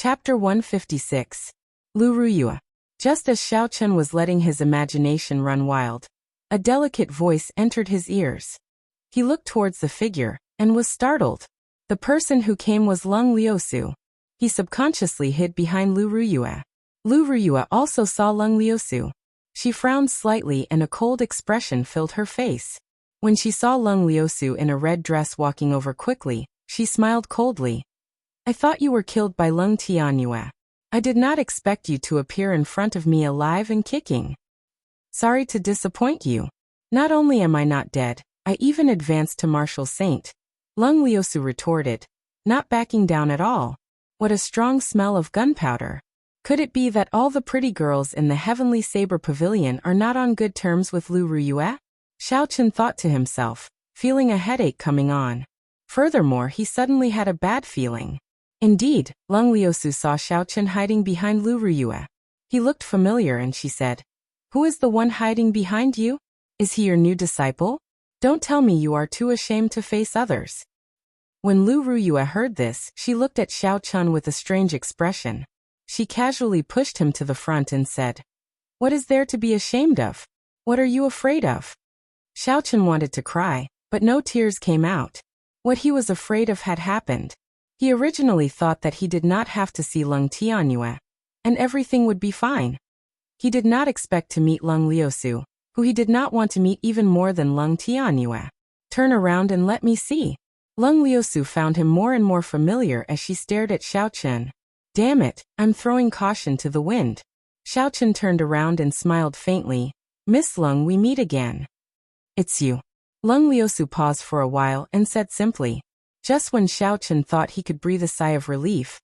Chapter 156. Lu Ruyue. Just as Xiao Chun was letting his imagination run wild, a delicate voice entered his ears. He looked towards the figure, and was startled. The person who came was Lung Liusu. He subconsciously hid behind Lu Ruyue. Lu Ruyue also saw Lung Liusu. She frowned slightly and a cold expression filled her face. When she saw Lung Liusu in a red dress walking over quickly, she smiled coldly. I thought you were killed by Lung Tianyue. I did not expect you to appear in front of me alive and kicking. Sorry to disappoint you. Not only am I not dead, I even advanced to martial saint. Lung Liusu retorted, not backing down at all. What a strong smell of gunpowder. Could it be that all the pretty girls in the Heavenly Saber Pavilion are not on good terms with Lu Ruyue? Xiao Chun thought to himself, feeling a headache coming on. Furthermore, he suddenly had a bad feeling. Indeed, Lung Liusu saw Xiao Chun hiding behind Lu Ruyue. He looked familiar and she said, Who is the one hiding behind you? Is he your new disciple? Don't tell me you are too ashamed to face others. When Lu Ruyue heard this, she looked at Xiao Chun with a strange expression. She casually pushed him to the front and said, What is there to be ashamed of? What are you afraid of? Xiao Chun wanted to cry, but no tears came out. What he was afraid of had happened. He originally thought that he did not have to see Lung Tianyue, and everything would be fine. He did not expect to meet Lung Liusu, who he did not want to meet even more than Lung Tianyue. Turn around and let me see. Lung Liusu found him more and more familiar as she stared at Xiao Chun. Damn it, I'm throwing caution to the wind. Xiao Chun turned around and smiled faintly. Miss Lung, we meet again. It's you. Lung Liusu paused for a while and said simply. Just when Xiao Chun thought he could breathe a sigh of relief.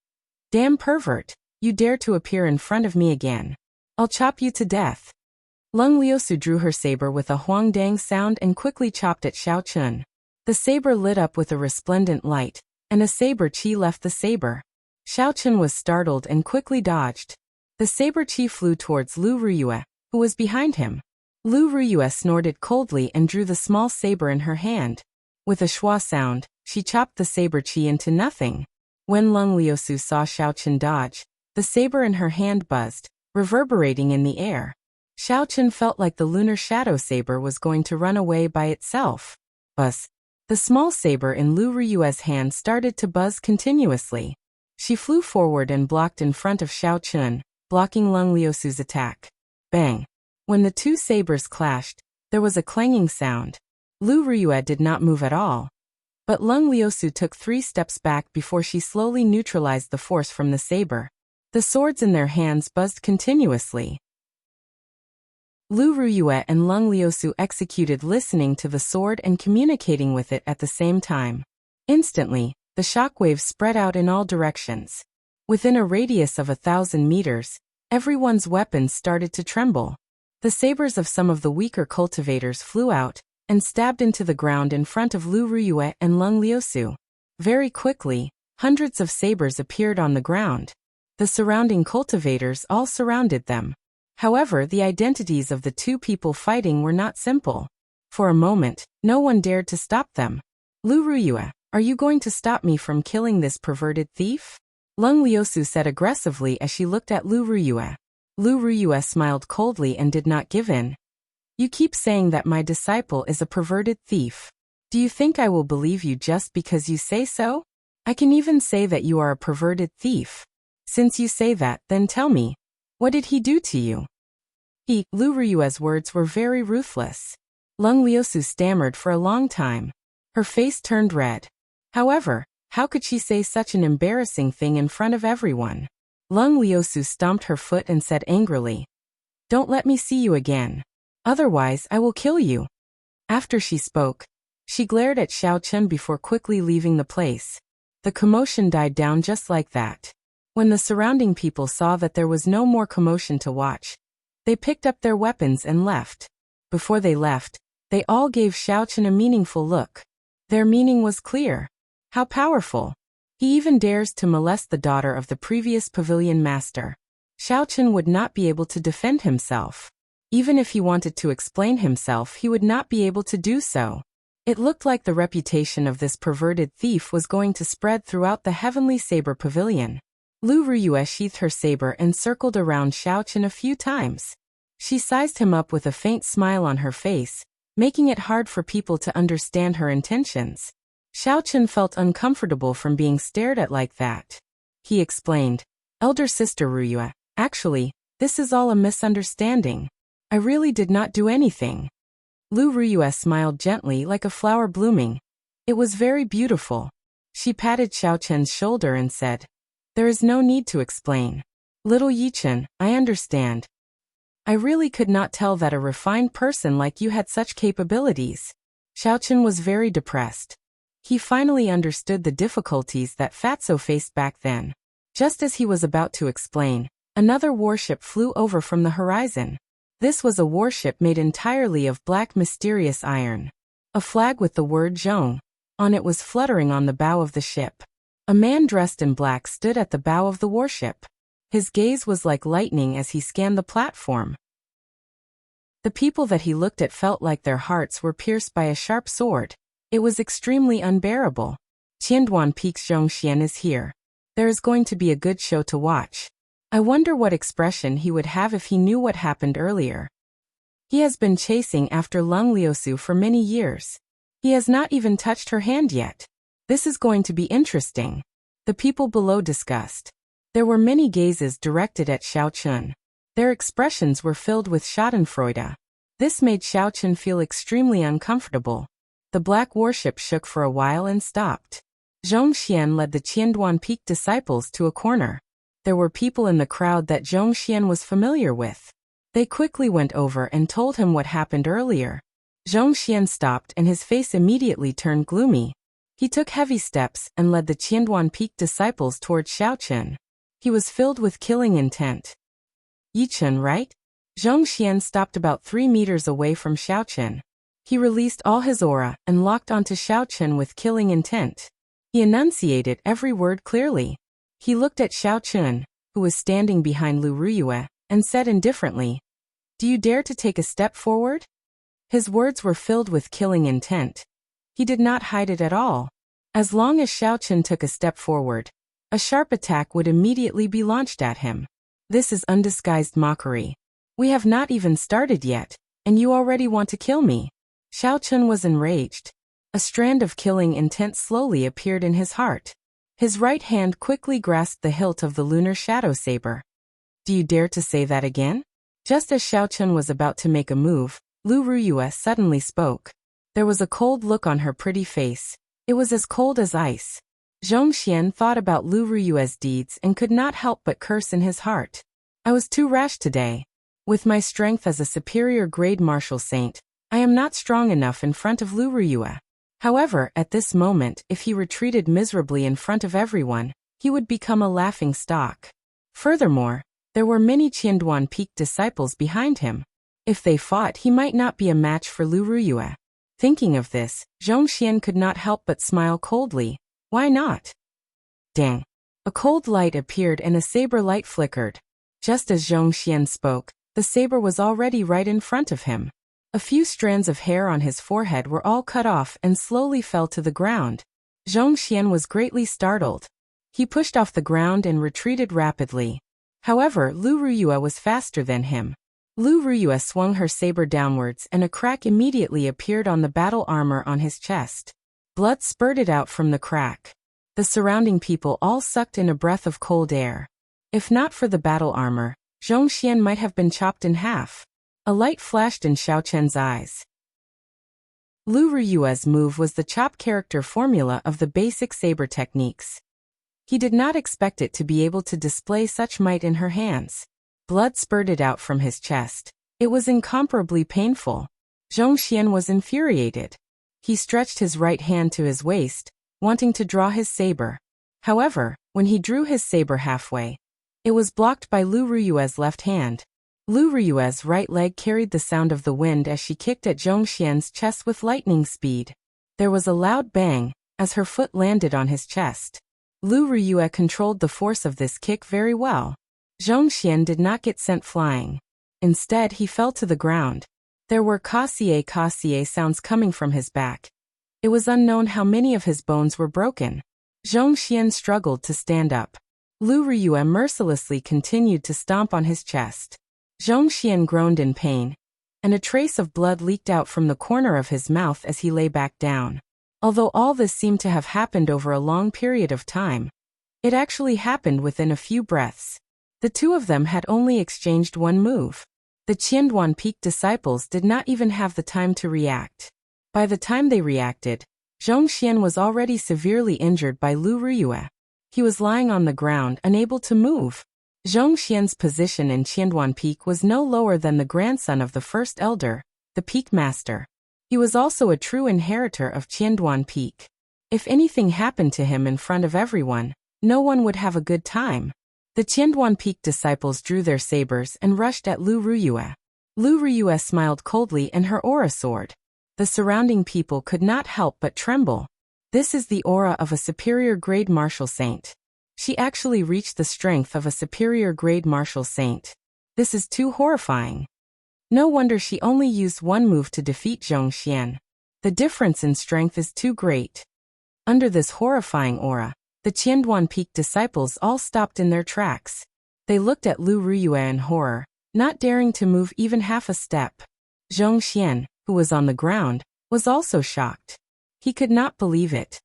Damn pervert, you dare to appear in front of me again. I'll chop you to death. Lung Liusu drew her saber with a huang-dang sound and quickly chopped at Xiao Chun. The saber lit up with a resplendent light, and a saber chi left the saber. Xiao Chun was startled and quickly dodged. The saber chi flew towards Lu Ruyue, who was behind him. Lu Ruyue snorted coldly and drew the small saber in her hand. With a schwa sound, she chopped the saber chi into nothing. When Lung Liusu saw Xiao Chun dodge, the saber in her hand buzzed, reverberating in the air. Xiao Chun felt like the lunar shadow saber was going to run away by itself. Buzz. The small saber in Lu Ruyue's hand started to buzz continuously. She flew forward and blocked in front of Xiao Chun, blocking Lung Liusu's attack. Bang. When the two sabers clashed, there was a clanging sound. Lu Ruyue did not move at all. But Lung Liusu took 3 steps back before she slowly neutralized the force from the saber. The swords in their hands buzzed continuously. Lu Ruyue and Lung Liusu executed listening to the sword and communicating with it at the same time. Instantly, the shockwaves spread out in all directions. Within a radius of 1,000 meters, everyone's weapons started to tremble. The sabers of some of the weaker cultivators flew out and stabbed into the ground in front of Lu Ruyue and Lung Liusu. Very quickly, hundreds of sabers appeared on the ground. The surrounding cultivators all surrounded them. However, the identities of the two people fighting were not simple. For a moment, no one dared to stop them. Lu Ruyue, are you going to stop me from killing this perverted thief? Lung Liusu said aggressively as she looked at Lu Ruyue. Lu Ruyue smiled coldly and did not give in. You keep saying that my disciple is a perverted thief. Do you think I will believe you just because you say so? I can even say that you are a perverted thief. Since you say that, then tell me, what did he do to you? Lu Ruyue's words were very ruthless. Lung Liusu stammered for a long time. Her face turned red. However, how could she say such an embarrassing thing in front of everyone? Lung Liusu stomped her foot and said angrily, Don't let me see you again. Otherwise, I will kill you. After she spoke, she glared at Xiao Chun before quickly leaving the place. The commotion died down just like that. When the surrounding people saw that there was no more commotion to watch, they picked up their weapons and left. Before they left, they all gave Xiao Chun a meaningful look. Their meaning was clear. How powerful. He even dares to molest the daughter of the previous pavilion master. Xiao Chun would not be able to defend himself. Even if he wanted to explain himself, he would not be able to do so. It looked like the reputation of this perverted thief was going to spread throughout the Heavenly Saber Pavilion. Lu Ruyue sheathed her saber and circled around Xiao Chen a few times. She sized him up with a faint smile on her face, making it hard for people to understand her intentions. Xiao Chen felt uncomfortable from being stared at like that. He explained, "Elder sister Ruyue, actually, this is all a misunderstanding. I really did not do anything." Lu Ruyue smiled gently like a flower blooming. It was very beautiful. She patted Xiao Chen's shoulder and said, "There is no need to explain. Little Yichen, I understand. I really could not tell that a refined person like you had such capabilities." Xiao Chen was very depressed. He finally understood the difficulties that Fatso faced back then. Just as he was about to explain, another warship flew over from the horizon. This was a warship made entirely of black mysterious iron. A flag with the word Zhong on it was fluttering on the bow of the ship. A man dressed in black stood at the bow of the warship. His gaze was like lightning as he scanned the platform. The people that he looked at felt like their hearts were pierced by a sharp sword. It was extremely unbearable. Qianduan Peak's Zhongxian is here. There is going to be a good show to watch. I wonder what expression he would have if he knew what happened earlier. He has been chasing after Lung Liusu for many years. He has not even touched her hand yet. This is going to be interesting. The people below discussed. There were many gazes directed at Xiao Chen. Their expressions were filled with schadenfreude. This made Xiao Chen feel extremely uncomfortable. The black warship shook for a while and stopped. Zhongxian led the Qianduan Peak disciples to a corner. There were people in the crowd that Zhongxian was familiar with. They quickly went over and told him what happened earlier. Zhongxian stopped and his face immediately turned gloomy. He took heavy steps and led the Qianduan Peak disciples toward Xiao Chen. He was filled with killing intent. "Yichen, right?" Zhongxian stopped about 3 meters away from Xiao Chen. He released all his aura and locked onto Xiao Chen with killing intent. He enunciated every word clearly. He looked at Xiao Chen, who was standing behind Lu Ruyue, and said indifferently, "Do you dare to take a step forward?" His words were filled with killing intent. He did not hide it at all. As long as Xiao Chen took a step forward, a sharp attack would immediately be launched at him. This is undisguised mockery. We have not even started yet, and you already want to kill me. Xiao Chen was enraged. A strand of killing intent slowly appeared in his heart. His right hand quickly grasped the hilt of the lunar shadow saber. "Do you dare to say that again?" Just as Xiao Chen was about to make a move, Lu Ruyue suddenly spoke. There was a cold look on her pretty face. It was as cold as ice. Zhongxian thought about Lu Ruyue's deeds and could not help but curse in his heart. "I was too rash today. With my strength as a superior grade martial saint, I am not strong enough in front of Lu Ruyue." However, at this moment, if he retreated miserably in front of everyone, he would become a laughing stock. Furthermore, there were many Qianduan Peak disciples behind him. If they fought, he might not be a match for Lu Ruyue. Thinking of this, Zhongxian could not help but smile coldly. Why not? Dang! A cold light appeared and a saber light flickered. Just as Zhongxian spoke, the saber was already right in front of him. A few strands of hair on his forehead were all cut off and slowly fell to the ground. Zhongxian was greatly startled. He pushed off the ground and retreated rapidly. However, Lu Ruyue was faster than him. Lu Ruyue swung her saber downwards and a crack immediately appeared on the battle armor on his chest. Blood spurted out from the crack. The surrounding people all sucked in a breath of cold air. If not for the battle armor, Zhongxian might have been chopped in half. A light flashed in Xiao Chen's eyes. Lu Ruyue's move was the chop character formula of the basic saber techniques. He did not expect it to be able to display such might in her hands. Blood spurted out from his chest. It was incomparably painful. Zhongxian was infuriated. He stretched his right hand to his waist, wanting to draw his saber. However, when he drew his saber halfway, it was blocked by Lu Ruyue's left hand. Lu Ruyue's right leg carried the sound of the wind as she kicked at Zhongxian's chest with lightning speed. There was a loud bang as her foot landed on his chest. Lu Ruyue controlled the force of this kick very well. Zhongxian did not get sent flying. Instead, he fell to the ground. There were ka-cie sounds coming from his back. It was unknown how many of his bones were broken. Zhongxian struggled to stand up. Lu Riyue mercilessly continued to stomp on his chest. Zhongxian groaned in pain, and a trace of blood leaked out from the corner of his mouth as he lay back down. Although all this seemed to have happened over a long period of time, it actually happened within a few breaths. The two of them had only exchanged one move. The Qianduan Peak disciples did not even have the time to react. By the time they reacted, Zhongxian was already severely injured by Lu Riyue. He was lying on the ground, unable to move. Zhongxian's position in Qianduan Peak was no lower than the grandson of the first elder, the Peak Master. He was also a true inheritor of Qianduan Peak. If anything happened to him in front of everyone, no one would have a good time. The Qianduan Peak disciples drew their sabers and rushed at Lu Riyue. Lu Riyue smiled coldly and her aura soared. The surrounding people could not help but tremble. This is the aura of a superior grade martial saint. She actually reached the strength of a superior grade martial saint. This is too horrifying. No wonder she only used one move to defeat Zhongxian. The difference in strength is too great. Under this horrifying aura, the Qianduan Peak disciples all stopped in their tracks. They looked at Lu Riyue in horror, not daring to move even half a step. Zhongxian, who was on the ground, was also shocked. He could not believe it.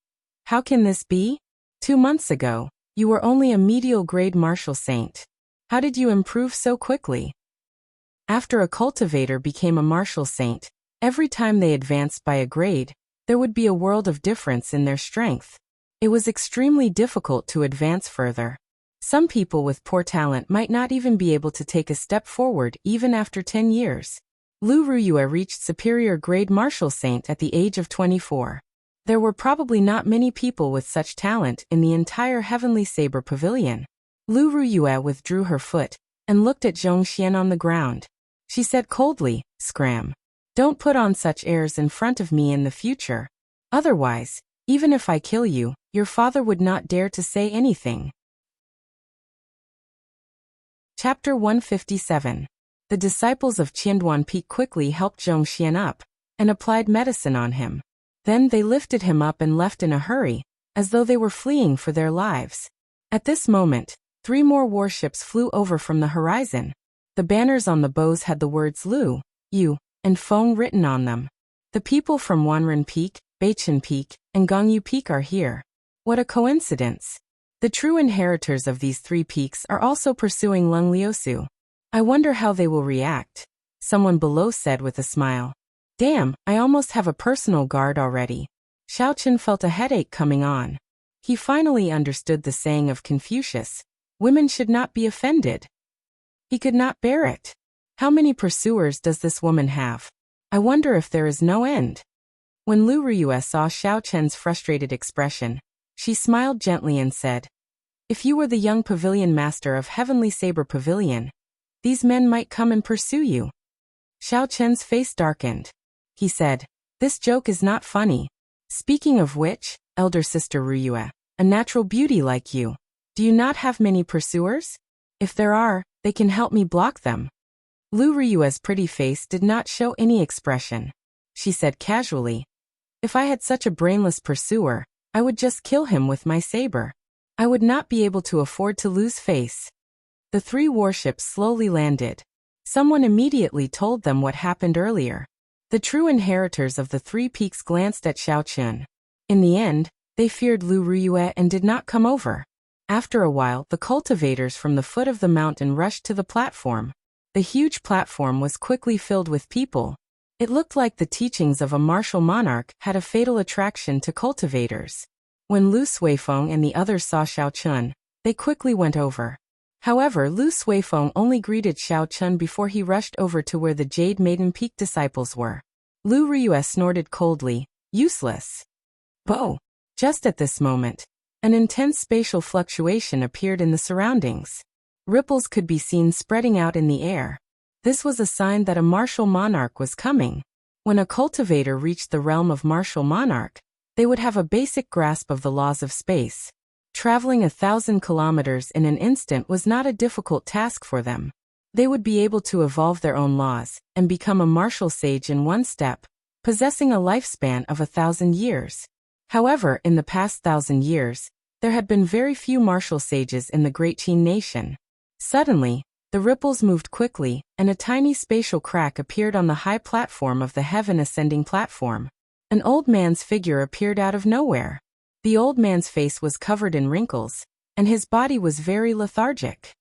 How can this be? 2 months ago, you were only a medial grade martial saint. How did you improve so quickly? After a cultivator became a martial saint, every time they advanced by a grade, there would be a world of difference in their strength. It was extremely difficult to advance further. Some people with poor talent might not even be able to take a step forward even after 10 years. Lu Riyue reached superior grade martial saint at the age of 24. There were probably not many people with such talent in the entire Heavenly Saber Pavilion. Lu Riyue withdrew her foot and looked at Zhongxian on the ground. She said coldly, "Scram. Don't put on such airs in front of me in the future. Otherwise, even if I kill you, your father would not dare to say anything." Chapter 157. The disciples of Qianduan Peak quickly helped Zhongxian up and applied medicine on him. Then they lifted him up and left in a hurry, as though they were fleeing for their lives. At this moment, 3 more warships flew over from the horizon. The banners on the bows had the words Lu, Yu, and Feng written on them. The people from Wanren Peak, Beichen Peak, and Gongyu Peak are here. What a coincidence. The true inheritors of these 3 peaks are also pursuing Leng Liusu. I wonder how they will react. Someone below said with a smile. Damn, I almost have a personal guard already. Xiaochen felt a headache coming on. He finally understood the saying of Confucius, women should not be offended. He could not bear it. How many pursuers does this woman have? I wonder if there is no end. When Lu Riyue saw Xiaochen's frustrated expression, she smiled gently and said, If you were the young pavilion master of Heavenly Saber Pavilion, these men might come and pursue you. Xiaochen's face darkened. He said, This joke is not funny. Speaking of which, elder sister Riyue, a natural beauty like you, do you not have many pursuers? If there are, they can help me block them. Lu Riyue's pretty face did not show any expression. She said casually, If I had such a brainless pursuer, I would just kill him with my saber. I would not be able to afford to lose face. The 3 warships slowly landed. Someone immediately told them what happened earlier. The true inheritors of the 3 peaks glanced at Xiaochen. In the end, they feared Lu Riyue and did not come over. After a while, the cultivators from the foot of the mountain rushed to the platform. The huge platform was quickly filled with people. It looked like the teachings of a martial monarch had a fatal attraction to cultivators. When Lu Suifeng and the others saw Xiaochen, they quickly went over. However, Lu Suifeng only greeted Xiaochen before he rushed over to where the Jade Maiden Peak disciples were. Lu Riyue snorted coldly, Useless. Bo! Just at this moment, an intense spatial fluctuation appeared in the surroundings. Ripples could be seen spreading out in the air. This was a sign that a martial monarch was coming. When a cultivator reached the realm of martial monarch, they would have a basic grasp of the laws of space. Traveling 1,000 kilometers in an instant was not a difficult task for them. They would be able to evolve their own laws and become a martial sage in one step, possessing a lifespan of 1,000 years. However, in the past 1,000 years, There had been very few martial sages in the Great Qin nation. Suddenly, the ripples moved quickly, and a tiny spatial crack appeared on the high platform of the heaven-ascending platform. An old man's figure appeared out of nowhere. The old man's face was covered in wrinkles, and his body was very lethargic.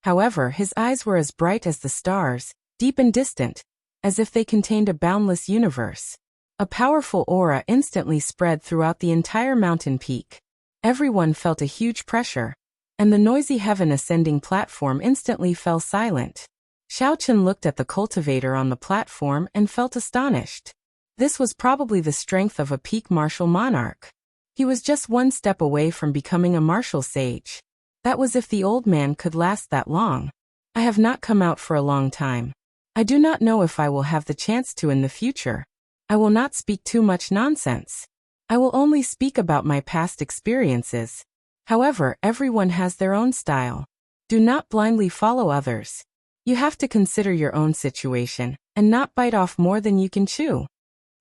However, his eyes were as bright as the stars, deep and distant, as if they contained a boundless universe. A powerful aura instantly spread throughout the entire mountain peak. Everyone felt a huge pressure, and the noisy heaven-ascending platform instantly fell silent. Xiaochen looked at the cultivator on the platform and felt astonished. This was probably the strength of a peak martial monarch. He was just one step away from becoming a martial sage. That was if the old man could last that long. I have not come out for a long time. I do not know if I will have the chance to in the future. I will not speak too much nonsense. I will only speak about my past experiences. However, everyone has their own style. Do not blindly follow others. You have to consider your own situation, and not bite off more than you can chew.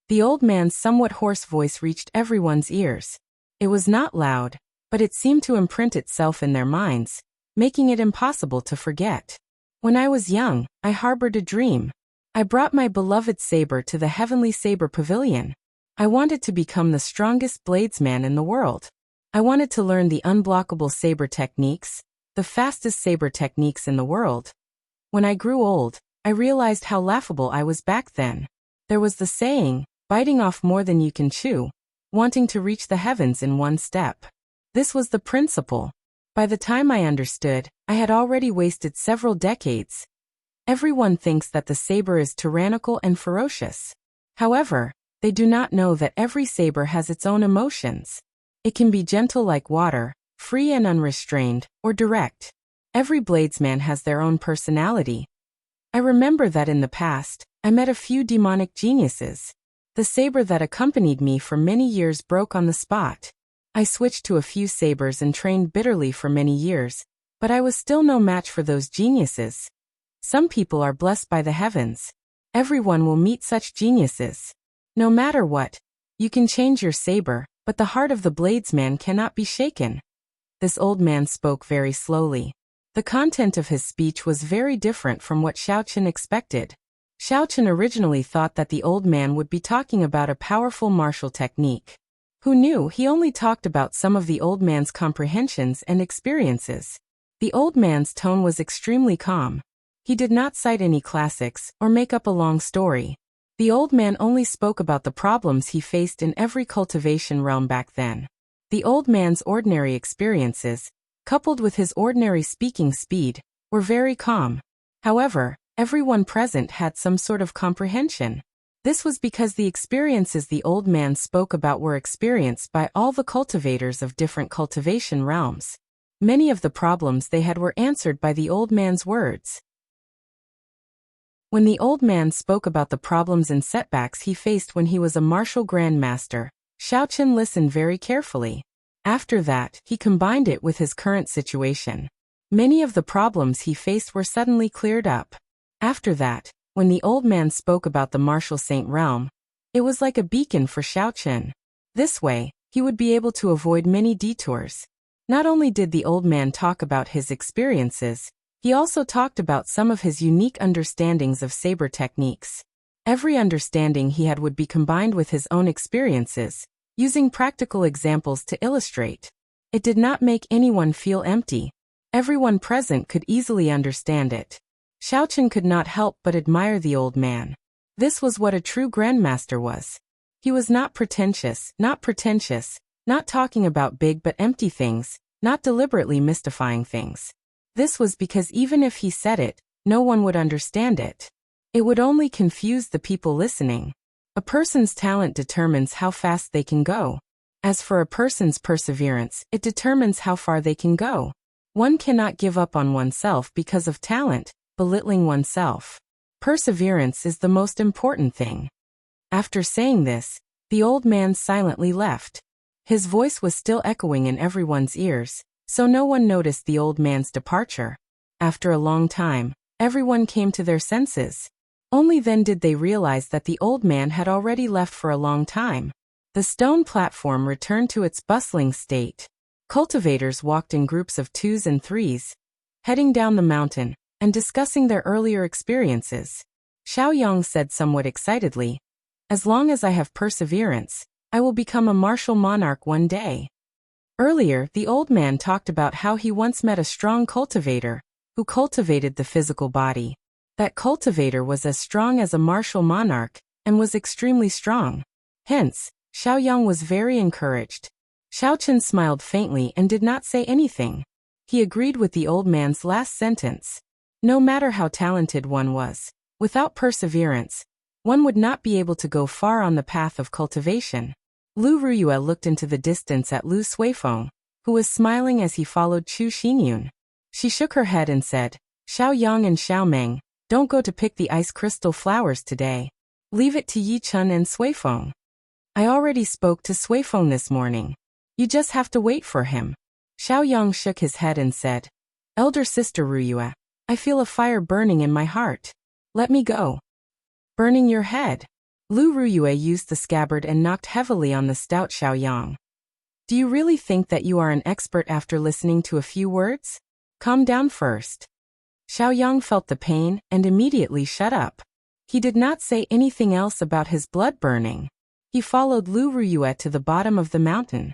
The old man's somewhat hoarse voice reached everyone's ears. It was not loud, but it seemed to imprint itself in their minds, making it impossible to forget. When I was young, I harbored a dream. I brought my beloved saber to the Heavenly Saber Pavilion. I wanted to become the strongest bladesman in the world. I wanted to learn the unblockable saber techniques, the fastest saber techniques in the world. When I grew old, I realized how laughable I was back then. There was the saying, biting off more than you can chew, wanting to reach the heavens in one step. This was the principle. By the time I understood, I had already wasted several decades. Everyone thinks that the saber is tyrannical and ferocious. However, they do not know that every saber has its own emotions. It can be gentle like water, free and unrestrained, or direct. Every bladesman has their own personality. I remember that in the past, I met a few demonic geniuses. The saber that accompanied me for many years broke on the spot. I switched to a few sabers and trained bitterly for many years, but I was still no match for those geniuses. Some people are blessed by the heavens. Everyone will meet such geniuses. No matter what, you can change your saber, but the heart of the bladesman cannot be shaken. This old man spoke very slowly. The content of his speech was very different from what Xiaochen expected. Xiaochen originally thought that the old man would be talking about a powerful martial technique. Who knew he only talked about some of the old man's comprehensions and experiences. The old man's tone was extremely calm. He did not cite any classics or make up a long story. The old man only spoke about the problems he faced in every cultivation realm back then. The old man's ordinary experiences, coupled with his ordinary speaking speed, were very calm. However, everyone present had some sort of comprehension. This was because the experiences the old man spoke about were experienced by all the cultivators of different cultivation realms. Many of the problems they had were answered by the old man's words. When the old man spoke about the problems and setbacks he faced when he was a martial grandmaster, Xiaochen listened very carefully. After that, he combined it with his current situation. Many of the problems he faced were suddenly cleared up. After that, when the old man spoke about the martial saint realm, it was like a beacon for Xiaochen. This way, he would be able to avoid many detours. Not only did the old man talk about his experiences, he also talked about some of his unique understandings of saber techniques. Every understanding he had would be combined with his own experiences, using practical examples to illustrate. It did not make anyone feel empty. Everyone present could easily understand it. Xiaochen could not help but admire the old man. This was what a true grandmaster was. He was not pretentious, not talking about big but empty things, not deliberately mystifying things. This was because even if he said it, no one would understand it. It would only confuse the people listening. A person's talent determines how fast they can go. As for a person's perseverance, it determines how far they can go. One cannot give up on oneself because of talent, belittling oneself. Perseverance is the most important thing. After saying this, the old man silently left. His voice was still echoing in everyone's ears, so no one noticed the old man's departure. After a long time, everyone came to their senses. Only then did they realize that the old man had already left for a long time. The stone platform returned to its bustling state. Cultivators walked in groups of 2s and 3s, heading down the mountain and discussing their earlier experiences. Xiaoyang said somewhat excitedly, "As long as I have perseverance, I will become a martial monarch one day." Earlier, the old man talked about how he once met a strong cultivator who cultivated the physical body. That cultivator was as strong as a martial monarch and was extremely strong. Hence, Xiaoyang was very encouraged. Xiaochen smiled faintly and did not say anything. He agreed with the old man's last sentence. No matter how talented one was, without perseverance, one would not be able to go far on the path of cultivation. Lu Ruyue looked into the distance at Lu Suifeng, who was smiling as he followed Chu Xinyun. She shook her head and said, "Xiaoyang and Xiaomeng, don't go to pick the ice crystal flowers today. Leave it to Yichun and Suifeng. I already spoke to Suifeng this morning. You just have to wait for him." Xiaoyang shook his head and said, "Elder sister Ruyue, I feel a fire burning in my heart. Let me go." "Burning your head?" Lu Ruyue used the scabbard and knocked heavily on the stout Xiaoyang. "Do you really think that you are an expert after listening to a few words? Calm down first." Xiaoyang felt the pain and immediately shut up. He did not say anything else about his blood burning. He followed Lu Ruyue to the bottom of the mountain.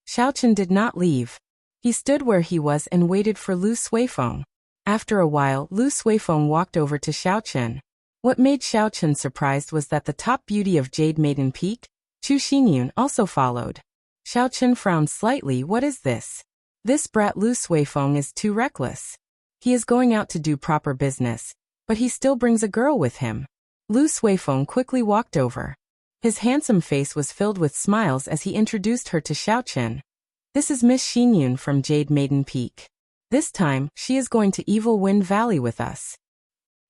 Xiaochen did not leave. He stood where he was and waited for Lu Suifeng. After a while, Lu Suifeng walked over to Xiaochen. What made Xiaochen surprised was that the top beauty of Jade Maiden Peak, Chu Xinyun, also followed. Xiaochen frowned slightly. "What is this? This brat Lu Suifeng is too reckless. He is going out to do proper business, but he still brings a girl with him." Lu Suifeng quickly walked over. His handsome face was filled with smiles as he introduced her to Xiaochen. "This is Miss Xinyun from Jade Maiden Peak. This time, she is going to Evil Wind Valley with us."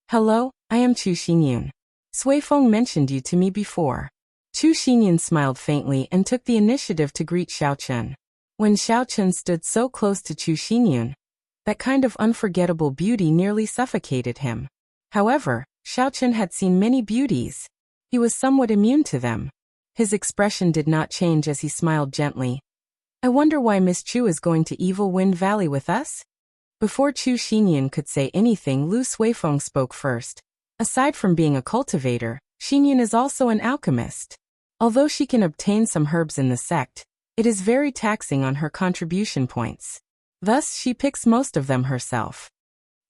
"Hello, I am Chu Xinyun. Suifeng mentioned you to me before." Chu Xinyun smiled faintly and took the initiative to greet Xiaochen. When Xiaochen stood so close to Chu Xinyun, that kind of unforgettable beauty nearly suffocated him. However, Xiaochen had seen many beauties. He was somewhat immune to them. His expression did not change as he smiled gently. "I wonder why Miss Chu is going to Evil Wind Valley with us?" Before Chu Xinyun could say anything, Lu Suifeng spoke first. "Aside from being a cultivator, Xinyun is also an alchemist. Although she can obtain some herbs in the sect, it is very taxing on her contribution points. Thus, she picks most of them herself."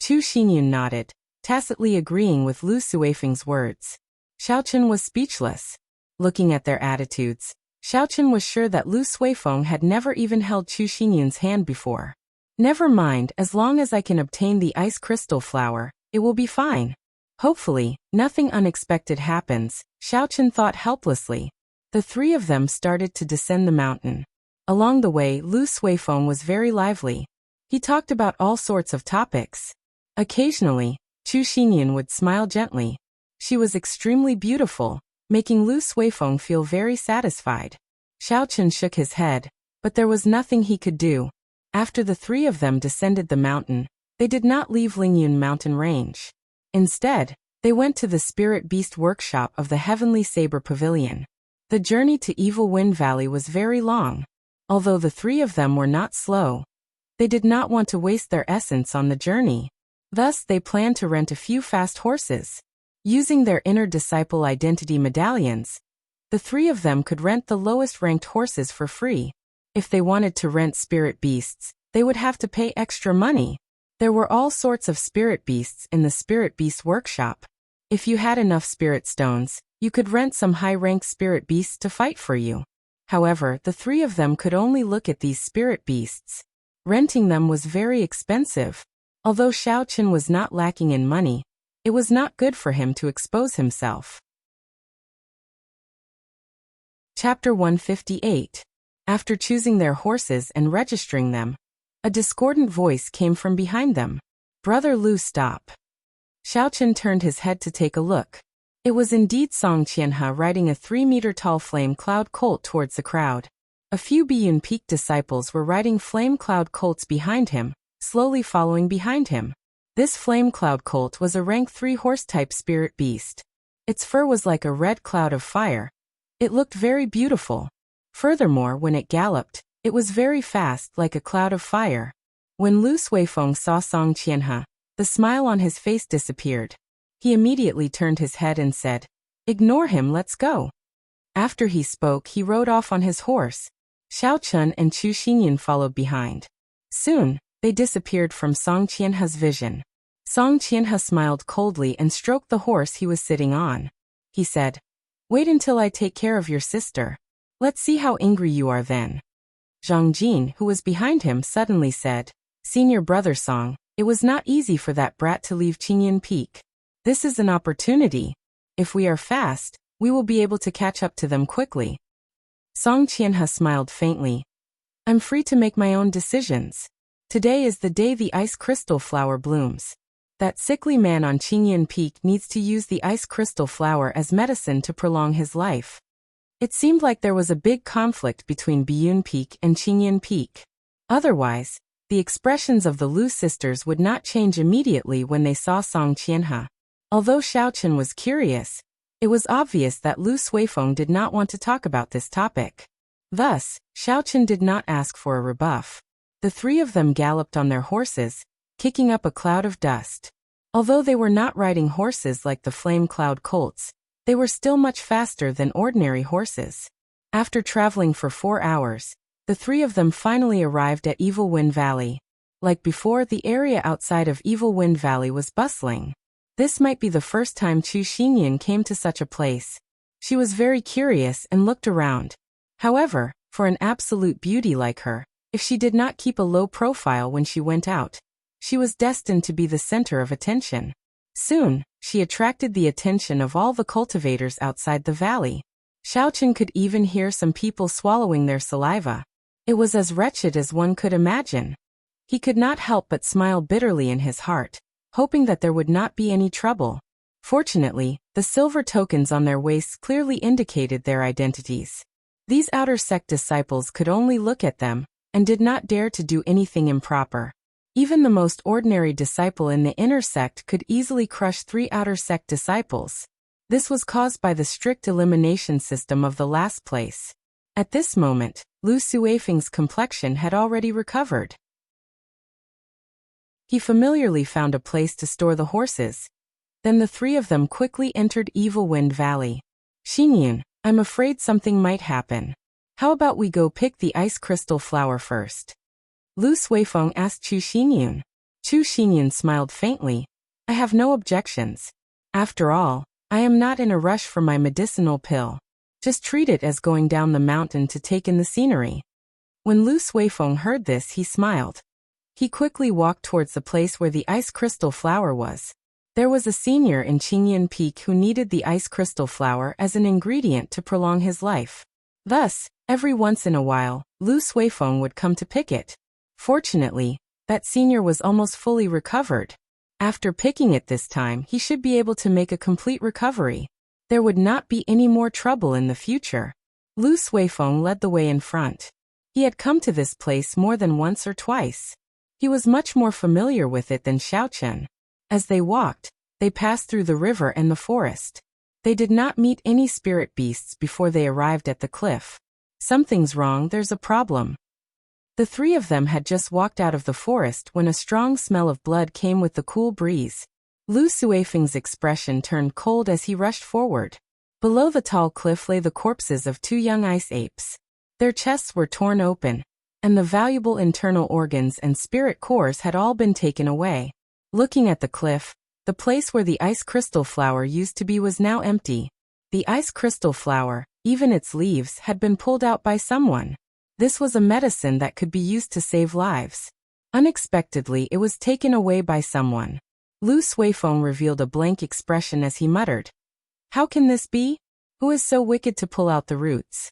Chu Xinyun nodded, tacitly agreeing with Lu Suifeng's words. Xiaochen was speechless. Looking at their attitudes, Xiaochen was sure that Lu Suifeng had never even held Chu Xinyun's hand before. "Never mind, as long as I can obtain the ice crystal flower, it will be fine. Hopefully, nothing unexpected happens," Xiaochen thought helplessly. The three of them started to descend the mountain. Along the way, Lu Suifeng was very lively. He talked about all sorts of topics. Occasionally, Chu Xinyun would smile gently. She was extremely beautiful, making Lu Suifeng feel very satisfied. Xiaochen shook his head, but there was nothing he could do. After the three of them descended the mountain, they did not leave Lingyun mountain range. Instead, they went to the spirit beast workshop of the Heavenly Saber Pavilion. The journey to Evil Wind Valley was very long. Although the three of them were not slow, they did not want to waste their essence on the journey. Thus, they planned to rent a few fast horses. Using their inner disciple identity medallions, the three of them could rent the lowest ranked horses for free. If they wanted to rent spirit beasts, they would have to pay extra money. There were all sorts of spirit beasts in the spirit beast workshop. If you had enough spirit stones, you could rent some high-ranked spirit beasts to fight for you. However, the three of them could only look at these spirit beasts. Renting them was very expensive. Although Xiaochen was not lacking in money, it was not good for him to expose himself. Chapter 158. After choosing their horses and registering them, a discordant voice came from behind them. "Brother Lu, stop." Xiaochen turned his head to take a look. It was indeed Song Qianhe riding a 3-meter-tall flame cloud colt towards the crowd. A few Biyun Peak disciples were riding flame cloud colts behind him, slowly following behind him. This flame cloud colt was a rank 3 horse-type spirit beast. Its fur was like a red cloud of fire, It looked very beautiful. Furthermore, when it galloped, it was very fast, like a cloud of fire. When Lu Suifeng saw Song Qianhe, the smile on his face disappeared. He immediately turned his head and said, "Ignore him, let's go." After he spoke, he rode off on his horse. Xiao Chun and Chu Xinyan followed behind. Soon, they disappeared from Song Qianhe's vision. Song Qianhe smiled coldly and stroked the horse he was sitting on. He said, "Wait until I take care of your sister. Let's see how angry you are then." Zhang Jin, who was behind him, suddenly said, "Senior brother Song, it was not easy for that brat to leave Qingyan Peak. This is an opportunity. If we are fast, we will be able to catch up to them quickly." Song Qianhe smiled faintly. "I'm free to make my own decisions. Today is the day the ice crystal flower blooms. That sickly man on Qingyan Peak needs to use the ice crystal flower as medicine to prolong his life." It seemed like there was a big conflict between Biyun Peak and Qingyan Peak. Otherwise, the expressions of the Lu sisters would not change immediately when they saw Song Qianhe. Although Xiaochen was curious, it was obvious that Lu Suifeng did not want to talk about this topic. Thus, Xiaochen did not ask for a rebuff. The three of them galloped on their horses, kicking up a cloud of dust. Although they were not riding horses like the Flame Cloud colts, they were still much faster than ordinary horses. After traveling for 4 hours, the three of them finally arrived at Evil Wind Valley. Like before, the area outside of Evil Wind Valley was bustling. This might be the first time Chu Xinyan came to such a place. She was very curious and looked around. However, for an absolute beauty like her, if she did not keep a low profile when she went out, she was destined to be the center of attention. Soon, she attracted the attention of all the cultivators outside the valley. Xiaochen could even hear some people swallowing their saliva. It was as wretched as one could imagine. He could not help but smile bitterly in his heart, hoping that there would not be any trouble. Fortunately, the silver tokens on their waists clearly indicated their identities. These outer sect disciples could only look at them, and did not dare to do anything improper. Even the most ordinary disciple in the inner sect could easily crush 3 outer sect disciples. This was caused by the strict elimination system of the last place. At this moment, Lu Suifeng's complexion had already recovered. He familiarly found a place to store the horses. Then the three of them quickly entered Evil Wind Valley. "Xinyan, I'm afraid something might happen. How about we go pick the ice crystal flower first?" Lu Suifeng asked Chu Xinyan. Chu Xinyan smiled faintly. "I have no objections. After all, I am not in a rush for my medicinal pill. Just treat it as going down the mountain to take in the scenery." When Lu Suifeng heard this, he smiled. He quickly walked towards the place where the ice crystal flower was. There was a senior in Qingyan Peak who needed the ice crystal flower as an ingredient to prolong his life. Thus, every once in a while, Lu Suifeng would come to pick it. Fortunately, that senior was almost fully recovered. After picking it this time, he should be able to make a complete recovery. There would not be any more trouble in the future. Lu Suifeng led the way in front. He had come to this place more than once or twice. He was much more familiar with it than Xiaochen. As they walked, they passed through the river and the forest. They did not meet any spirit beasts before they arrived at the cliff. "Something's wrong, there's a problem." The three of them had just walked out of the forest when a strong smell of blood came with the cool breeze. Lu Suifeng's expression turned cold as he rushed forward. Below the tall cliff lay the corpses of 2 young ice apes. Their chests were torn open, and the valuable internal organs and spirit cores had all been taken away. Looking at the cliff, the place where the ice crystal flower used to be was now empty. The ice crystal flower, even its leaves, had been pulled out by someone. This was a medicine that could be used to save lives. Unexpectedly, it was taken away by someone. Lu Suifeng revealed a blank expression as he muttered, "How can this be? Who is so wicked to pull out the roots?"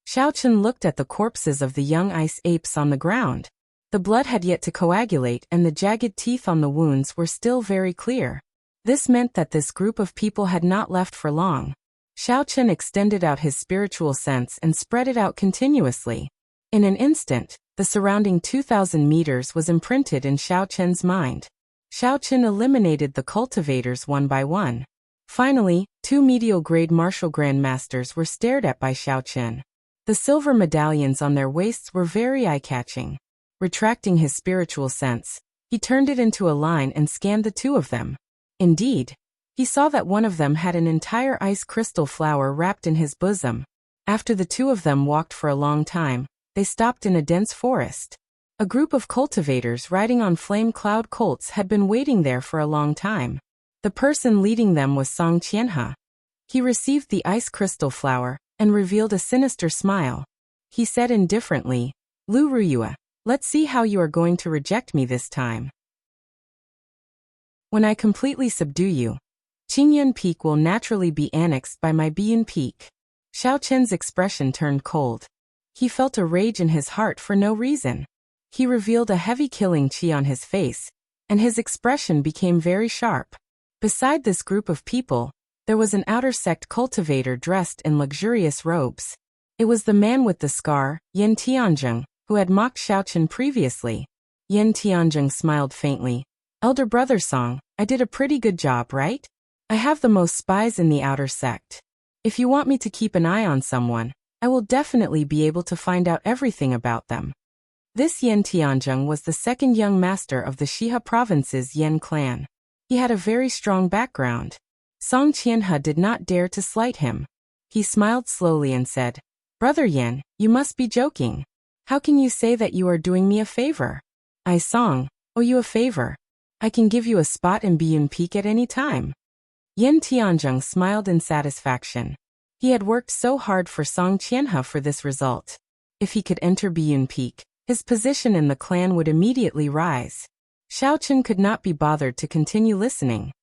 Xiaochen looked at the corpses of the young ice apes on the ground. The blood had yet to coagulate and the jagged teeth on the wounds were still very clear. This meant that this group of people had not left for long. Xiaochen extended out his spiritual sense and spread it out continuously. In an instant, the surrounding 2,000 meters was imprinted in Xiaochen's mind. Xiaochen eliminated the cultivators one by one. Finally, two medial-grade martial grandmasters were stared at by Xiaochen. The silver medallions on their waists were very eye-catching. Retracting his spiritual sense, he turned it into a line and scanned the two of them. Indeed, he saw that one of them had an entire ice crystal flower wrapped in his bosom. After the two of them walked for a long time, they stopped in a dense forest. A group of cultivators riding on flame cloud colts had been waiting there for a long time. The person leading them was Song Qianhe. He received the ice crystal flower and revealed a sinister smile. He said indifferently, "Lu Ruyue, let's see how you are going to reject me this time. When I completely subdue you, Qingyun Peak will naturally be annexed by my Biyun Peak." Xiaochen's expression turned cold. He felt a rage in his heart for no reason. He revealed a heavy killing qi on his face, and his expression became very sharp. Beside this group of people, there was an outer sect cultivator dressed in luxurious robes. It was the man with the scar, Yin Tianzheng, who had mocked Xiaochen previously. Yin Tianzheng smiled faintly. "Elder brother Song, I did a pretty good job, right? I have the most spies in the outer sect. If you want me to keep an eye on someone, I will definitely be able to find out everything about them." This Yin Tianzheng was the second young master of the Shihe province's Yin clan. He had a very strong background. Song Qianhe did not dare to slight him. He smiled slowly and said, "Brother Yin, you must be joking. How can you say that you are doing me a favor? I Song, owe you a favor. I can give you a spot in Biyun Peak at any time." Yin Tianzheng smiled in satisfaction. He had worked so hard for Song Qianhe for this result. If he could enter Biyun Peak, his position in the clan would immediately rise. Xiaochen could not be bothered to continue listening.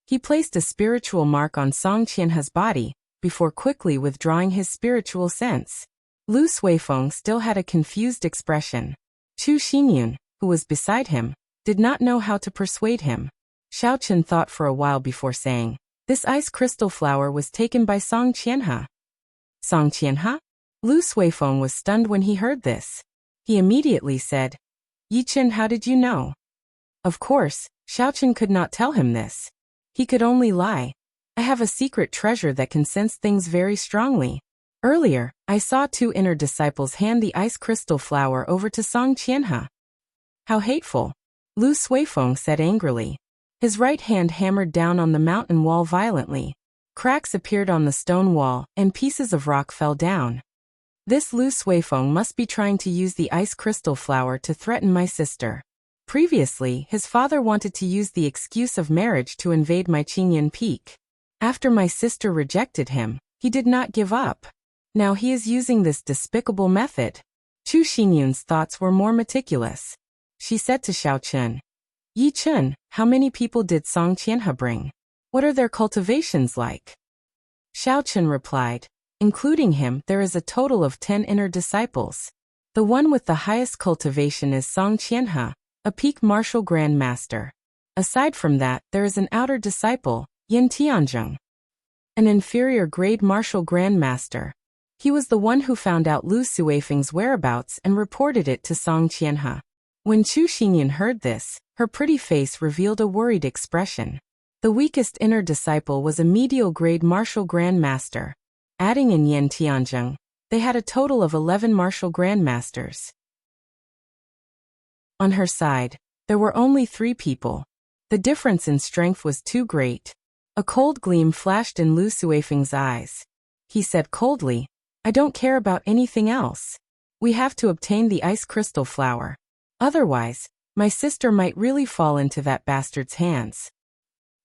He placed a spiritual mark on Song Qianhe's body, before quickly withdrawing his spiritual sense. Lu Suifeng still had a confused expression. Chu Xinyun, who was beside him, did not know how to persuade him. Xiaochen thought for a while before saying, "This ice crystal flower was taken by Song Qianhe." "Song Qianhe?" Lu Suifeng was stunned when he heard this. He immediately said, "Yichen, how did you know?" Of course, Xiaochen could not tell him this. He could only lie. "I have a secret treasure that can sense things very strongly. Earlier, I saw two inner disciples hand the ice crystal flower over to Song Qianhe." "How hateful," Lu Suifeng said angrily. His right hand hammered down on the mountain wall violently. Cracks appeared on the stone wall, and pieces of rock fell down. "This Lu Suifeng must be trying to use the ice crystal flower to threaten my sister. Previously, his father wanted to use the excuse of marriage to invade my Qingyun Peak. After my sister rejected him, he did not give up. Now he is using this despicable method." Chu Xinyun's thoughts were more meticulous. She said to Xiaochen, "Yi Chun, how many people did Song Qianhe bring? What are their cultivations like?" Xiaochen replied, "Including him, there is a total of 10 inner disciples. The one with the highest cultivation is Song Qianhe, a peak martial grand master. Aside from that, there is an outer disciple, Yin Tianzheng, an inferior grade martial grand master. He was the one who found out Lu Suifeng's whereabouts and reported it to Song Qianhe." When Chu Xinyun heard this, her pretty face revealed a worried expression. The weakest inner disciple was a medial grade martial grand master. Adding in Yin Tianzheng, they had a total of 11 martial grandmasters. On her side, there were only 3 people. The difference in strength was too great. A cold gleam flashed in Lu Suifeng's eyes. He said coldly, "I don't care about anything else. We have to obtain the ice crystal flower. Otherwise, my sister might really fall into that bastard's hands.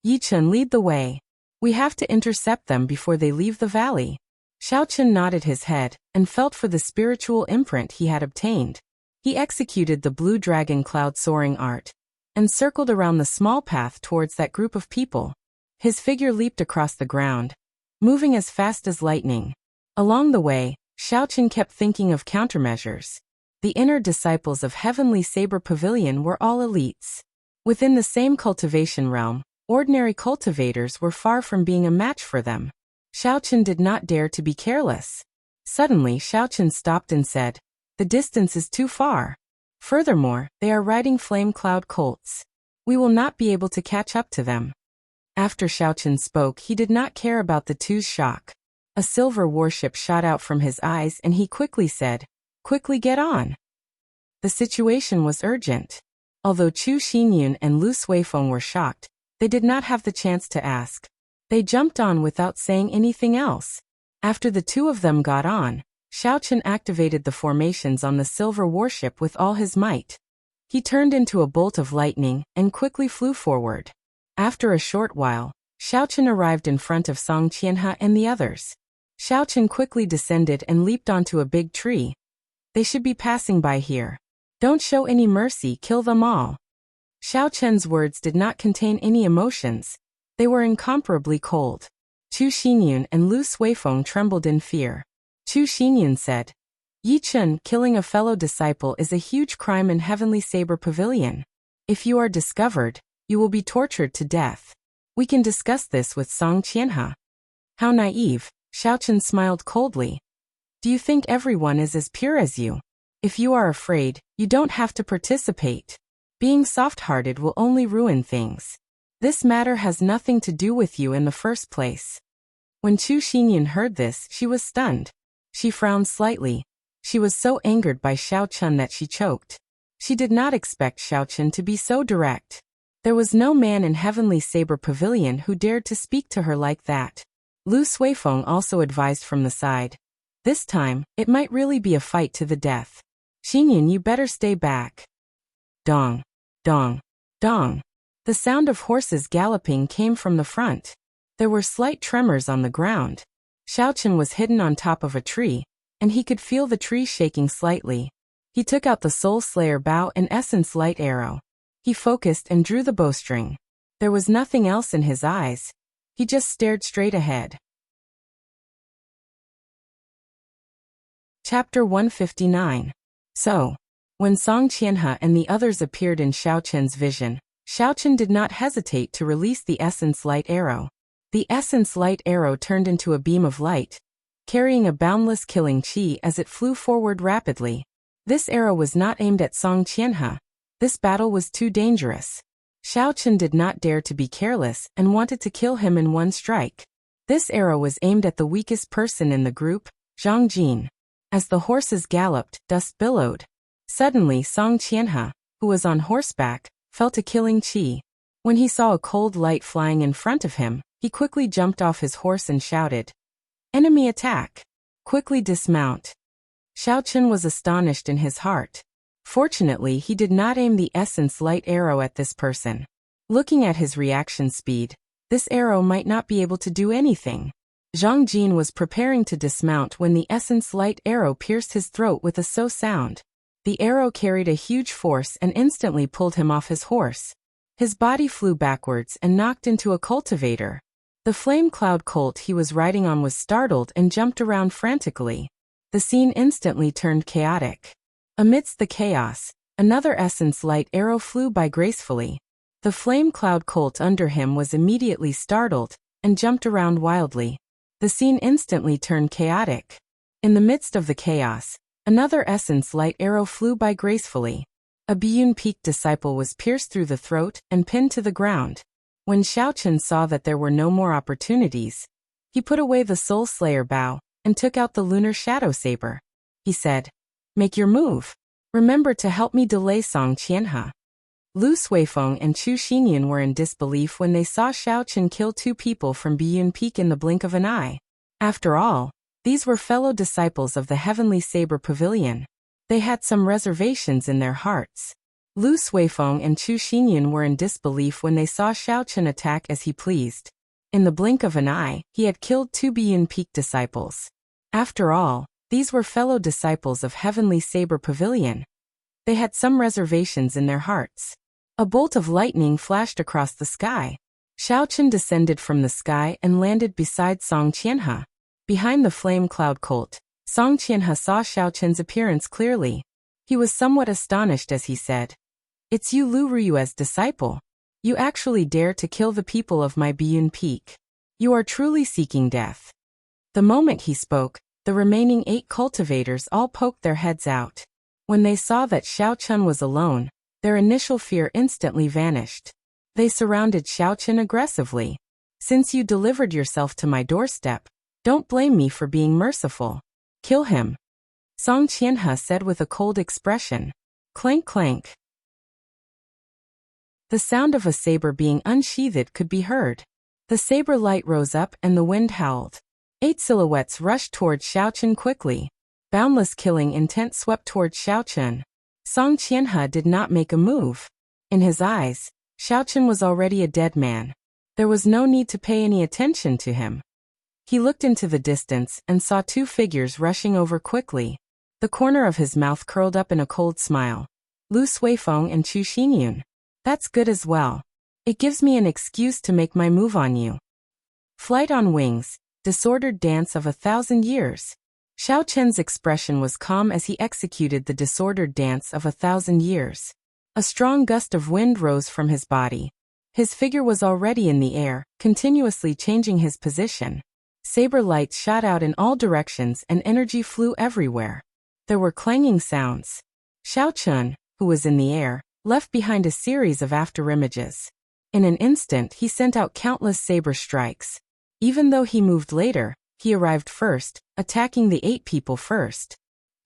Yichen, lead the way. We have to intercept them before they leave the valley." Xiaochen nodded his head and felt for the spiritual imprint he had obtained. He executed the blue dragon cloud soaring art and circled around the small path towards that group of people. His figure leaped across the ground, moving as fast as lightning. Along the way, Xiaochen kept thinking of countermeasures. The inner disciples of Heavenly Saber Pavilion were all elites. Within the same cultivation realm, ordinary cultivators were far from being a match for them. Xiaochen did not dare to be careless. Suddenly Xiaochen stopped and said, "The distance is too far. Furthermore, they are riding flame cloud colts. We will not be able to catch up to them." After Xiaochen spoke, he did not care about the two's shock. A silver warship shot out from his eyes and he quickly said, "Quickly get on." The situation was urgent. Although Chu Xinyun and Lu Suifeng were shocked, they did not have the chance to ask. They jumped on without saying anything else. After the two of them got on, Xiaochen activated the formations on the silver warship with all his might. He turned into a bolt of lightning and quickly flew forward. After a short while, Xiaochen arrived in front of Song Qianhe and the others. Xiaochen quickly descended and leaped onto a big tree. "They should be passing by here. Don't show any mercy, kill them all." Xiaochen's words did not contain any emotions. They were incomparably cold. Chu Xinyun and Lu Suifeng trembled in fear. Chu Xinyun said, "Yi Chen, killing a fellow disciple is a huge crime in Heavenly Saber Pavilion. If you are discovered, you will be tortured to death. We can discuss this with Song Qianhe." "How naive," Xiaochen smiled coldly. "Do you think everyone is as pure as you? If you are afraid, you don't have to participate. Being soft-hearted will only ruin things. This matter has nothing to do with you in the first place." When Chu Xinyun heard this, she was stunned. She frowned slightly. She was so angered by Xiaochen that she choked. She did not expect Xiaochen to be so direct. There was no man in Heavenly Saber Pavilion who dared to speak to her like that. Lu Suifeng also advised from the side. "This time, it might really be a fight to the death. Xinyun, you better stay back." Dong, dong, dong. The sound of horses galloping came from the front. There were slight tremors on the ground. Xiaochen was hidden on top of a tree, and he could feel the tree shaking slightly. He took out the Soul Slayer bow and Essence Light Arrow. He focused and drew the bowstring. There was nothing else in his eyes. He just stared straight ahead. Chapter 159. So, when Song Qianhe and the others appeared in Xiaochen's vision, Xiaochen did not hesitate to release the Essence Light Arrow. The Essence Light Arrow turned into a beam of light, carrying a boundless killing chi as it flew forward rapidly. This arrow was not aimed at Song Qianhe. This battle was too dangerous. Xiaochen did not dare to be careless and wanted to kill him in one strike. This arrow was aimed at the weakest person in the group, Zhang Jin. As the horses galloped, dust billowed. Suddenly Song Qianhe, who was on horseback, felt a killing chi. When he saw a cold light flying in front of him, he quickly jumped off his horse and shouted, "Enemy attack! Quickly dismount!" Xiaochen was astonished in his heart. Fortunately, he did not aim the Essence Light Arrow at this person. Looking at his reaction speed, this arrow might not be able to do anything. Zhang Jin was preparing to dismount when the Essence Light Arrow pierced his throat with a so sound. The arrow carried a huge force and instantly pulled him off his horse. His body flew backwards and knocked into a cultivator. The flame cloud colt he was riding on was startled and jumped around frantically. The scene instantly turned chaotic. Amidst the chaos, another Essence Light Arrow flew by gracefully. The flame cloud colt under him was immediately startled and jumped around wildly. The scene instantly turned chaotic. In the midst of the chaos, another Essence Light Arrow flew by gracefully. A Biyun Peak disciple was pierced through the throat and pinned to the ground. When Xiaochen saw that there were no more opportunities, he put away the Soul Slayer bow and took out the Lunar Shadow Saber. He said, "Make your move. Remember to help me delay Song Qianhe." Lu Suifeng and Chu Xinyun were in disbelief when they saw Xiaochen kill two people from Biyun Peak in the blink of an eye. After all, these were fellow disciples of the Heavenly Saber Pavilion. They had some reservations in their hearts. Lu Suifeng and Chu Xinyun were in disbelief when they saw Xiaochen attack as he pleased. In the blink of an eye, he had killed two Biyun Peak disciples. After all, these were fellow disciples of Heavenly Saber Pavilion. They had some reservations in their hearts. A bolt of lightning flashed across the sky. Xiaochen descended from the sky and landed beside Song Qianhe. Behind the flame cloud colt, Song Qianhe saw Xiaochen's appearance clearly. He was somewhat astonished as he said, "It's you, Lu Ruyue's disciple. You actually dare to kill the people of my Biyun Peak. You are truly seeking death." The moment he spoke, the remaining 8 cultivators all poked their heads out. When they saw that Xiaochen was alone, their initial fear instantly vanished. They surrounded Xiaochen aggressively. Since you delivered yourself to my doorstep, don't blame me for being merciful. Kill him. Song Qianhe said with a cold expression. Clank clank. The sound of a saber being unsheathed could be heard. The saber light rose up and the wind howled. 8 silhouettes rushed towards Xiaochen quickly. Boundless killing intent swept towards Xiaochen. Song Qianhe did not make a move. In his eyes, Xiaochen was already a dead man. There was no need to pay any attention to him. He looked into the distance and saw 2 figures rushing over quickly. The corner of his mouth curled up in a cold smile. Lu Suifeng and Chu Xinyun. That's good as well. It gives me an excuse to make my move on you. Flight on wings, disordered dance of 1,000 years. Xiao Chen's expression was calm as he executed the disordered dance of 1,000 years. A strong gust of wind rose from his body. His figure was already in the air, continuously changing his position. Saber lights shot out in all directions and energy flew everywhere. There were clanging sounds. Xiao Chun, who was in the air, left behind a series of afterimages. In an instant he sent out countless saber strikes. Even though he moved later, he arrived first, attacking the 8 people first.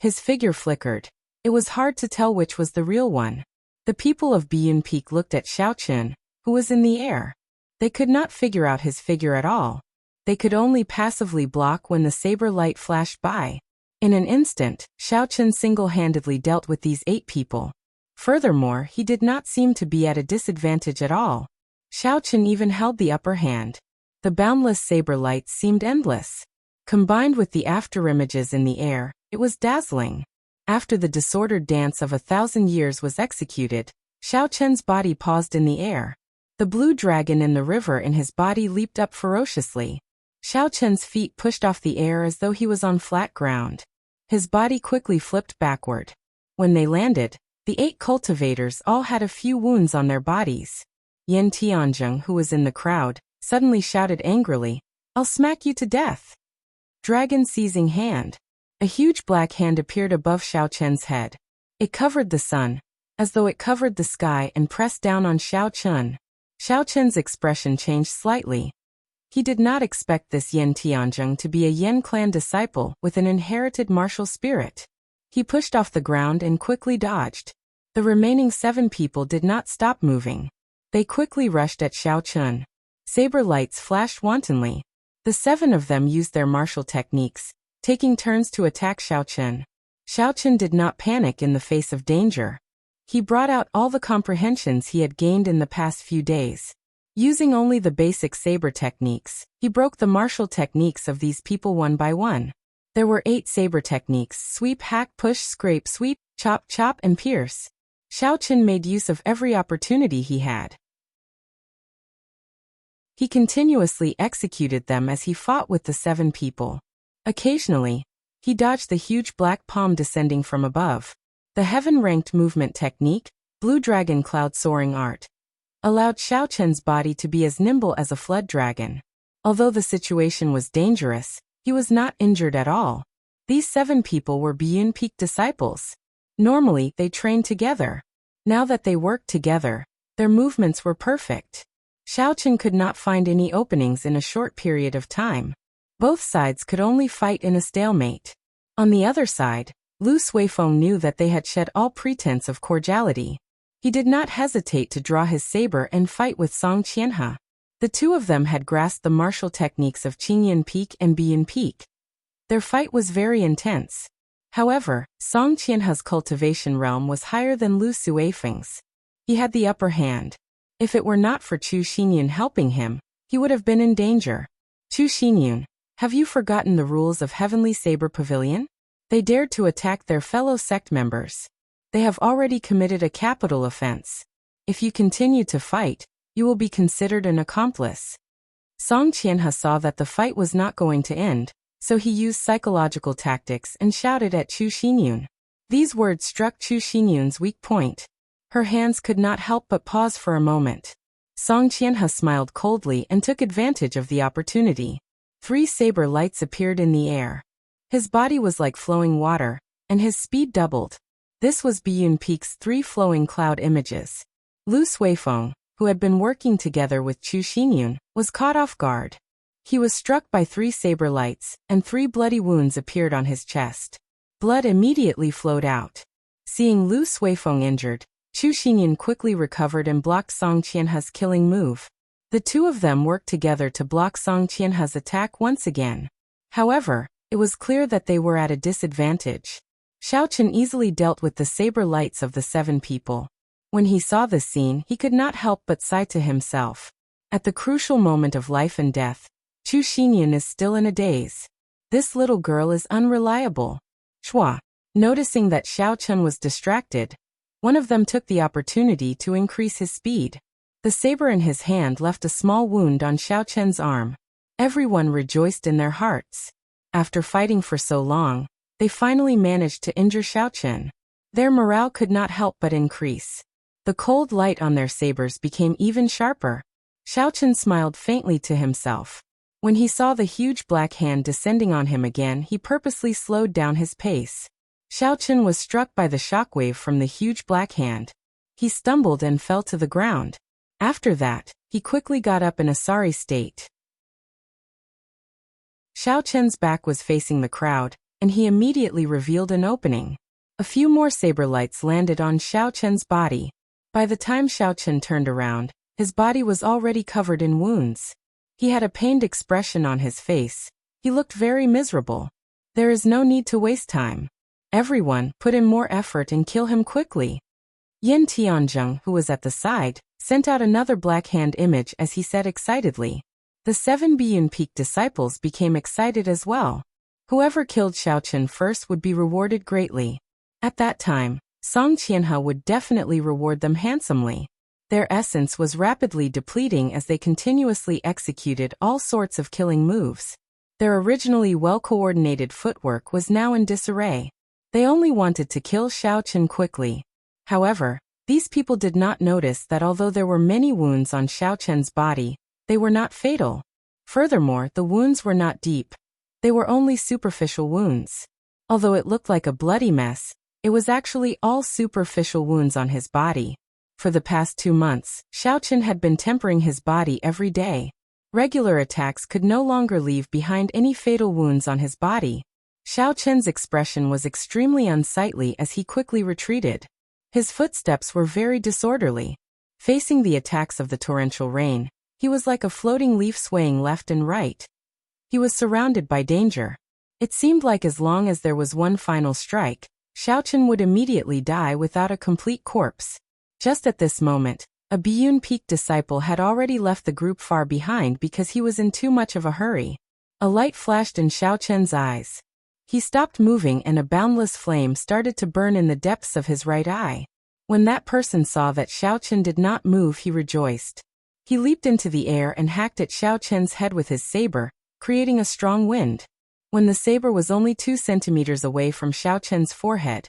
His figure flickered. It was hard to tell which was the real one. The people of Biyun Peak looked at Xiao Chun, who was in the air. They could not figure out his figure at all. They could only passively block when the saber light flashed by. In an instant, Xiao Chun single-handedly dealt with these 8 people. Furthermore, he did not seem to be at a disadvantage at all. Xiao Chun even held the upper hand. The boundless saber lights seemed endless. Combined with the afterimages in the air, it was dazzling. After the disordered dance of 1,000 years was executed, Xiao Chen's body paused in the air. The blue dragon in the river in his body leaped up ferociously. Xiao Chen's feet pushed off the air as though he was on flat ground. His body quickly flipped backward. When they landed, the 8 cultivators all had a few wounds on their bodies. Yan Tianzheng, who was in the crowd, suddenly shouted angrily, "I'll smack you to death!" Dragon seizing hand. A huge black hand appeared above Xiao Chen's head. It covered the sun, as though it covered the sky and pressed down on Xiao Chun. Xiao Chen's expression changed slightly. He did not expect this Yan Tianzheng to be a Yan clan disciple with an inherited martial spirit. He pushed off the ground and quickly dodged. The remaining 7 people did not stop moving. They quickly rushed at Xiao Chun. Saber lights flashed wantonly. The 7 of them used their martial techniques, taking turns to attack Xiao Chun. Xiao Chun did not panic in the face of danger. He brought out all the comprehensions he had gained in the past few days. Using only the basic saber techniques, he broke the martial techniques of these people one by one. There were 8 saber techniques: sweep, hack, push, scrape, sweep, chop, chop, and pierce. Xiao Chun made use of every opportunity he had. He continuously executed them as he fought with the 7 people. Occasionally, he dodged the huge black palm descending from above. The heaven-ranked movement technique, blue dragon cloud soaring art, allowed Xiao Chen's body to be as nimble as a flood dragon. Although the situation was dangerous, he was not injured at all. These 7 people were Biyun Peak disciples. Normally, they trained together. Now that they worked together, their movements were perfect. Xiao Chen could not find any openings in a short period of time. Both sides could only fight in a stalemate. On the other side, Lu Suifeng knew that they had shed all pretense of cordiality. He did not hesitate to draw his saber and fight with Song Qianhe. The 2 of them had grasped the martial techniques of Qingyan Peak and Biyun Peak. Their fight was very intense. However, Song Qianhe's cultivation realm was higher than Lu Suifeng's. He had the upper hand. If it were not for Chu Xinyun helping him, he would have been in danger. Chu Xinyun, have you forgotten the rules of Heavenly Saber Pavilion? They dared to attack their fellow sect members. They have already committed a capital offense. If you continue to fight, you will be considered an accomplice. Song Qianhe saw that the fight was not going to end, so he used psychological tactics and shouted at Chu Xinyun. These words struck Chu Xinyun's weak point. Her hands could not help but pause for a moment. Song Qianhe smiled coldly and took advantage of the opportunity. 3 saber lights appeared in the air. His body was like flowing water, and his speed doubled. This was Biyun Peak's 3 flowing cloud images. Lu Suifeng, who had been working together with Chu Xinyun, was caught off guard. He was struck by 3 saber lights, and 3 bloody wounds appeared on his chest. Blood immediately flowed out. Seeing Lu Suifeng injured, Chu Xinyun quickly recovered and blocked Song Qianhe's killing move. The two of them worked together to block Song Qianhe's attack once again. However, it was clear that they were at a disadvantage. Xiao Chen easily dealt with the saber lights of the 7 people. When he saw this scene, he could not help but sigh to himself. At the crucial moment of life and death, Chu Xinyun is still in a daze. This little girl is unreliable. Shua. Noticing that Xiao Chen was distracted, one of them took the opportunity to increase his speed. The saber in his hand left a small wound on Xiao Chen's arm. Everyone rejoiced in their hearts. After fighting for so long, they finally managed to injure Xiao Chen. Their morale could not help but increase. The cold light on their sabers became even sharper. Xiao Chen smiled faintly to himself. When he saw the huge black hand descending on him again, he purposely slowed down his pace. Xiao Chen was struck by the shockwave from the huge black hand. He stumbled and fell to the ground. After that, he quickly got up in a sorry state. Xiao Chen's back was facing the crowd, and he immediately revealed an opening. A few more saber lights landed on Xiao Chen's body. By the time Xiao Chen turned around, his body was already covered in wounds. He had a pained expression on his face. He looked very miserable. There is no need to waste time. Everyone, put in more effort and kill him quickly. Yin Tianzheng, who was at the side, sent out another black hand image as he said excitedly. The 7 Biyun Peak disciples became excited as well. Whoever killed Xiao Chen first would be rewarded greatly. At that time, Song Qianhe would definitely reward them handsomely. Their essence was rapidly depleting as they continuously executed all sorts of killing moves. Their originally well-coordinated footwork was now in disarray. They only wanted to kill Xiao Chen quickly. However, these people did not notice that although there were many wounds on Xiao Chen's body, they were not fatal. Furthermore, the wounds were not deep. They were only superficial wounds. Although it looked like a bloody mess, it was actually all superficial wounds on his body. For the past 2 months, Xiao Chen had been tempering his body every day. Regular attacks could no longer leave behind any fatal wounds on his body. Xiao Chen's expression was extremely unsightly as he quickly retreated. His footsteps were very disorderly. Facing the attacks of the torrential rain, he was like a floating leaf swaying left and right. He was surrounded by danger. It seemed like as long as there was one final strike, Xiao Chen would immediately die without a complete corpse. Just at this moment, a Biyun Peak disciple had already left the group far behind because he was in too much of a hurry. A light flashed in Xiao Chen's eyes. He stopped moving and a boundless flame started to burn in the depths of his right eye. When that person saw that Xiao Chen did not move, he rejoiced. He leaped into the air and hacked at Xiao Chen's head with his saber, creating a strong wind. When the saber was only 2 centimeters away from Xiao Chen's forehead,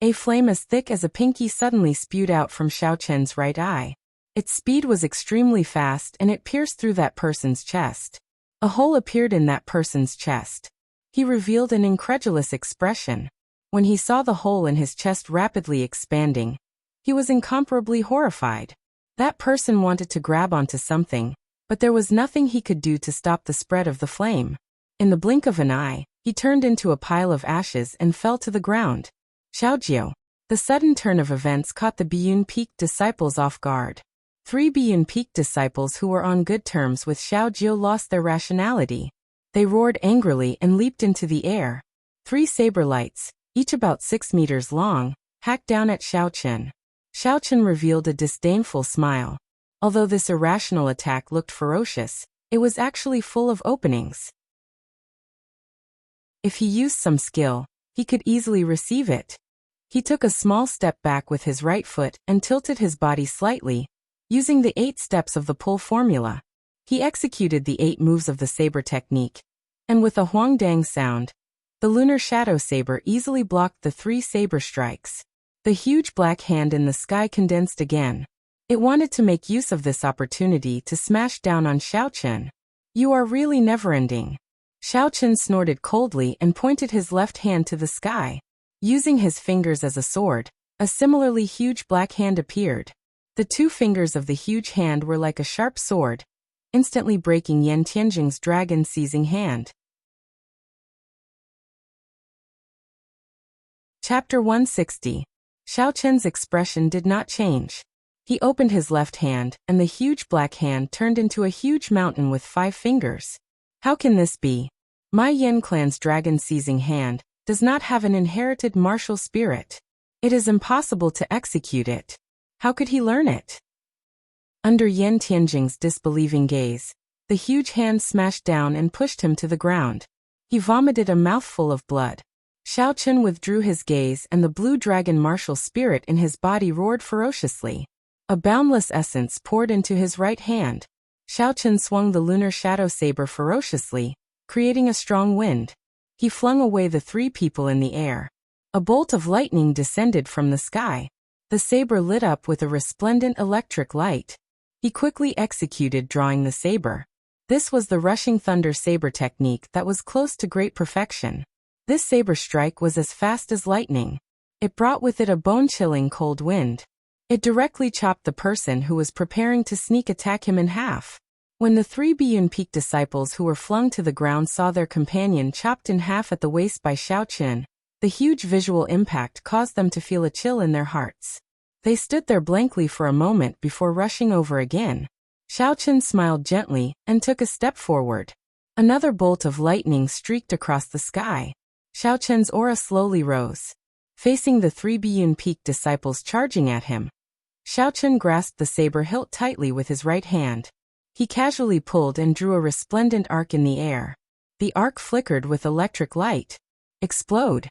a flame as thick as a pinky suddenly spewed out from Xiao Chen's right eye. Its speed was extremely fast and it pierced through that person's chest. A hole appeared in that person's chest. He revealed an incredulous expression. When he saw the hole in his chest rapidly expanding, he was incomparably horrified. That person wanted to grab onto something, but there was nothing he could do to stop the spread of the flame. In the blink of an eye, he turned into a pile of ashes and fell to the ground. Xiaojiu. The sudden turn of events caught the Biyun Peak disciples off guard. 3 Biyun Peak disciples who were on good terms with Xiaojiu lost their rationality. They roared angrily and leaped into the air. 3 saber lights, each about 6 meters long, hacked down at Xiao Chen. Xiao Chen revealed a disdainful smile. Although this irrational attack looked ferocious, it was actually full of openings. If he used some skill, he could easily receive it. He took a small step back with his right foot and tilted his body slightly, using the 8 steps of the pull formula. He executed the 8 moves of the saber technique, and with a huangdang sound, the lunar shadow saber easily blocked the 3 saber strikes. The huge black hand in the sky condensed again. It wanted to make use of this opportunity to smash down on Xiao Chen. You are really never-ending. Xiao Chen snorted coldly and pointed his left hand to the sky. Using his fingers as a sword, a similarly huge black hand appeared. The two fingers of the huge hand were like a sharp sword, instantly breaking Yan Tianjing's dragon-seizing hand. Chapter 160. Xiaoqian's expression did not change. He opened his left hand, and the huge black hand turned into a huge mountain with 5 fingers. How can this be? My Yan clan's dragon-seizing hand does not have an inherited martial spirit. It is impossible to execute it. How could he learn it? Under Yan Tianjing's disbelieving gaze, the huge hand smashed down and pushed him to the ground. He vomited a mouthful of blood. Xiaoqian withdrew his gaze, and the blue dragon martial spirit in his body roared ferociously. A boundless essence poured into his right hand. Xiaoqian swung the lunar shadow saber ferociously, creating a strong wind. He flung away the 3 people in the air. A bolt of lightning descended from the sky. The saber lit up with a resplendent electric light. He quickly executed drawing the saber. This was the rushing thunder saber technique that was close to great perfection. This saber strike was as fast as lightning. It brought with it a bone-chilling cold wind. It directly chopped the person who was preparing to sneak attack him in half. When the 3 Biyun Peak disciples who were flung to the ground saw their companion chopped in half at the waist by Xiaoqian, the huge visual impact caused them to feel a chill in their hearts. They stood there blankly for a moment before rushing over again. Xiaoqian smiled gently and took a step forward. Another bolt of lightning streaked across the sky. Xiaoqian's aura slowly rose. Facing the 3 Biyun Peak disciples charging at him, Xiaoqian grasped the saber hilt tightly with his right hand. He casually pulled and drew a resplendent arc in the air. The arc flickered with electric light. Explode!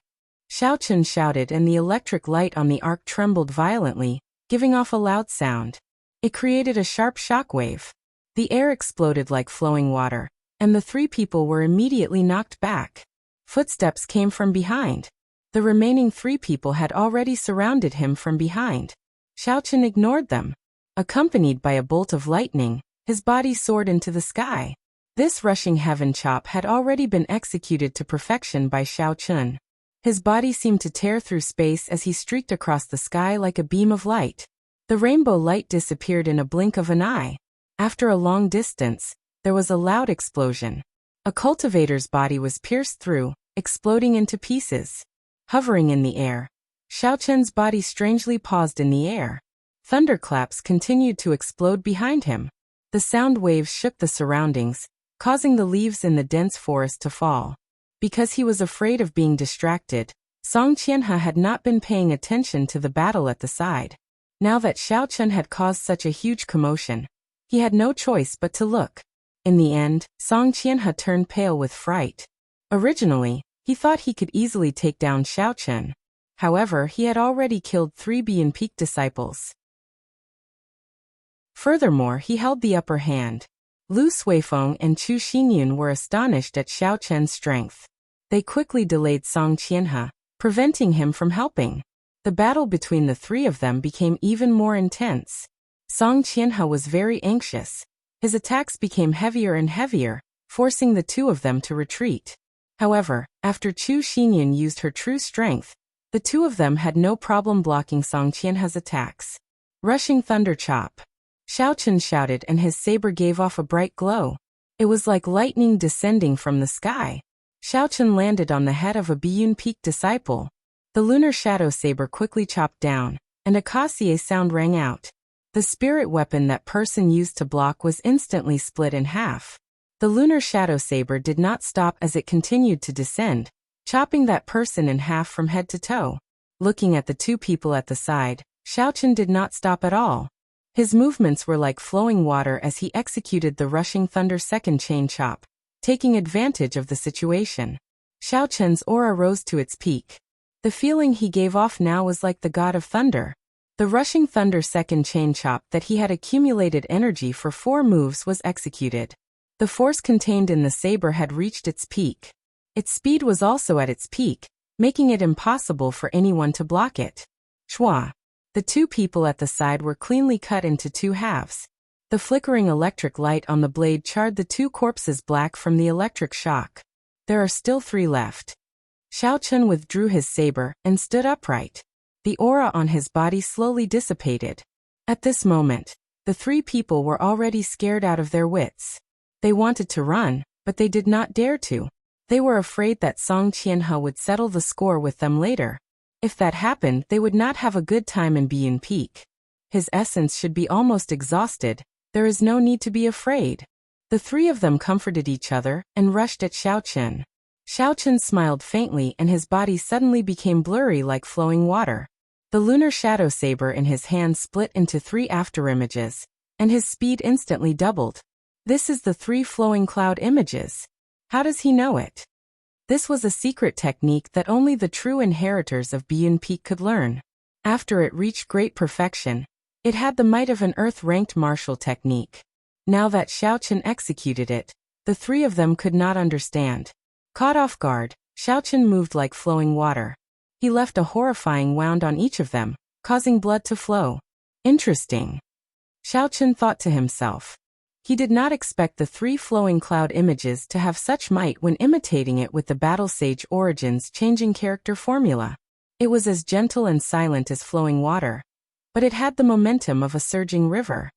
Xiaoqian shouted, and the electric light on the arc trembled violently, giving off a loud sound. It created a sharp shockwave. The air exploded like flowing water, and the 3 people were immediately knocked back. Footsteps came from behind. The remaining 3 people had already surrounded him from behind. Xiaoqian ignored them. Accompanied by a bolt of lightning, his body soared into the sky. This rushing heaven chop had already been executed to perfection by Xiaoqian. His body seemed to tear through space as he streaked across the sky like a beam of light. The rainbow light disappeared in a blink of an eye. After a long distance, there was a loud explosion. A cultivator's body was pierced through, exploding into pieces. Hovering in the air, Xiaoqian's body strangely paused in the air. Thunderclaps continued to explode behind him. The sound waves shook the surroundings, causing the leaves in the dense forest to fall. Because he was afraid of being distracted, Song Qianhe had not been paying attention to the battle at the side. Now that Xiaoqian had caused such a huge commotion, he had no choice but to look. In the end, Song Qianhe turned pale with fright. Originally, he thought he could easily take down Xiaoqian. However, he had already killed 3 Biyun Peak disciples. Furthermore, he held the upper hand. Lu Suifeng and Chu Xinyun were astonished at Xiaoqian's strength. They quickly delayed Song Qianhe, preventing him from helping. The battle between the 3 of them became even more intense. Song Qianhe was very anxious. His attacks became heavier and heavier, forcing the 2 of them to retreat. However, after Chu Xinyun used her true strength, the 2 of them had no problem blocking Song Qianhe's attacks. Rushing thunder chop. Xiaoqian shouted, and his saber gave off a bright glow. It was like lightning descending from the sky. Xiaoqian landed on the head of a Biyun Peak disciple. The lunar shadow saber quickly chopped down, and a cassier sound rang out. The spirit weapon that person used to block was instantly split in half. The lunar shadow saber did not stop as it continued to descend, chopping that person in half from head to toe. Looking at the 2 people at the side, Xiaoqian did not stop at all. His movements were like flowing water as he executed the rushing thunder second chain chop, taking advantage of the situation. Xiaoqian's aura rose to its peak. The feeling he gave off now was like the god of thunder. The rushing thunder second chain chop that he had accumulated energy for 4 moves was executed. The force contained in the saber had reached its peak. Its speed was also at its peak, making it impossible for anyone to block it. Shwa. The 2 people at the side were cleanly cut into 2 halves. The flickering electric light on the blade charred the 2 corpses black from the electric shock. There are still 3 left. Xiaoqian withdrew his saber and stood upright. The aura on his body slowly dissipated. At this moment, the three people were already scared out of their wits. They wanted to run, but they did not dare to. They were afraid that Song Qianhe would settle the score with them later. If that happened, they would not have a good time in Biyun Peak. His essence should be almost exhausted. There is no need to be afraid. The three of them comforted each other and rushed at Xiaochen. Xiaochen smiled faintly and his body suddenly became blurry like flowing water. The lunar shadow saber in his hand split into 3 afterimages, and his speed instantly doubled. This is the 3 flowing cloud images. How does he know it? This was a secret technique that only the true inheritors of Biyun Peak could learn. After it reached great perfection, it had the might of an earth-ranked martial technique. Now that Xiaochen executed it, the 3 of them could not understand. Caught off guard, Xiaochen moved like flowing water. He left a horrifying wound on each of them, causing blood to flow. Interesting. Xiaochen thought to himself. He did not expect the 3 flowing cloud images to have such might when imitating it with the Battle Sage Origins changing character formula. It was as gentle and silent as flowing water, but it had the momentum of a surging river.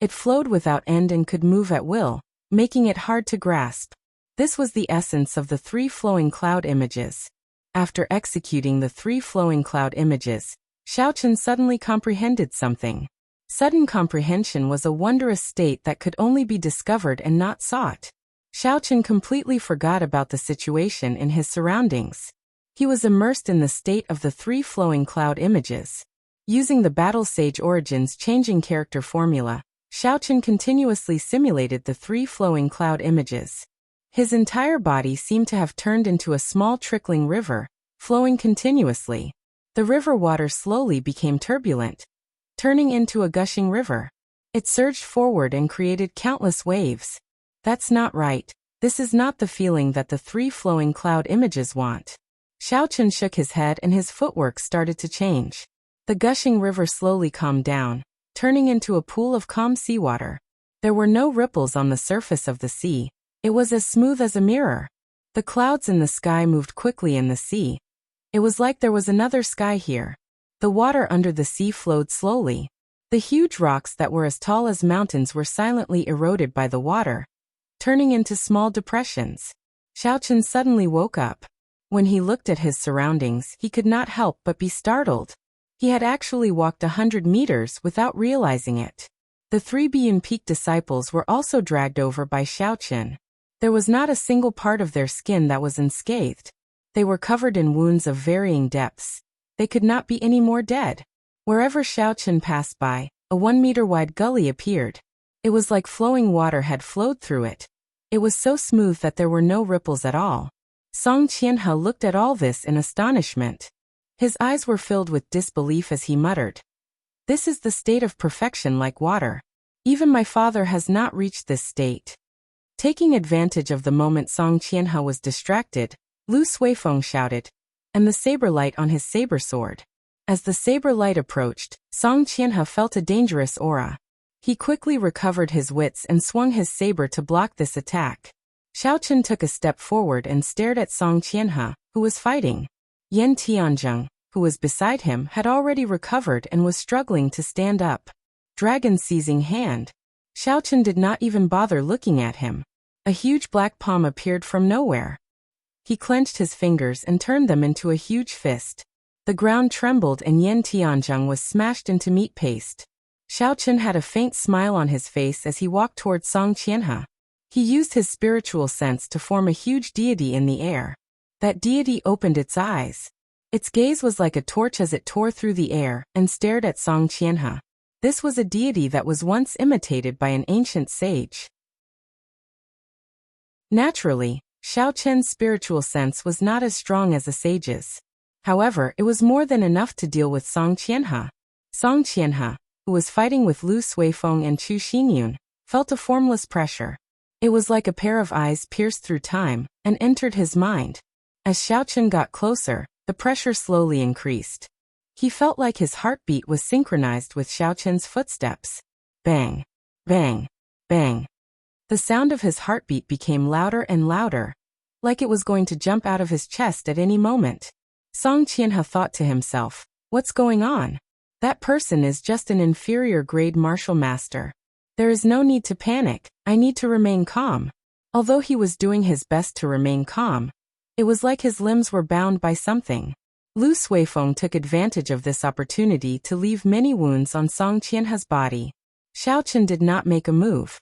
It flowed without end and could move at will, making it hard to grasp. This was the essence of the 3 flowing cloud images. After executing the 3 flowing cloud images, Xiaochen suddenly comprehended something. Sudden comprehension was a wondrous state that could only be discovered and not sought. Xiaochen completely forgot about the situation in his surroundings. He was immersed in the state of the 3 flowing cloud images. Using the Battle Sage Origins changing character formula, Xiaochen continuously simulated the 3 flowing cloud images. His entire body seemed to have turned into a small trickling river, flowing continuously. The river water slowly became turbulent, turning into a gushing river. It surged forward and created countless waves. That's not right. This is not the feeling that the 3 flowing cloud images want. Xiaochen shook his head and his footwork started to change. The gushing river slowly calmed down, turning into a pool of calm seawater. There were no ripples on the surface of the sea. It was as smooth as a mirror. The clouds in the sky moved quickly in the sea. It was like there was another sky here. The water under the sea flowed slowly. The huge rocks that were as tall as mountains were silently eroded by the water, turning into small depressions. Xiaochen suddenly woke up. When he looked at his surroundings, he could not help but be startled. He had actually walked 100 meters without realizing it. The 3 Biyun Peak disciples were also dragged over by Xiaochen. There was not a single part of their skin that was unscathed. They were covered in wounds of varying depths. They could not be any more dead. Wherever Xiaochen passed by, a 1-meter-wide gully appeared. It was like flowing water had flowed through it. It was so smooth that there were no ripples at all. Song Qianhe looked at all this in astonishment. His eyes were filled with disbelief as he muttered. This is the state of perfection like water. Even my father has not reached this state. Taking advantage of the moment Song Qianhe was distracted, Lu Suifeng shouted, and the saber light on his saber sword. As the saber light approached, Song Qianhe felt a dangerous aura. He quickly recovered his wits and swung his saber to block this attack. Xiaochen took a step forward and stared at Song Qianhe, who was fighting. Yan Tianzheng, who was beside him, had already recovered and was struggling to stand up. Dragon seizing hand. Xiaochen did not even bother looking at him. A huge black palm appeared from nowhere. He clenched his fingers and turned them into a huge fist. The ground trembled and Yan Tianzheng was smashed into meat paste. Xiaochen had a faint smile on his face as he walked toward Song Qianhe. He used his spiritual sense to form a huge deity in the air. That deity opened its eyes. Its gaze was like a torch as it tore through the air and stared at Song Qianhe. This was a deity that was once imitated by an ancient sage. Naturally, Xiaochen's spiritual sense was not as strong as a sage's. However, it was more than enough to deal with Song Qianhe. Song Qianhe, who was fighting with Lu Suifeng and Chu Xingyun, felt a formless pressure. It was like a pair of eyes pierced through time and entered his mind. As Xiaochen got closer, the pressure slowly increased. He felt like his heartbeat was synchronized with Xiaochen's footsteps. Bang! Bang! Bang! The sound of his heartbeat became louder and louder, like it was going to jump out of his chest at any moment. Song Qianhe thought to himself, what's going on? That person is just an inferior grade martial master. There is no need to panic, I need to remain calm. Although he was doing his best to remain calm, it was like his limbs were bound by something. Lu Suifeng took advantage of this opportunity to leave many wounds on Song Qianhe's body. Xiaochen did not make a move.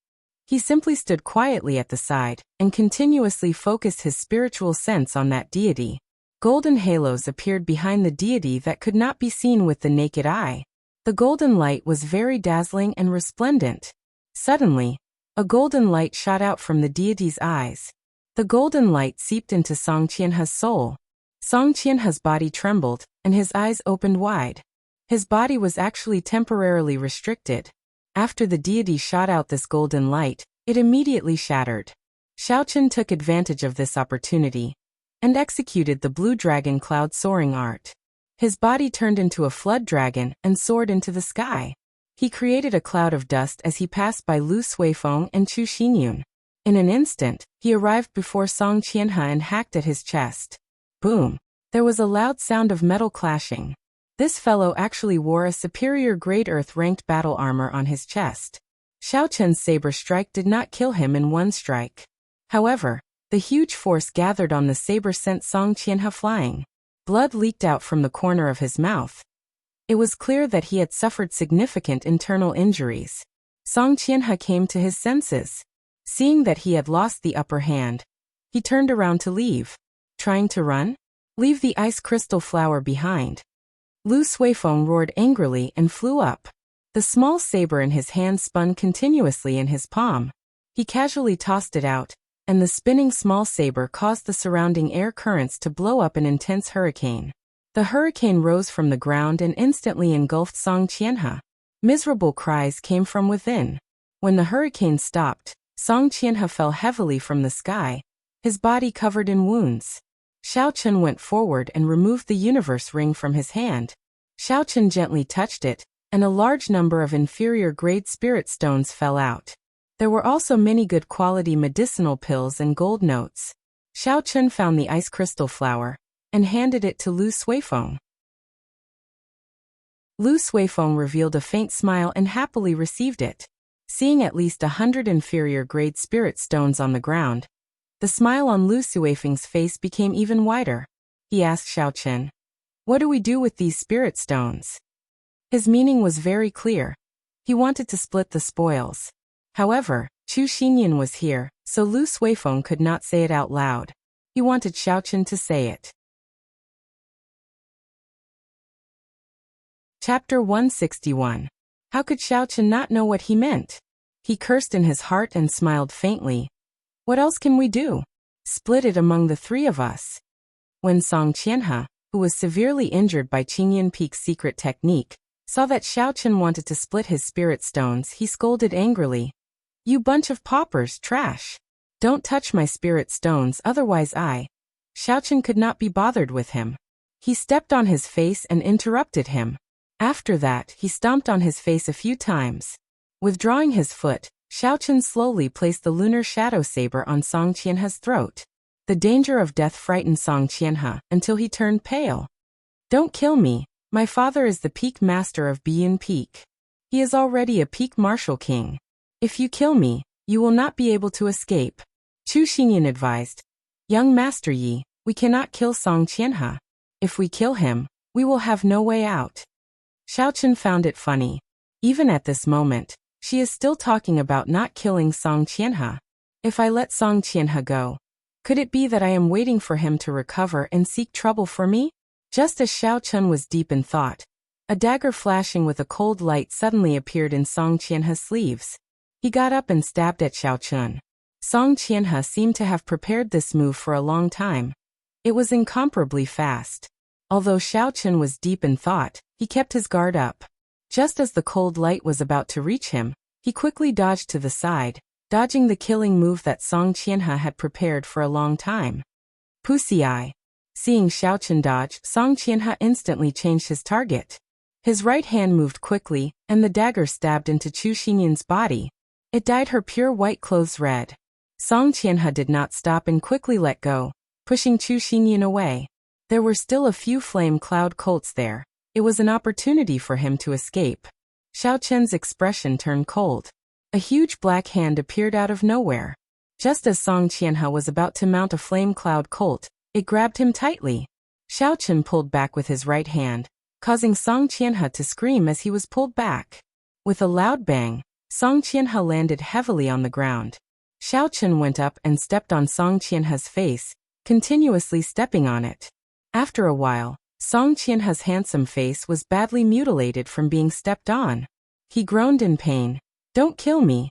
He simply stood quietly at the side and continuously focused his spiritual sense on that deity. Golden halos appeared behind the deity that could not be seen with the naked eye. The golden light was very dazzling and resplendent. Suddenly, a golden light shot out from the deity's eyes. The golden light seeped into Song Qianhe's soul. Song Qianhe's body trembled, and his eyes opened wide. His body was actually temporarily restricted. After the deity shot out this golden light, it immediately shattered. Xiaochen took advantage of this opportunity and executed the blue dragon cloud soaring art. His body turned into a flood dragon and soared into the sky. He created a cloud of dust as he passed by Lu Suifeng and Chu Xinyun. In an instant, he arrived before Song Qianhe and hacked at his chest. Boom! There was a loud sound of metal clashing. This fellow actually wore a superior grade earth-ranked battle armor on his chest. Xiaochen's saber strike did not kill him in one strike. However, the huge force gathered on the saber sent Song Qianhe flying. Blood leaked out from the corner of his mouth. It was clear that he had suffered significant internal injuries. Song Qianhe came to his senses. Seeing that he had lost the upper hand, he turned around to leave. Trying to run? Leave the ice crystal flower behind. Lu Suifeng roared angrily and flew up. The small saber in his hand spun continuously in his palm. He casually tossed it out, and the spinning small saber caused the surrounding air currents to blow up an intense hurricane. The hurricane rose from the ground and instantly engulfed Song Qianhe. Miserable cries came from within. When the hurricane stopped, Song Qianhe fell heavily from the sky, his body covered in wounds. Xiaochen went forward and removed the universe ring from his hand. Xiaochen gently touched it, and a large number of inferior-grade spirit stones fell out. There were also many good-quality medicinal pills and gold notes. Xiaochen found the ice crystal flower and handed it to Lu Suifeng. Lu Suifeng revealed a faint smile and happily received it. Seeing at least 100 inferior-grade spirit stones on the ground, the smile on Lu Suifeng's face became even wider. He asked Xiaochen, "What do we do with these spirit stones?" His meaning was very clear. He wanted to split the spoils. However, Chu Xinyun was here, so Lu Suifeng could not say it out loud. He wanted Xiaochen to say it. Chapter 161. How could Xiaochen not know what he meant? He cursed in his heart and smiled faintly. What else can we do? Split it among the three of us. When Song Qianhe, who was severely injured by Qingyun Peak's secret technique, saw that Xiaochen wanted to split his spirit stones, he scolded angrily. You bunch of paupers, trash. Don't touch my spirit stones, otherwise I. Xiaochen could not be bothered with him. He stepped on his face and interrupted him. After that, he stomped on his face a few times. Withdrawing his foot, Xiaochen slowly placed the lunar shadow saber on Song Qianhe's throat. The danger of death frightened Song Qianhe until he turned pale. Don't kill me. My father is the peak master of Biyun Peak. He is already a peak martial king. If you kill me, you will not be able to escape. Chu Xinyun advised. Young Master Yi, we cannot kill Song Qianhe. If we kill him, we will have no way out. Xiaochen found it funny. Even at this moment, she is still talking about not killing Song Qianhe. If I let Song Qianhe go, could it be that I am waiting for him to recover and seek trouble for me? Just as Xiaochen was deep in thought, a dagger flashing with a cold light suddenly appeared in Song Qianhe's sleeves. He got up and stabbed at Xiaochen. Song Qianhe seemed to have prepared this move for a long time. It was incomparably fast. Although Xiaochen was deep in thought, he kept his guard up. Just as the cold light was about to reach him, he quickly dodged to the side, dodging the killing move that Song Qianhe had prepared for a long time. Pussy Eye. Seeing Xiaochen dodge, Song Qianhe instantly changed his target. His right hand moved quickly, and the dagger stabbed into Chu Xinyun's body. It dyed her pure white clothes red. Song Qianhe did not stop and quickly let go, pushing Chu Xinyun away. There were still a few flame cloud colts there. It was an opportunity for him to escape. Xiao Chen's expression turned cold. A huge black hand appeared out of nowhere. Just as Song Qianhe was about to mount a flame cloud colt, it grabbed him tightly. Xiao Chen pulled back with his right hand, causing Song Qianhe to scream as he was pulled back. With a loud bang, Song Qianhe landed heavily on the ground. Xiao Chen went up and stepped on Song Qianhe's face, continuously stepping on it. After a while, Song Qianhe's handsome face was badly mutilated from being stepped on. He groaned in pain. "Don't kill me."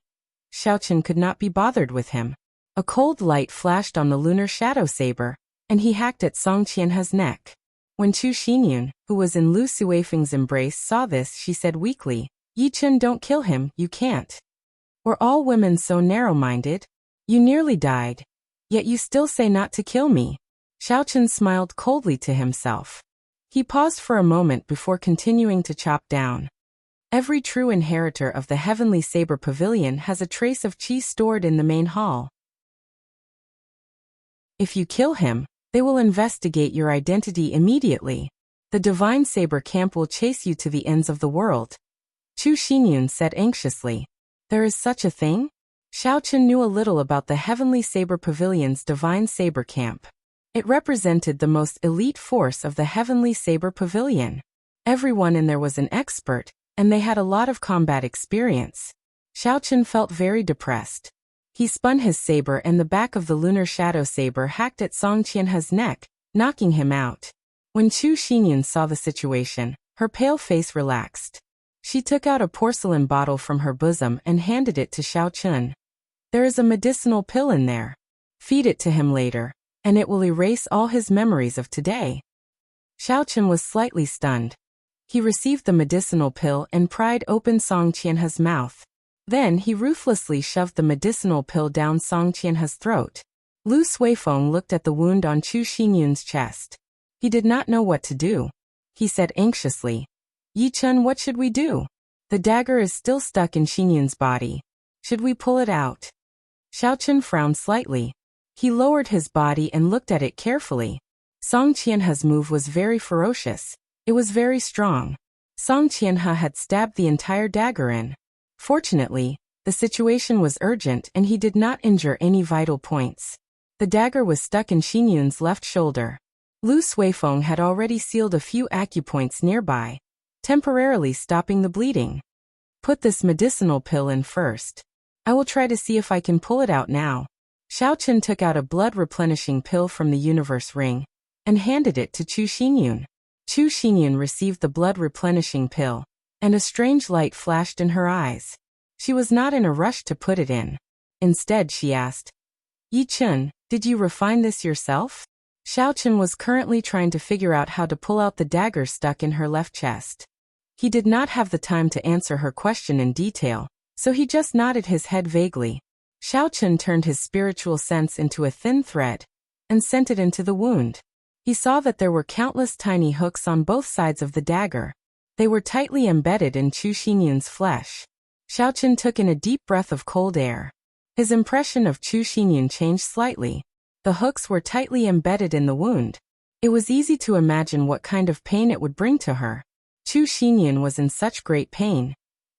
Xiao Chen could not be bothered with him. A cold light flashed on the lunar shadow saber, and he hacked at Song Qianhe's neck. When Chu Xingyun, who was in Lu Suifeng's embrace, saw this, she said weakly, "Yi Chen, don't kill him, you can't. Were all women so narrow-minded? You nearly died. Yet you still say not to kill me." Xiao Chen smiled coldly to himself. He paused for a moment before continuing to chop down. Every true inheritor of the Heavenly Saber Pavilion has a trace of qi stored in the main hall. If you kill him, they will investigate your identity immediately. The Divine Saber Camp will chase you to the ends of the world. Chu Xingyun said anxiously. There is such a thing? Xiao Chen knew a little about the Heavenly Saber Pavilion's Divine Saber Camp. It represented the most elite force of the Heavenly Saber Pavilion. Everyone in there was an expert, and they had a lot of combat experience. Xiao Chen felt very depressed. He spun his saber and the back of the lunar shadow saber hacked at Song Qianhe's neck, knocking him out. When Chu Xingyun saw the situation, her pale face relaxed. She took out a porcelain bottle from her bosom and handed it to Xiao Chen. There is a medicinal pill in there. Feed it to him later, and it will erase all his memories of today. Xiao Chen was slightly stunned. He received the medicinal pill and pried open Song Qianhe's mouth. Then he ruthlessly shoved the medicinal pill down Song Qianhe's throat. Lu Suifeng looked at the wound on Chu Xingyun's chest. He did not know what to do. He said anxiously, "Yi Chen, what should we do? The dagger is still stuck in Xingyun's body. Should we pull it out?" Xiao Chen frowned slightly. He lowered his body and looked at it carefully. Song Qianhe's move was very ferocious. It was very strong. Song Qianhe had stabbed the entire dagger in. Fortunately, the situation was urgent and he did not injure any vital points. The dagger was stuck in Xingyun's left shoulder. Lu Suifeng had already sealed a few acupoints nearby, temporarily stopping the bleeding. "Put this medicinal pill in first. I will try to see if I can pull it out now." Xiao Chen took out a blood-replenishing pill from the universe ring and handed it to Chu Xingyun. Chu Xingyun received the blood-replenishing pill, and a strange light flashed in her eyes. She was not in a rush to put it in. Instead, she asked, "Yi Chen, did you refine this yourself?" Xiao Chen was currently trying to figure out how to pull out the dagger stuck in her left chest. He did not have the time to answer her question in detail, so he just nodded his head vaguely. Xiao Chen turned his spiritual sense into a thin thread and sent it into the wound. He saw that there were countless tiny hooks on both sides of the dagger. They were tightly embedded in Chu Xingyun's flesh. Xiao Chen took in a deep breath of cold air. His impression of Chu Xingyun changed slightly. The hooks were tightly embedded in the wound. It was easy to imagine what kind of pain it would bring to her. Chu Xingyun was in such great pain.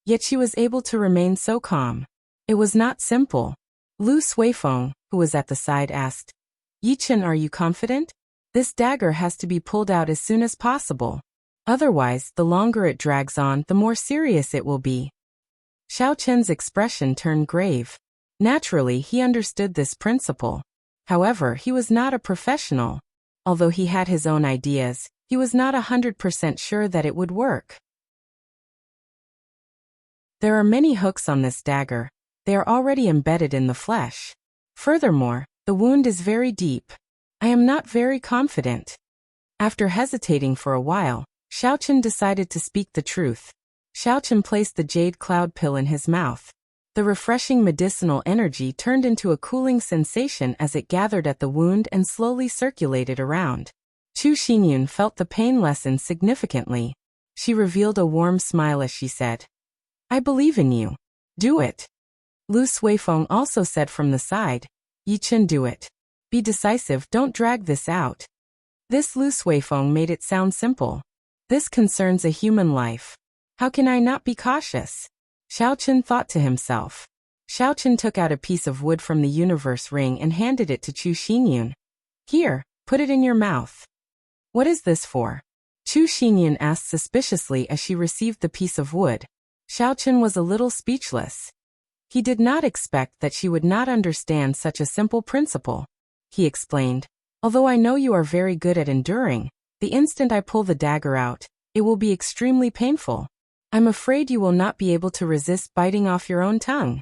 Yet she was able to remain so calm. It was not simple. Lu Suifeng, who was at the side, asked, "Yi Chen, are you confident? This dagger has to be pulled out as soon as possible. Otherwise, the longer it drags on, the more serious it will be." Xiao Chen's expression turned grave. Naturally, he understood this principle. However, he was not a professional. Although he had his own ideas, he was not 100% sure that it would work. There are many hooks on this dagger. They are already embedded in the flesh. Furthermore, the wound is very deep. I am not very confident. After hesitating for a while, Xiao Chen decided to speak the truth. Xiao Chen placed the jade cloud pill in his mouth. The refreshing medicinal energy turned into a cooling sensation as it gathered at the wound and slowly circulated around. Chu Xingyun felt the pain lessen significantly. She revealed a warm smile as she said, "I believe in you. Do it." Lu Suifeng also said from the side, "Yi Chen, do it. Be decisive, don't drag this out." This Lu Suifeng made it sound simple. This concerns a human life. How can I not be cautious? Xiaochen thought to himself. Xiaochen took out a piece of wood from the universe ring and handed it to Chu Xinyun. Here, put it in your mouth. What is this for? Chu Xinyun asked suspiciously as she received the piece of wood. Xiaochen was a little speechless. He did not expect that she would not understand such a simple principle. He explained, although I know you are very good at enduring, the instant I pull the dagger out, it will be extremely painful. I'm afraid you will not be able to resist biting off your own tongue.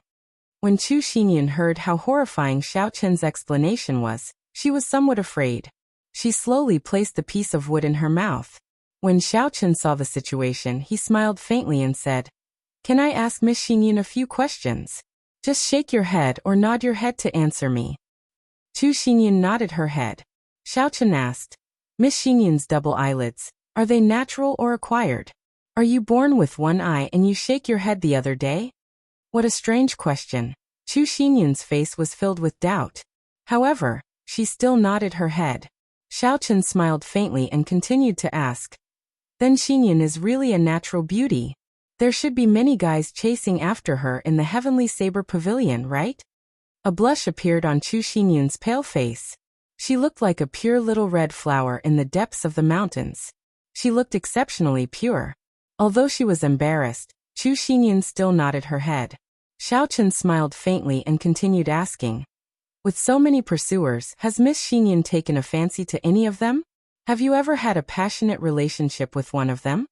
When Chu Xinyun heard how horrifying Xiaochen's explanation was, she was somewhat afraid. She slowly placed the piece of wood in her mouth. When Xiaochen saw the situation, he smiled faintly and said, Can I ask Miss Xinyun a few questions? Just shake your head or nod your head to answer me. Chu Xinyun nodded her head. Xiaochen asked, Miss Xinyun's double eyelids, are they natural or acquired? Are you born with one eye and you shake your head the other day? What a strange question. Chu Xinyun's face was filled with doubt. However, she still nodded her head. Xiaochen smiled faintly and continued to ask, Then Xinyun is really a natural beauty. There should be many guys chasing after her in the Heavenly Saber Pavilion, right? A blush appeared on Chu Xinyun's pale face. She looked like a pure little red flower in the depths of the mountains. She looked exceptionally pure. Although she was embarrassed, Chu Xinyun still nodded her head. Xiaochen smiled faintly and continued asking, With so many pursuers, has Miss Xinyun taken a fancy to any of them? Have you ever had a passionate relationship with one of them?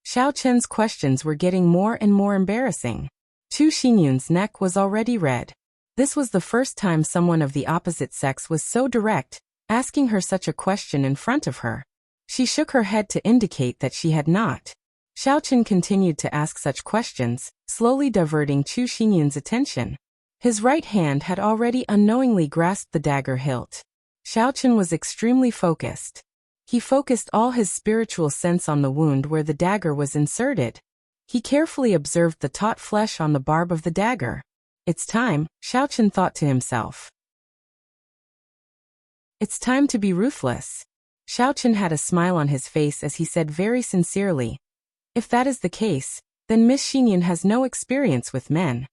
Xiaochen's questions were getting more and more embarrassing. Chu Xinyun's neck was already red. This was the first time someone of the opposite sex was so direct, asking her such a question in front of her. She shook her head to indicate that she had not. Xiaochen continued to ask such questions, slowly diverting Chu Xinyun's attention. His right hand had already unknowingly grasped the dagger hilt. Xiaochen was extremely focused. He focused all his spiritual sense on the wound where the dagger was inserted. He carefully observed the taut flesh on the barb of the dagger. It's time, Xiaochen thought to himself. It's time to be ruthless. Xiaochen had a smile on his face as he said very sincerely, If that is the case, then Miss Xinyun has no experience with men.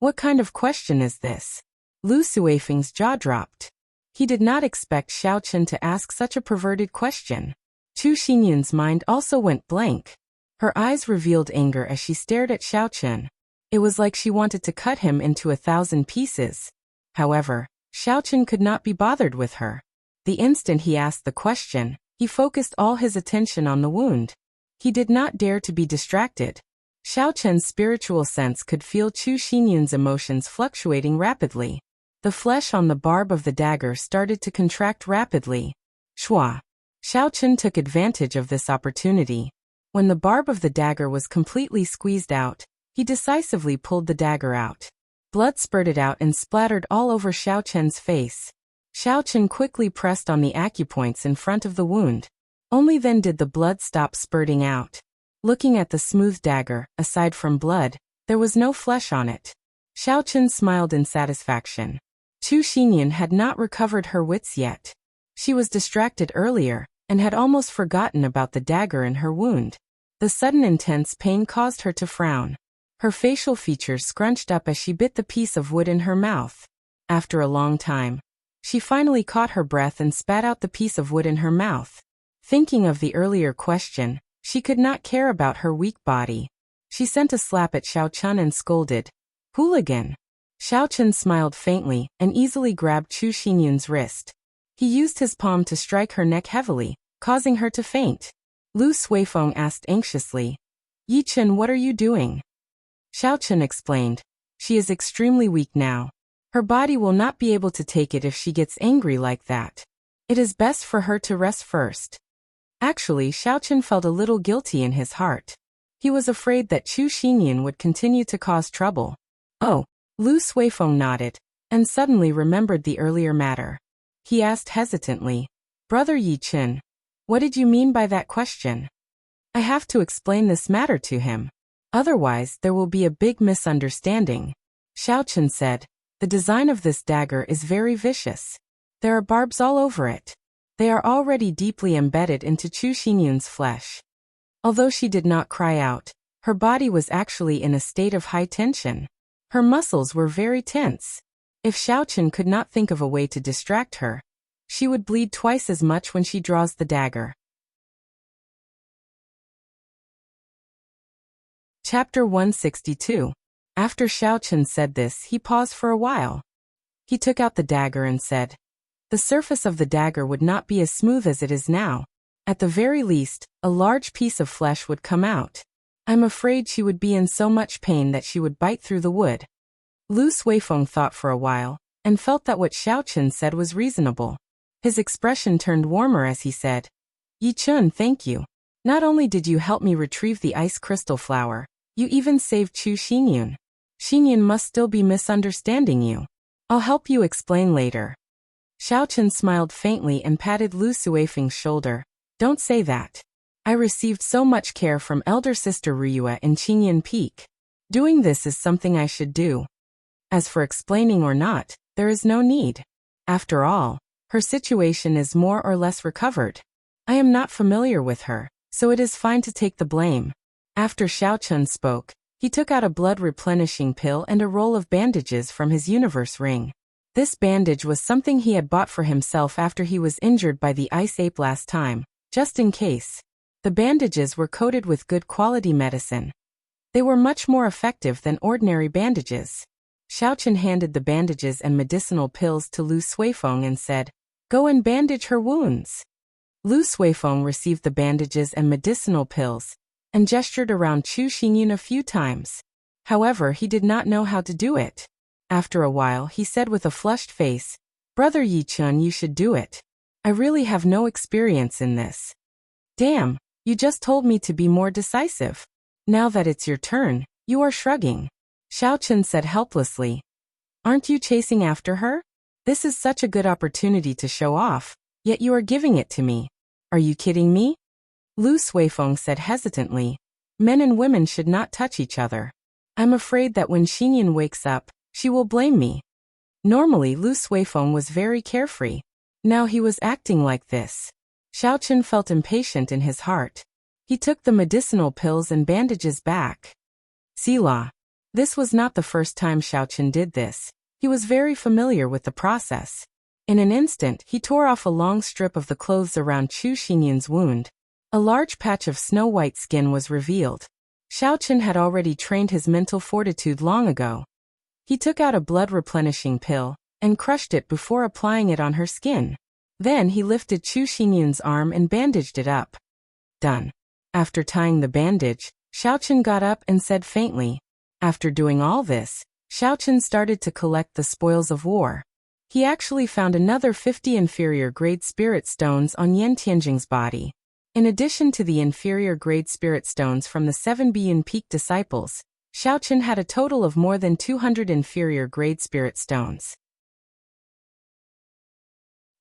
What kind of question is this? Lu Suifeng's jaw dropped. He did not expect Xiaochen to ask such a perverted question. Chu Xinyun's mind also went blank. Her eyes revealed anger as she stared at Xiaochen. It was like she wanted to cut him into 1,000 pieces. However, Xiaochen could not be bothered with her. The instant he asked the question, he focused all his attention on the wound. He did not dare to be distracted. Xiaochen's spiritual sense could feel Chu Xinyun's emotions fluctuating rapidly. The flesh on the barb of the dagger started to contract rapidly. Shua. Xiaochen took advantage of this opportunity. When the barb of the dagger was completely squeezed out, he decisively pulled the dagger out. Blood spurted out and splattered all over Xiaochen's face. Xiaochen quickly pressed on the acupoints in front of the wound. Only then did the blood stop spurting out. Looking at the smooth dagger, aside from blood, there was no flesh on it. Xiaochen smiled in satisfaction. Chu Xinyun had not recovered her wits yet. She was distracted earlier, and had almost forgotten about the dagger in her wound. The sudden intense pain caused her to frown. Her facial features scrunched up as she bit the piece of wood in her mouth. After a long time, she finally caught her breath and spat out the piece of wood in her mouth. Thinking of the earlier question, she could not care about her weak body. She sent a slap at Xiaochen and scolded, "Hooligan!" Xiaochen smiled faintly and easily grabbed Chu Xinyun's wrist. He used his palm to strike her neck heavily, causing her to faint. Lu Suifeng asked anxiously, "Yichen, what are you doing?" Xiaochen explained, "She is extremely weak now. Her body will not be able to take it if she gets angry like that. It is best for her to rest first." Actually, Xiaochen felt a little guilty in his heart. He was afraid that Chu Xinyun would continue to cause trouble. "Oh." Lu Suifeng nodded, and suddenly remembered the earlier matter. He asked hesitantly, "Brother Yichen, what did you mean by that question? I have to explain this matter to him. Otherwise, there will be a big misunderstanding." Xiaochen said, "The design of this dagger is very vicious. There are barbs all over it. They are already deeply embedded into Chu Xinyun's flesh. Although she did not cry out, her body was actually in a state of high tension. Her muscles were very tense. If Xiaochen could not think of a way to distract her, she would bleed twice as much when she draws the dagger. Chapter 162. After Xiaochen said this, he paused for a while. He took out the dagger and said, "The surface of the dagger would not be as smooth as it is now. At the very least, a large piece of flesh would come out. I'm afraid she would be in so much pain that she would bite through the wood." Lu Suifeng thought for a while, and felt that what Xiaochen said was reasonable. His expression turned warmer as he said, "Yi Chun, thank you. Not only did you help me retrieve the ice crystal flower, you even saved Chu Xinyun. Xinyun must still be misunderstanding you. I'll help you explain later." Xiaochen smiled faintly and patted Lu Suifeng's shoulder. "Don't say that. I received so much care from elder sister Ruyue in Qingyan Peak. Doing this is something I should do. As for explaining or not, there is no need. After all, her situation is more or less recovered. I am not familiar with her, so it is fine to take the blame." After Xiaochen spoke, he took out a blood-replenishing pill and a roll of bandages from his universe ring. This bandage was something he had bought for himself after he was injured by the ice ape last time, just in case. The bandages were coated with good quality medicine. They were much more effective than ordinary bandages. Xiaochen handed the bandages and medicinal pills to Lu Suifeng and said, "Go and bandage her wounds." Lu Suifeng received the bandages and medicinal pills, and gestured around Chu Xinyun a few times. However, he did not know how to do it. After a while, he said with a flushed face, "Brother Yi Chun, you should do it. I really have no experience in this." "Damn, you just told me to be more decisive. Now that it's your turn, you are shrugging." Xiaochen said helplessly, "Aren't you chasing after her? This is such a good opportunity to show off, yet you are giving it to me. Are you kidding me?" Lu Suifeng said hesitantly, "Men and women should not touch each other. I'm afraid that when Xinyan wakes up, she will blame me." Normally Lu Suifeng was very carefree. Now he was acting like this. Xiaochen felt impatient in his heart. He took the medicinal pills and bandages back. Selah. This was not the first time Xiaochen did this. He was very familiar with the process. In an instant, he tore off a long strip of the clothes around Chu Xinyun's wound. A large patch of snow-white skin was revealed. Xiaochen had already trained his mental fortitude long ago. He took out a blood-replenishing pill, and crushed it before applying it on her skin. Then he lifted Chu Xinyun's arm and bandaged it up. Done. After tying the bandage, Xiaochen got up and said faintly, "After doing all this, Xiaochen started to collect the spoils of war." He actually found another 50 inferior-grade spirit stones on Yan Tianjing's body. In addition to the inferior-grade spirit stones from the 7 Biyun Peak disciples, Xiaochen had a total of more than 200 inferior-grade spirit stones.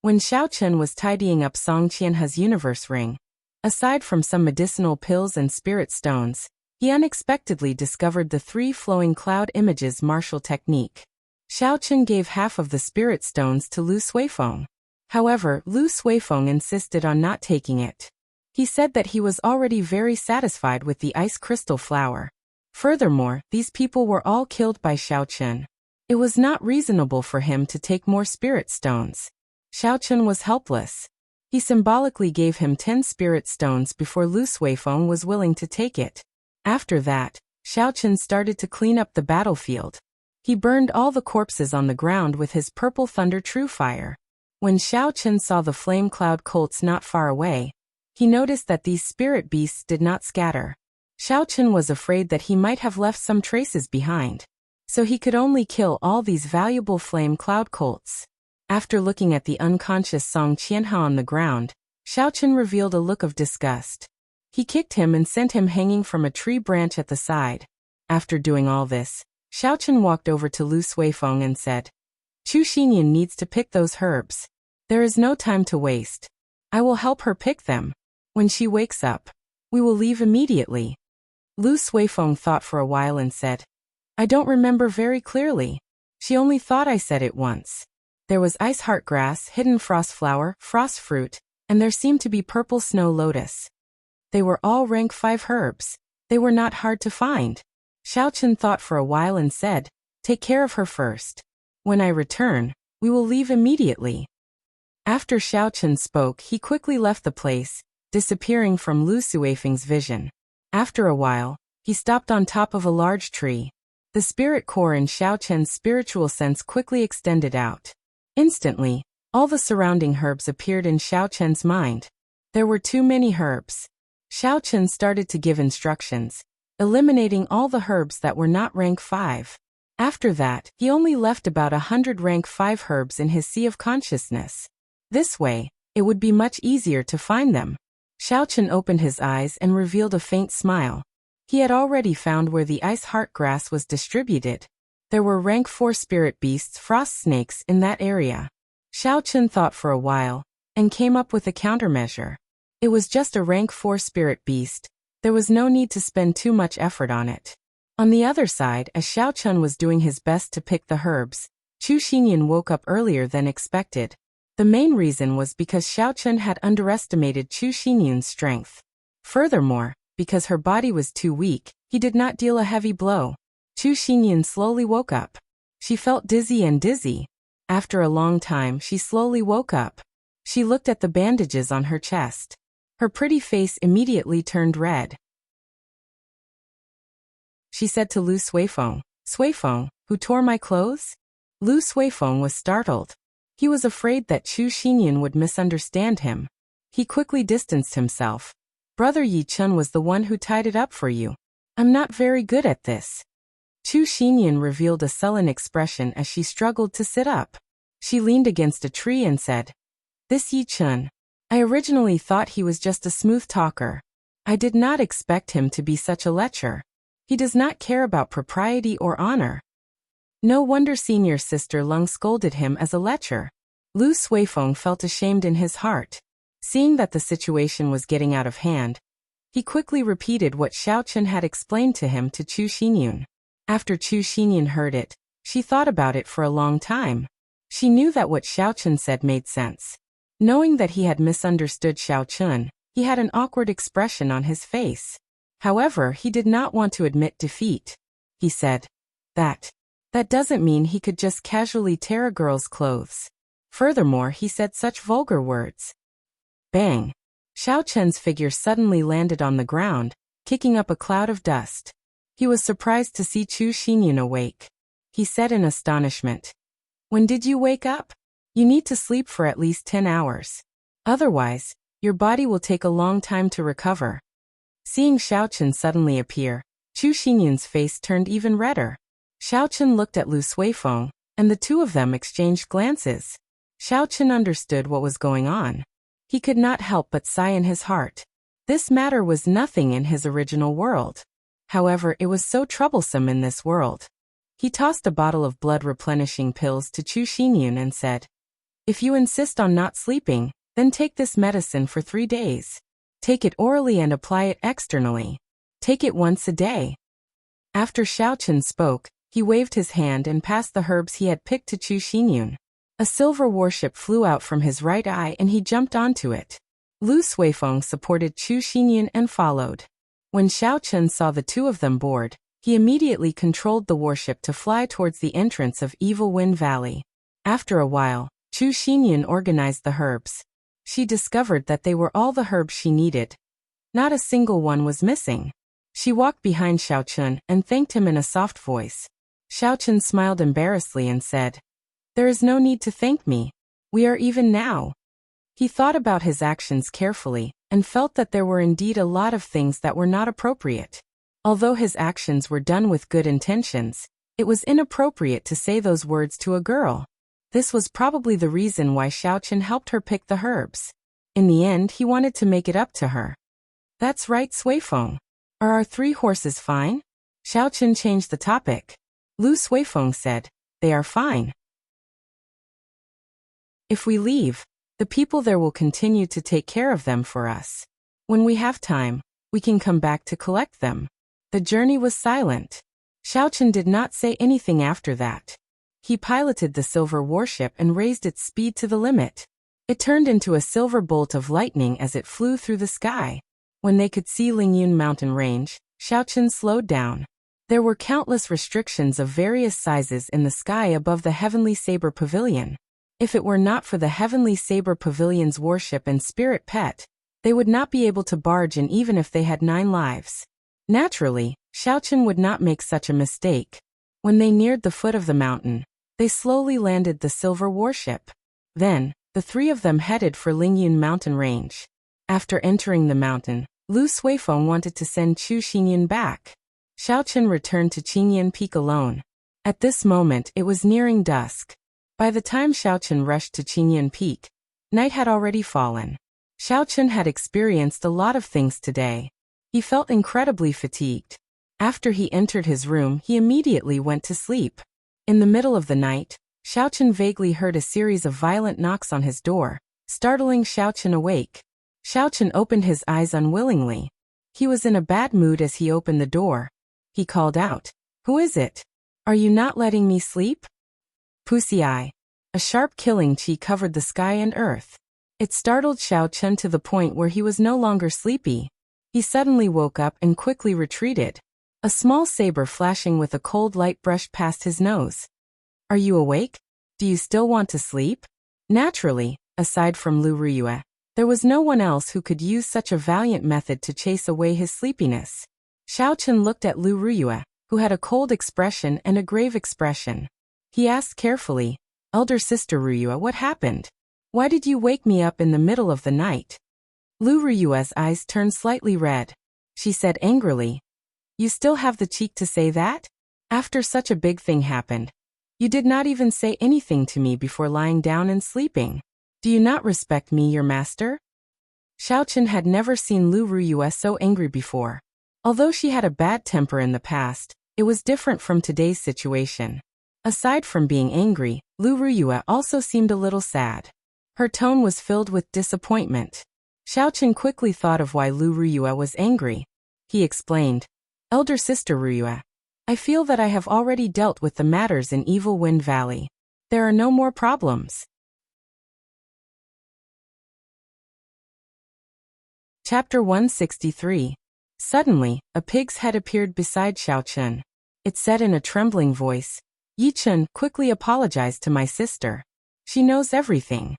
When Xiaochen was tidying up Song Qianhe's universe ring, aside from some medicinal pills and spirit stones, he unexpectedly discovered the 3 flowing cloud images martial technique. Xiaochen gave half of the spirit stones to Lu Suifeng. However, Lu Suifeng insisted on not taking it. He said that he was already very satisfied with the ice crystal flower. Furthermore, these people were all killed by Xiaochen. It was not reasonable for him to take more spirit stones. Xiaochen was helpless. He symbolically gave him 10 spirit stones before Lu Suifeng was willing to take it. After that, Xiaochen started to clean up the battlefield. He burned all the corpses on the ground with his purple thunder true fire. When Xiaochen saw the flame cloud colts not far away, he noticed that these spirit beasts did not scatter. Xiaochen was afraid that he might have left some traces behind, so he could only kill all these valuable flame cloud colts. After looking at the unconscious Song Qianhe on the ground, Xiaochen revealed a look of disgust. He kicked him and sent him hanging from a tree branch at the side. After doing all this, Xiaochen walked over to Lu Suifeng and said, "Chu Xinyun needs to pick those herbs. There is no time to waste. I will help her pick them. When she wakes up, we will leave immediately." Lu Suifeng thought for a while and said, "I don't remember very clearly. She only thought I said it once. There was ice heart grass, hidden frost flower, frost fruit, and there seemed to be purple snow lotus." They were all rank 5 herbs. They were not hard to find. Xiaochen thought for a while and said, "Take care of her first. When I return, we will leave immediately." After Xiaochen spoke, he quickly left the place, disappearing from Lu Suifeng's vision. After a while, he stopped on top of a large tree. The spirit core in Xiaochen's spiritual sense quickly extended out. Instantly, all the surrounding herbs appeared in Xiaochen's mind. There were too many herbs. Xiaochen started to give instructions, eliminating all the herbs that were not rank 5. After that, he only left about 100 rank 5 herbs in his sea of consciousness. This way, it would be much easier to find them. Xiaochen opened his eyes and revealed a faint smile. He had already found where the ice heart grass was distributed. There were rank 4 spirit beasts, frost snakes, in that area. Xiaochen thought for a while, and came up with a countermeasure. It was just a rank 4 spirit beast. There was no need to spend too much effort on it. On the other side, as Xiaochen was doing his best to pick the herbs, Chu Xinyan woke up earlier than expected. The main reason was because Xiaochen had underestimated Chu Xinyan's strength. Furthermore, because her body was too weak, he did not deal a heavy blow. Chu Xinyan slowly woke up. She felt dizzy. After a long time, she slowly woke up. She looked at the bandages on her chest. Her pretty face immediately turned red. She said to Lu Suifeng, "Suifeng, who tore my clothes?" Lu Suifeng was startled. He was afraid that Chu Xinyan would misunderstand him. He quickly distanced himself. "Brother Yi Chun was the one who tied it up for you. I'm not very good at this." Chu Xinyan revealed a sullen expression as she struggled to sit up. She leaned against a tree and said, "This Yi Chun. I originally thought he was just a smooth talker. I did not expect him to be such a lecher. He does not care about propriety or honor." No wonder senior sister Lung scolded him as a lecher. Lu Suifeng felt ashamed in his heart. Seeing that the situation was getting out of hand, he quickly repeated what Xiaochen had explained to him to Chu Xinyan. After Chu Xinyan heard it, she thought about it for a long time. She knew that what Xiaochen said made sense. Knowing that he had misunderstood Xiaochen, he had an awkward expression on his face. However, he did not want to admit defeat. He said, That doesn't mean he could just casually tear a girl's clothes. Furthermore, he said such vulgar words." Bang! Xiaochen's figure suddenly landed on the ground, kicking up a cloud of dust. He was surprised to see Chu Xinyan awake. He said in astonishment, "When did you wake up? You need to sleep for at least 10 hours. Otherwise, your body will take a long time to recover." Seeing Xiaochen suddenly appear, Chu Xinyan's face turned even redder. Xiaochen looked at Lu Suifeng, and the two of them exchanged glances. Xiaochen understood what was going on. He could not help but sigh in his heart. This matter was nothing in his original world. However, it was so troublesome in this world. He tossed a bottle of blood-replenishing pills to Chu Xinyan and said, "If you insist on not sleeping, then take this medicine for 3 days. Take it orally and apply it externally. Take it once a day." After Xiaochen spoke, he waved his hand and passed the herbs he had picked to Chu Xinyan. A silver warship flew out from his right eye and he jumped onto it. Lu Suifeng supported Chu Xinyan and followed. When Xiaochen saw the two of them board, he immediately controlled the warship to fly towards the entrance of Evil Wind Valley. After a while, Chu Xinyan organized the herbs. She discovered that they were all the herbs she needed. Not a single one was missing. She walked behind Xiaochen and thanked him in a soft voice. Xiaochen smiled embarrassedly and said, "There is no need to thank me. We are even now." He thought about his actions carefully and felt that there were indeed a lot of things that were not appropriate. Although his actions were done with good intentions, it was inappropriate to say those words to a girl. This was probably the reason why Xiaochen helped her pick the herbs. In the end, he wanted to make it up to her. "That's right, Suifeng. Are our 3 horses fine?" Xiaochen changed the topic. Lu Suifeng said, "They are fine. If we leave, the people there will continue to take care of them for us. When we have time, we can come back to collect them." The journey was silent. Xiaochen did not say anything after that. He piloted the silver warship and raised its speed to the limit. It turned into a silver bolt of lightning as it flew through the sky. When they could see Lingyun mountain range, Xiaochen slowed down. There were countless restrictions of various sizes in the sky above the Heavenly Saber Pavilion. If it were not for the Heavenly Saber Pavilion's warship and spirit pet, they would not be able to barge in even if they had 9 lives. Naturally, Xiaochen would not make such a mistake. When they neared the foot of the mountain, they slowly landed the silver warship. Then, the 3 of them headed for Lingyun mountain range. After entering the mountain, Lu Suifeng wanted to send Chu Xinyan back. Xiaochen returned to Qingyan Peak alone. At this moment it was nearing dusk. By the time Xiaochen rushed to Qingyan Peak, night had already fallen. Xiaochen had experienced a lot of things today. He felt incredibly fatigued. After he entered his room, he immediately went to sleep. In the middle of the night, Xiaochen vaguely heard a series of violent knocks on his door, startling Xiaochen awake. Xiaochen opened his eyes unwillingly. He was in a bad mood as he opened the door. He called out, "Who is it? Are you not letting me sleep?" Pussy eye. A sharp killing chi covered the sky and earth. It startled Xiaochen to the point where he was no longer sleepy. He suddenly woke up and quickly retreated. A small saber flashing with a cold light brushed past his nose. "Are you awake? Do you still want to sleep?" Naturally, aside from Lu Ruyue, there was no one else who could use such a valiant method to chase away his sleepiness. Xiaochen looked at Lu Ruyue, who had a cold expression and a grave expression. He asked carefully, "Elder sister Ruyue, what happened? Why did you wake me up in the middle of the night?" Lu Ruyue's eyes turned slightly red. She said angrily, "You still have the cheek to say that? After such a big thing happened. You did not even say anything to me before lying down and sleeping. Do you not respect me, your master?" Xiaochen had never seen Lu Ruyue so angry before. Although she had a bad temper in the past, it was different from today's situation. Aside from being angry, Lu Ruyue also seemed a little sad. Her tone was filled with disappointment. Xiaochen quickly thought of why Lu Ruyue was angry. He explained, "Elder sister Ruyue, I feel that I have already dealt with the matters in Evil Wind Valley. There are no more problems." Chapter 163. Suddenly, a pig's head appeared beside Xiaochen. It said in a trembling voice, "Yichen, quickly apologize to my sister. She knows everything."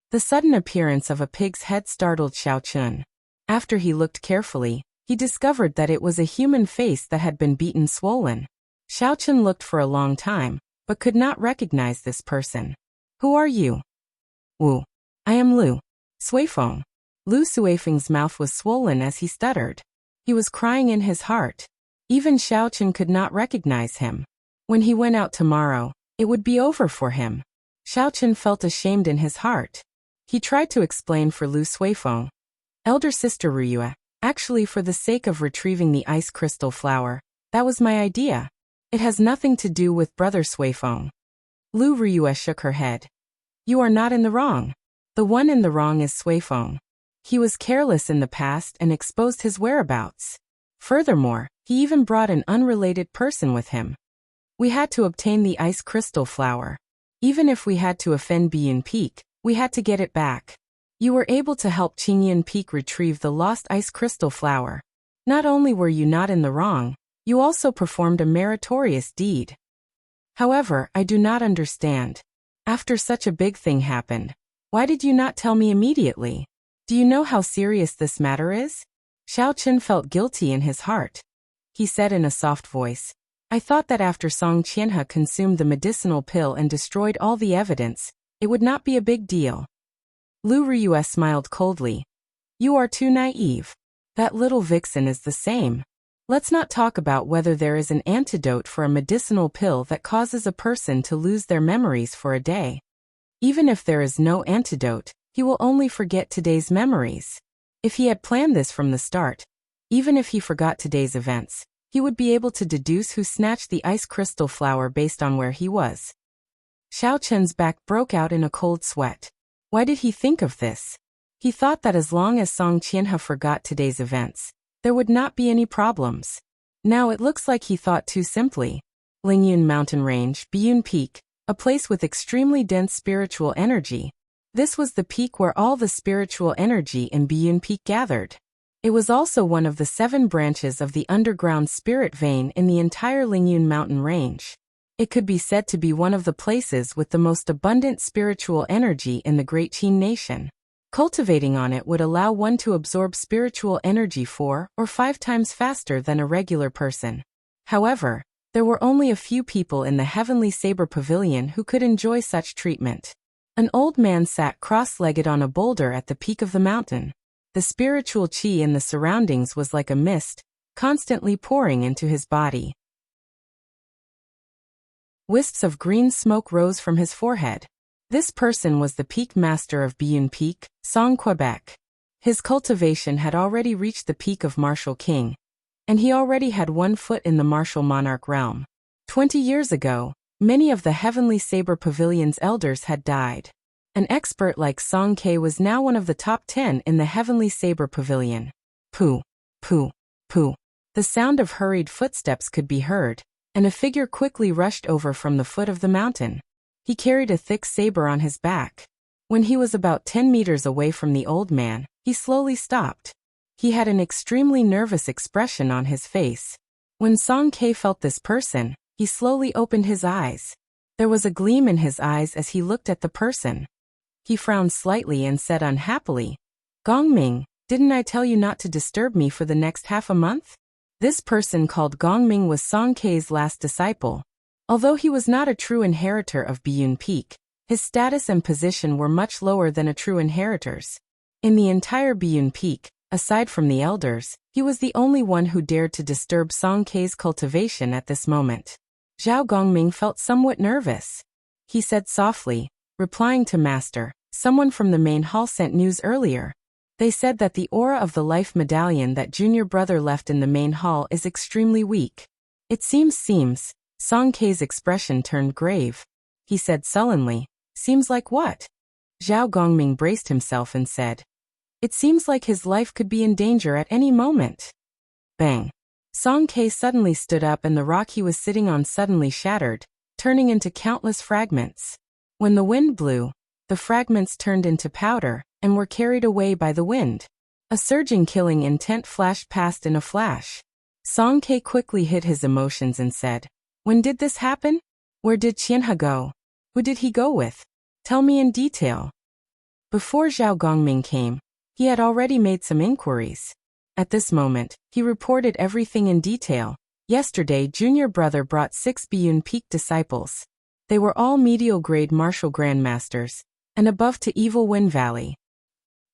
The sudden appearance of a pig's head startled Xiaochen. After he looked carefully, he discovered that it was a human face that had been beaten swollen. Xiaochen looked for a long time, but could not recognize this person. "Who are you?" "Wu. I am Lu Suifeng." Lu Suifeng's mouth was swollen as he stuttered. He was crying in his heart. Even Xiaochen could not recognize him. When he went out tomorrow, it would be over for him. Xiaochen felt ashamed in his heart. He tried to explain for Lu Suifeng, "Elder sister Ruyue, actually for the sake of retrieving the ice crystal flower, that was my idea. It has nothing to do with brother Suifeng." Lu Ruyue shook her head. "You are not in the wrong. The one in the wrong is Suifeng. He was careless in the past and exposed his whereabouts. Furthermore, he even brought an unrelated person with him. We had to obtain the ice crystal flower. Even if we had to offend Biyun Peak, we had to get it back. You were able to help Qingyan Peak retrieve the lost ice crystal flower. Not only were you not in the wrong, you also performed a meritorious deed. However, I do not understand. After such a big thing happened, why did you not tell me immediately? Do you know how serious this matter is?" Xiaochen felt guilty in his heart. He said in a soft voice, "I thought that after Song Qianhe consumed the medicinal pill and destroyed all the evidence, it would not be a big deal." Lu Ruyue smiled coldly. "You are too naive. That little vixen is the same. Let's not talk about whether there is an antidote for a medicinal pill that causes a person to lose their memories for a day. Even if there is no antidote, he will only forget today's memories. If he had planned this from the start, even if he forgot today's events, he would be able to deduce who snatched the ice crystal flower based on where he was." Xiaochen's back broke out in a cold sweat. Why did he think of this? He thought that as long as Song Qianhe forgot today's events, there would not be any problems. Now it looks like he thought too simply. Lingyun Mountain Range, Biyun Peak, a place with extremely dense spiritual energy. This was the peak where all the spiritual energy in Biyun Peak gathered. It was also one of the 7 branches of the underground spirit vein in the entire Lingyun mountain range. It could be said to be one of the places with the most abundant spiritual energy in the Great Qin nation. Cultivating on it would allow one to absorb spiritual energy 4 or 5 times faster than a regular person. However, there were only a few people in the Heavenly Saber Pavilion who could enjoy such treatment. An old man sat cross-legged on a boulder at the peak of the mountain. The spiritual qi in the surroundings was like a mist, constantly pouring into his body. Wisps of green smoke rose from his forehead. This person was the peak master of Biyun Peak, Song Quebec. His cultivation had already reached the peak of Martial King, and he already had 1 foot in the Martial Monarch realm. 20 years ago, many of the Heavenly Saber Pavilion's elders had died. An expert like Song Ke was now one of the top 10 in the Heavenly Saber Pavilion. Pooh, pooh, pooh. The sound of hurried footsteps could be heard, and a figure quickly rushed over from the foot of the mountain. He carried a thick saber on his back. When he was about 10 meters away from the old man, he slowly stopped. He had an extremely nervous expression on his face. When Song Ke felt this person, he slowly opened his eyes. There was a gleam in his eyes as he looked at the person. He frowned slightly and said unhappily, "Gongming, didn't I tell you not to disturb me for the next half a month?" This person called Gongming was Song Ke's last disciple. Although he was not a true inheritor of Biyun Peak, his status and position were much lower than a true inheritor's. In the entire Biyun Peak, aside from the elders, he was the only one who dared to disturb Song Ke's cultivation at this moment. Zhao Gongming felt somewhat nervous. He said softly, replying to Master, "Someone from the main hall sent news earlier. They said that the aura of the life medallion that junior brother left in the main hall is extremely weak. It seems. Song Ke's expression turned grave. He said sullenly, "Seems like what?" Zhao Gongming braced himself and said, "It seems like his life could be in danger at any moment." Bang! Song Ke suddenly stood up and the rock he was sitting on suddenly shattered, turning into countless fragments. When the wind blew, the fragments turned into powder and were carried away by the wind. A surging killing intent flashed past in a flash. Song Ke quickly hid his emotions and said, "When did this happen? Where did Qianhe go? Who did he go with? Tell me in detail." Before Zhao Gongming came, he had already made some inquiries. At this moment, he reported everything in detail. Yesterday, junior brother brought 6 Biyun Peak disciples. They were all medial-grade martial grandmasters, and above to Evil Wind Valley.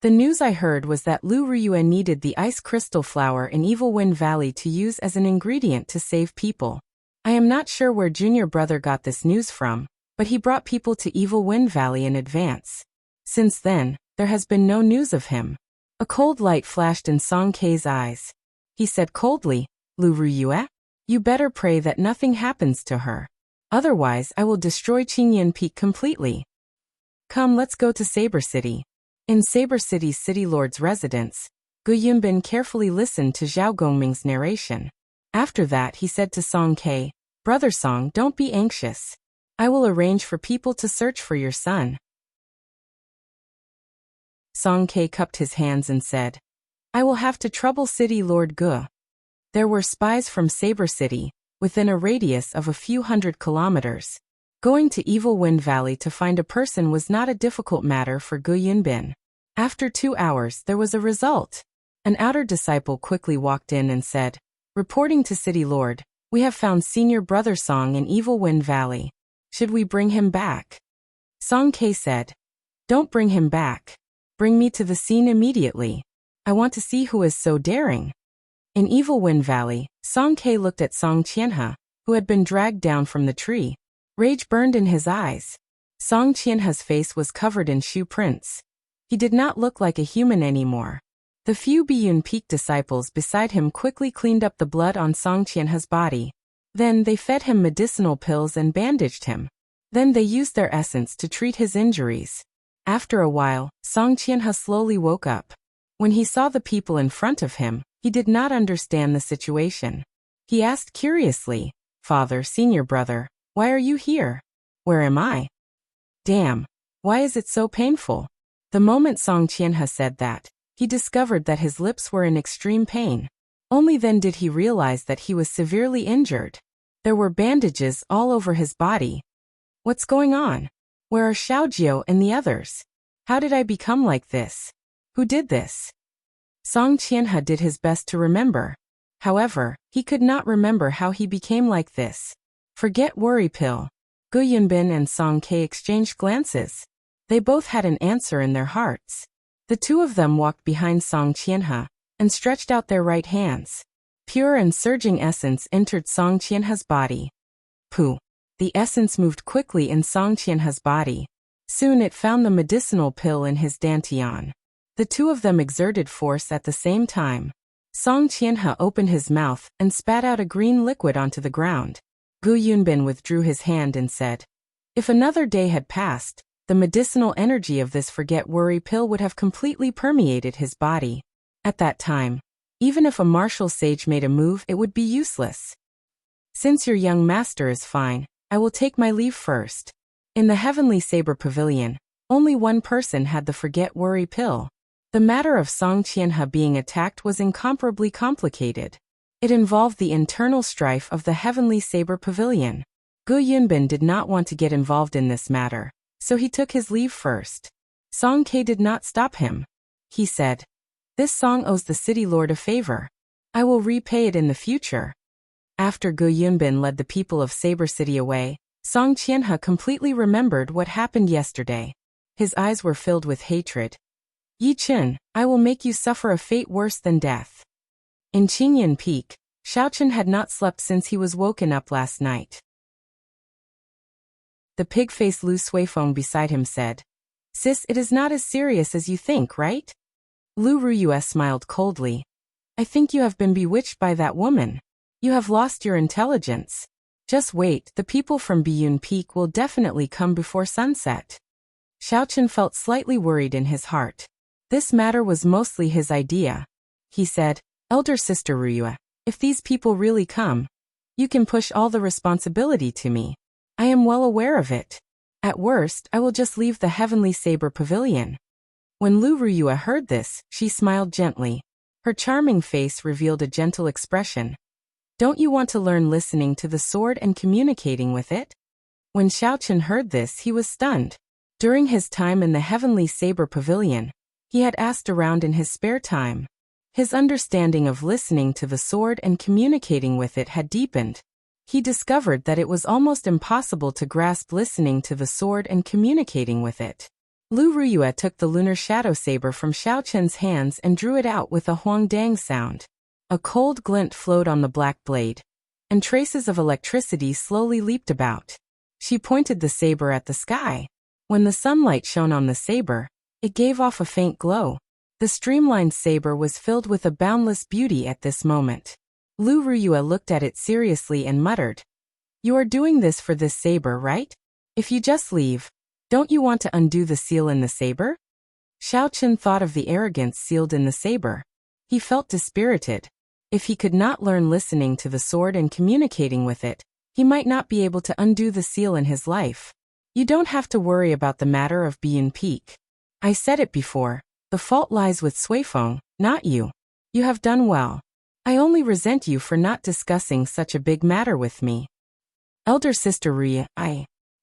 The news I heard was that Lu Riyue needed the ice crystal flower in Evil Wind Valley to use as an ingredient to save people. I am not sure where junior brother got this news from, but he brought people to Evil Wind Valley in advance. Since then, there has been no news of him. A cold light flashed in Song Ke's eyes. He said coldly, "Lu Riyue? You better pray that nothing happens to her. Otherwise I will destroy Qingyan Peak completely. Come, let's go to Saber City." In Saber City's City Lord's residence, Gu Yunbin carefully listened to Zhao Gongming's narration. After that he said to Song Ke, "Brother Song, don't be anxious. I will arrange for people to search for your son." Song Ke cupped his hands and said, "I will have to trouble City Lord Gu." There were spies from Saber City, within a radius of a few hundred kilometers. Going to Evil Wind Valley to find a person was not a difficult matter for Gu Yunbin. After 2 hours there was a result. An outer disciple quickly walked in and said, "Reporting to City Lord, we have found senior brother Song in Evil Wind Valley. Should we bring him back?" Song Ke said, "Don't bring him back. Bring me to the scene immediately. I want to see who is so daring." In Evil Wind Valley, Song Ke looked at Song Qianhe, who had been dragged down from the tree. Rage burned in his eyes. Song Qianhe's face was covered in shoe prints. He did not look like a human anymore. The few Biyun Peak disciples beside him quickly cleaned up the blood on Song Qianhe's body. Then they fed him medicinal pills and bandaged him. Then they used their essence to treat his injuries. After a while, Song Qianhe slowly woke up. When he saw the people in front of him, he did not understand the situation. He asked curiously, "Father, senior brother, why are you here? Where am I? Damn, why is it so painful?" The moment Song Qianhe said that, he discovered that his lips were in extreme pain. Only then did he realize that he was severely injured. There were bandages all over his body. What's going on? Where are Xiaojiao and the others? How did I become like this? Who did this? Song Qianhe did his best to remember. However, he could not remember how he became like this. Forget worry pill. Gu Yunbin and Song Ke exchanged glances. They both had an answer in their hearts. The two of them walked behind Song Qianhe and stretched out their right hands. Pure and surging essence entered Song Qianhe's body. Pooh! The essence moved quickly in Song Qianhe's body. Soon it found the medicinal pill in his dantian. The two of them exerted force at the same time. Song Qianhe opened his mouth and spat out a green liquid onto the ground. Gu Yunbin withdrew his hand and said, "If another day had passed, the medicinal energy of this forget-worry pill would have completely permeated his body. At that time, even if a martial sage made a move, it would be useless. Since your young master is fine, I will take my leave first." In the Heavenly Saber Pavilion, only one person had the forget-worry pill. The matter of Song Qianhe being attacked was incomparably complicated. It involved the internal strife of the Heavenly Saber Pavilion. Gu Yunbin did not want to get involved in this matter, so he took his leave first. Song Ke did not stop him. He said, "This song owes the city lord a favor. I will repay it in the future." After Gu Yunbin led the people of Saber City away, Song Qianhe completely remembered what happened yesterday. His eyes were filled with hatred. "Yi Chen, I will make you suffer a fate worse than death." In Qingyan Peak, Xiaochen had not slept since he was woken up last night. The pig-faced Lu Suifeng beside him said, "Sis, it is not as serious as you think, right?" Lu Ruyue smiled coldly. "I think you have been bewitched by that woman. You have lost your intelligence. Just wait, the people from Biyun Peak will definitely come before sunset." Xiaochen felt slightly worried in his heart. This matter was mostly his idea. He said, "Elder Sister Ruyue, if these people really come, you can push all the responsibility to me. I am well aware of it. At worst, I will just leave the Heavenly Saber Pavilion." When Lu Ruyue heard this, she smiled gently. Her charming face revealed a gentle expression. "Don't you want to learn listening to the sword and communicating with it?" When Xiaochen heard this, he was stunned. During his time in the Heavenly Saber Pavilion, he had asked around in his spare time. His understanding of listening to the sword and communicating with it had deepened. He discovered that it was almost impossible to grasp listening to the sword and communicating with it. Lu Ruyue took the lunar shadow saber from Xiaochen's hands and drew it out with a huangdang sound. A cold glint flowed on the black blade, and traces of electricity slowly leaped about. She pointed the saber at the sky. When the sunlight shone on the saber, it gave off a faint glow. The streamlined saber was filled with a boundless beauty at this moment. Lu Ruyue looked at it seriously and muttered, "You are doing this for this saber, right? If you just leave, don't you want to undo the seal in the saber?" Xiaochen thought of the arrogance sealed in the saber. He felt dispirited. If he could not learn listening to the sword and communicating with it, he might not be able to undo the seal in his life. "You don't have to worry about the matter of Biyun Peak. I said it before, the fault lies with Suifeng, not you. You have done well. I only resent you for not discussing such a big matter with me." Elder Sister Ruyue,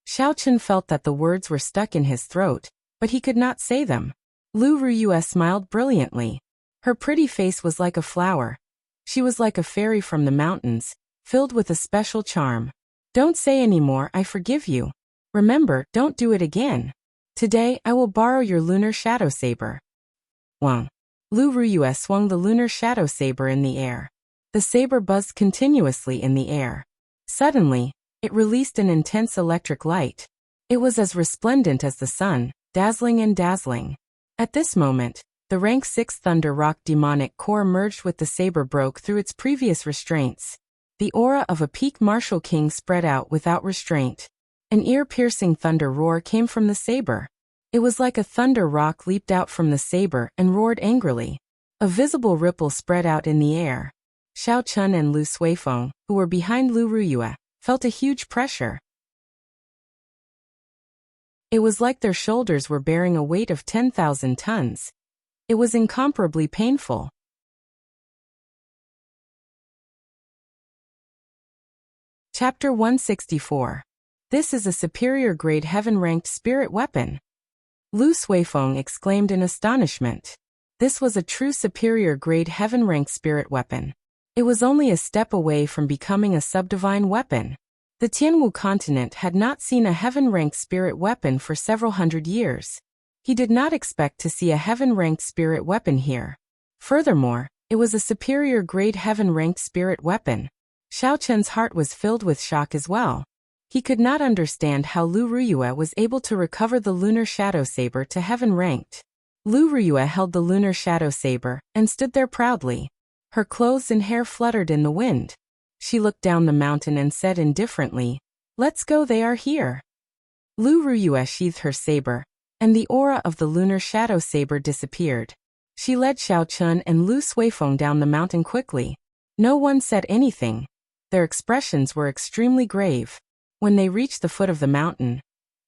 Xiaochen felt that the words were stuck in his throat, but he could not say them. Lu Ruyue smiled brilliantly. Her pretty face was like a flower. She was like a fairy from the mountains, filled with a special charm. "Don't say any more, I forgive you. Remember, don't do it again. Today, I will borrow your lunar shadow saber." Wang. Lu Ruyue swung the lunar shadow saber in the air. The saber buzzed continuously in the air. Suddenly, it released an intense electric light. It was as resplendent as the sun, dazzling and dazzling. At this moment, the rank 6 Thunder Rock demonic core merged with the saber broke through its previous restraints. The aura of a peak martial king spread out without restraint. An ear-piercing thunder roar came from the saber. It was like a thunder rock leaped out from the saber and roared angrily. A visible ripple spread out in the air. Xiaochen and Lu Suifeng, who were behind Lu Ruyue, felt a huge pressure. It was like their shoulders were bearing a weight of 10,000 tons. It was incomparably painful. Chapter 164. This is a superior grade heaven-ranked spirit weapon. Lu Suifeng exclaimed in astonishment. This was a true superior grade heaven-ranked spirit weapon. It was only a step away from becoming a subdivine weapon. The Tianwu continent had not seen a heaven-ranked spirit weapon for several hundred years. He did not expect to see a heaven-ranked spirit weapon here. Furthermore, it was a superior grade heaven-ranked spirit weapon. Xiao Chen's heart was filled with shock as well. He could not understand how Lu Ruyue was able to recover the lunar shadow saber to heaven-ranked. Lu Ruyue held the lunar shadow saber and stood there proudly. Her clothes and hair fluttered in the wind. She looked down the mountain and said indifferently, "Let's go, they are here." Lu Ruyue sheathed her saber, and the aura of the lunar shadow saber disappeared. She led Xiao Chen and Lu Suifeng down the mountain quickly. No one said anything. Their expressions were extremely grave. When they reached the foot of the mountain,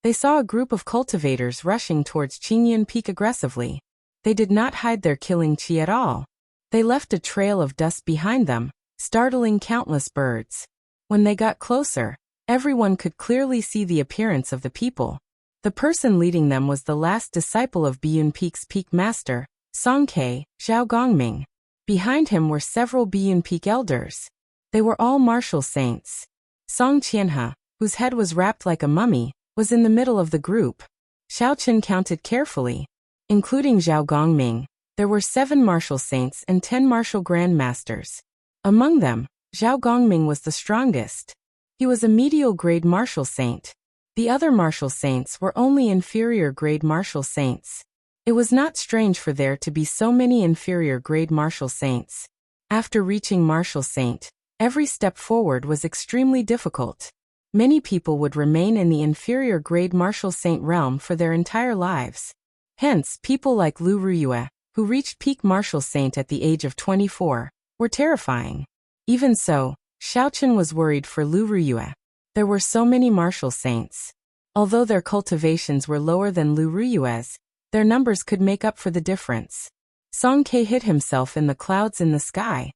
they saw a group of cultivators rushing towards Qingyan Peak aggressively. They did not hide their killing qi at all. They left a trail of dust behind them, startling countless birds. When they got closer, everyone could clearly see the appearance of the people. The person leading them was the last disciple of Biyun Peak's peak master, Songke, Zhao Gongming. Behind him were several Biyun Peak elders. They were all martial saints. Song Qianhe, whose head was wrapped like a mummy, was in the middle of the group. Xiao Chen counted carefully. Including Zhao Gongming, there were 7 martial saints and 10 martial grandmasters. Among them, Zhao Gongming was the strongest. He was a medial grade martial saint. The other martial saints were only inferior grade martial saints. It was not strange for there to be so many inferior grade martial saints. After reaching martial saint, every step forward was extremely difficult. Many people would remain in the inferior grade martial saint realm for their entire lives. Hence, people like Lu Ruyue, who reached peak martial saint at the age of 24, were terrifying. Even so, Xiao Chen was worried for Lu Ruyue. There were so many martial saints. Although their cultivations were lower than Lu Ruyue's, their numbers could make up for the difference. Song Ke hid himself in the clouds in the sky.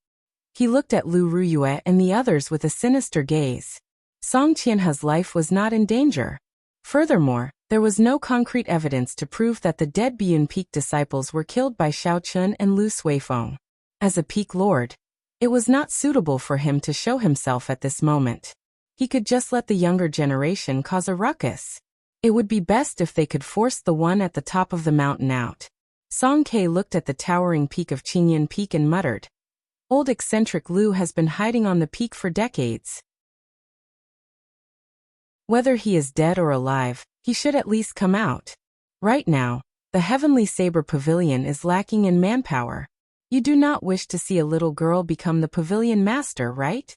He looked at Lu Ruyue and the others with a sinister gaze. Song Qianhe's life was not in danger. Furthermore, there was no concrete evidence to prove that the dead Biyun Peak disciples were killed by Xiao Chen and Lu Suifeng. As a peak lord, it was not suitable for him to show himself at this moment. He could just let the younger generation cause a ruckus. It would be best if they could force the one at the top of the mountain out. Song Ke looked at the towering peak of Qingyan Peak and muttered, "Old eccentric Lu has been hiding on the peak for decades. Whether he is dead or alive, he should at least come out. Right now, the Heavenly Saber Pavilion is lacking in manpower. You do not wish to see a little girl become the pavilion master, right?"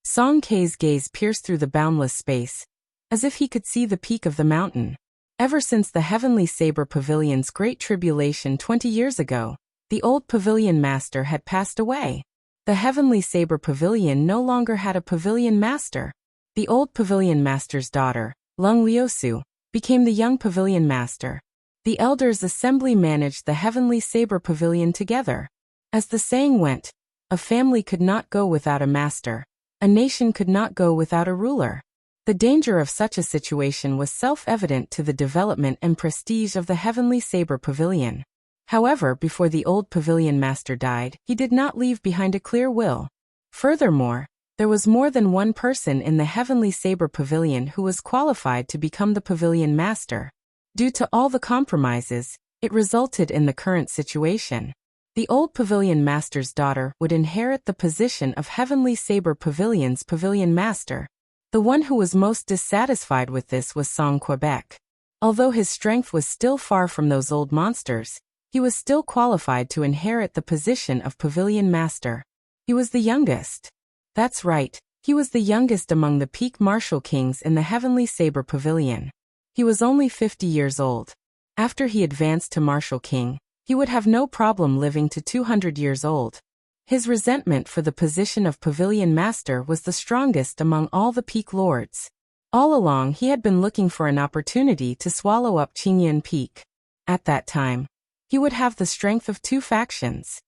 Song Ke's gaze pierced through the boundless space, as if he could see the peak of the mountain. Ever since the Heavenly Saber Pavilion's great tribulation 20 years ago, the old pavilion master had passed away. The Heavenly Saber Pavilion no longer had a pavilion master. The old pavilion master's daughter, Lung Liusu, became the young pavilion master. The elders' assembly managed the Heavenly Saber Pavilion together. As the saying went, a family could not go without a master. A nation could not go without a ruler. The danger of such a situation was self-evident to the development and prestige of the Heavenly Saber Pavilion. However, before the old pavilion master died, he did not leave behind a clear will. Furthermore, there was more than one person in the Heavenly Saber Pavilion who was qualified to become the pavilion master. Due to all the compromises, it resulted in the current situation. The old pavilion master's daughter would inherit the position of Heavenly Saber Pavilion's pavilion master. The one who was most dissatisfied with this was Song Quebec. Although his strength was still far from those old monsters, he was still qualified to inherit the position of pavilion master. He was the youngest. That's right, he was the youngest among the peak martial kings in the Heavenly Saber Pavilion. He was only 50 years old. After he advanced to martial king, he would have no problem living to 200 years old. His resentment for the position of pavilion master was the strongest among all the peak lords. All along he had been looking for an opportunity to swallow up Qingyan Peak. At that time, He would have the strength of two factions.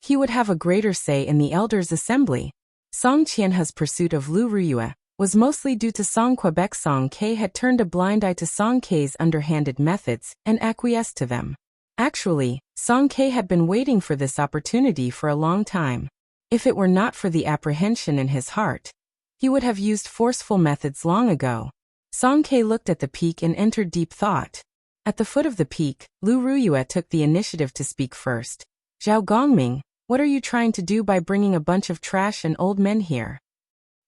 He would have a greater say in the elders' assembly. Song Qianhe's pursuit of Lu Ruyue was mostly due to Song Quebec. Song Ke had turned a blind eye to Song Ke's underhanded methods and acquiesced to them. Actually, Song Ke had been waiting for this opportunity for a long time. If it were not for the apprehension in his heart, he would have used forceful methods long ago. Song Ke looked at the peak and entered deep thought. At the foot of the peak, Lu Ruyue took the initiative to speak first. Zhao Gongming, what are you trying to do by bringing a bunch of trash and old men here?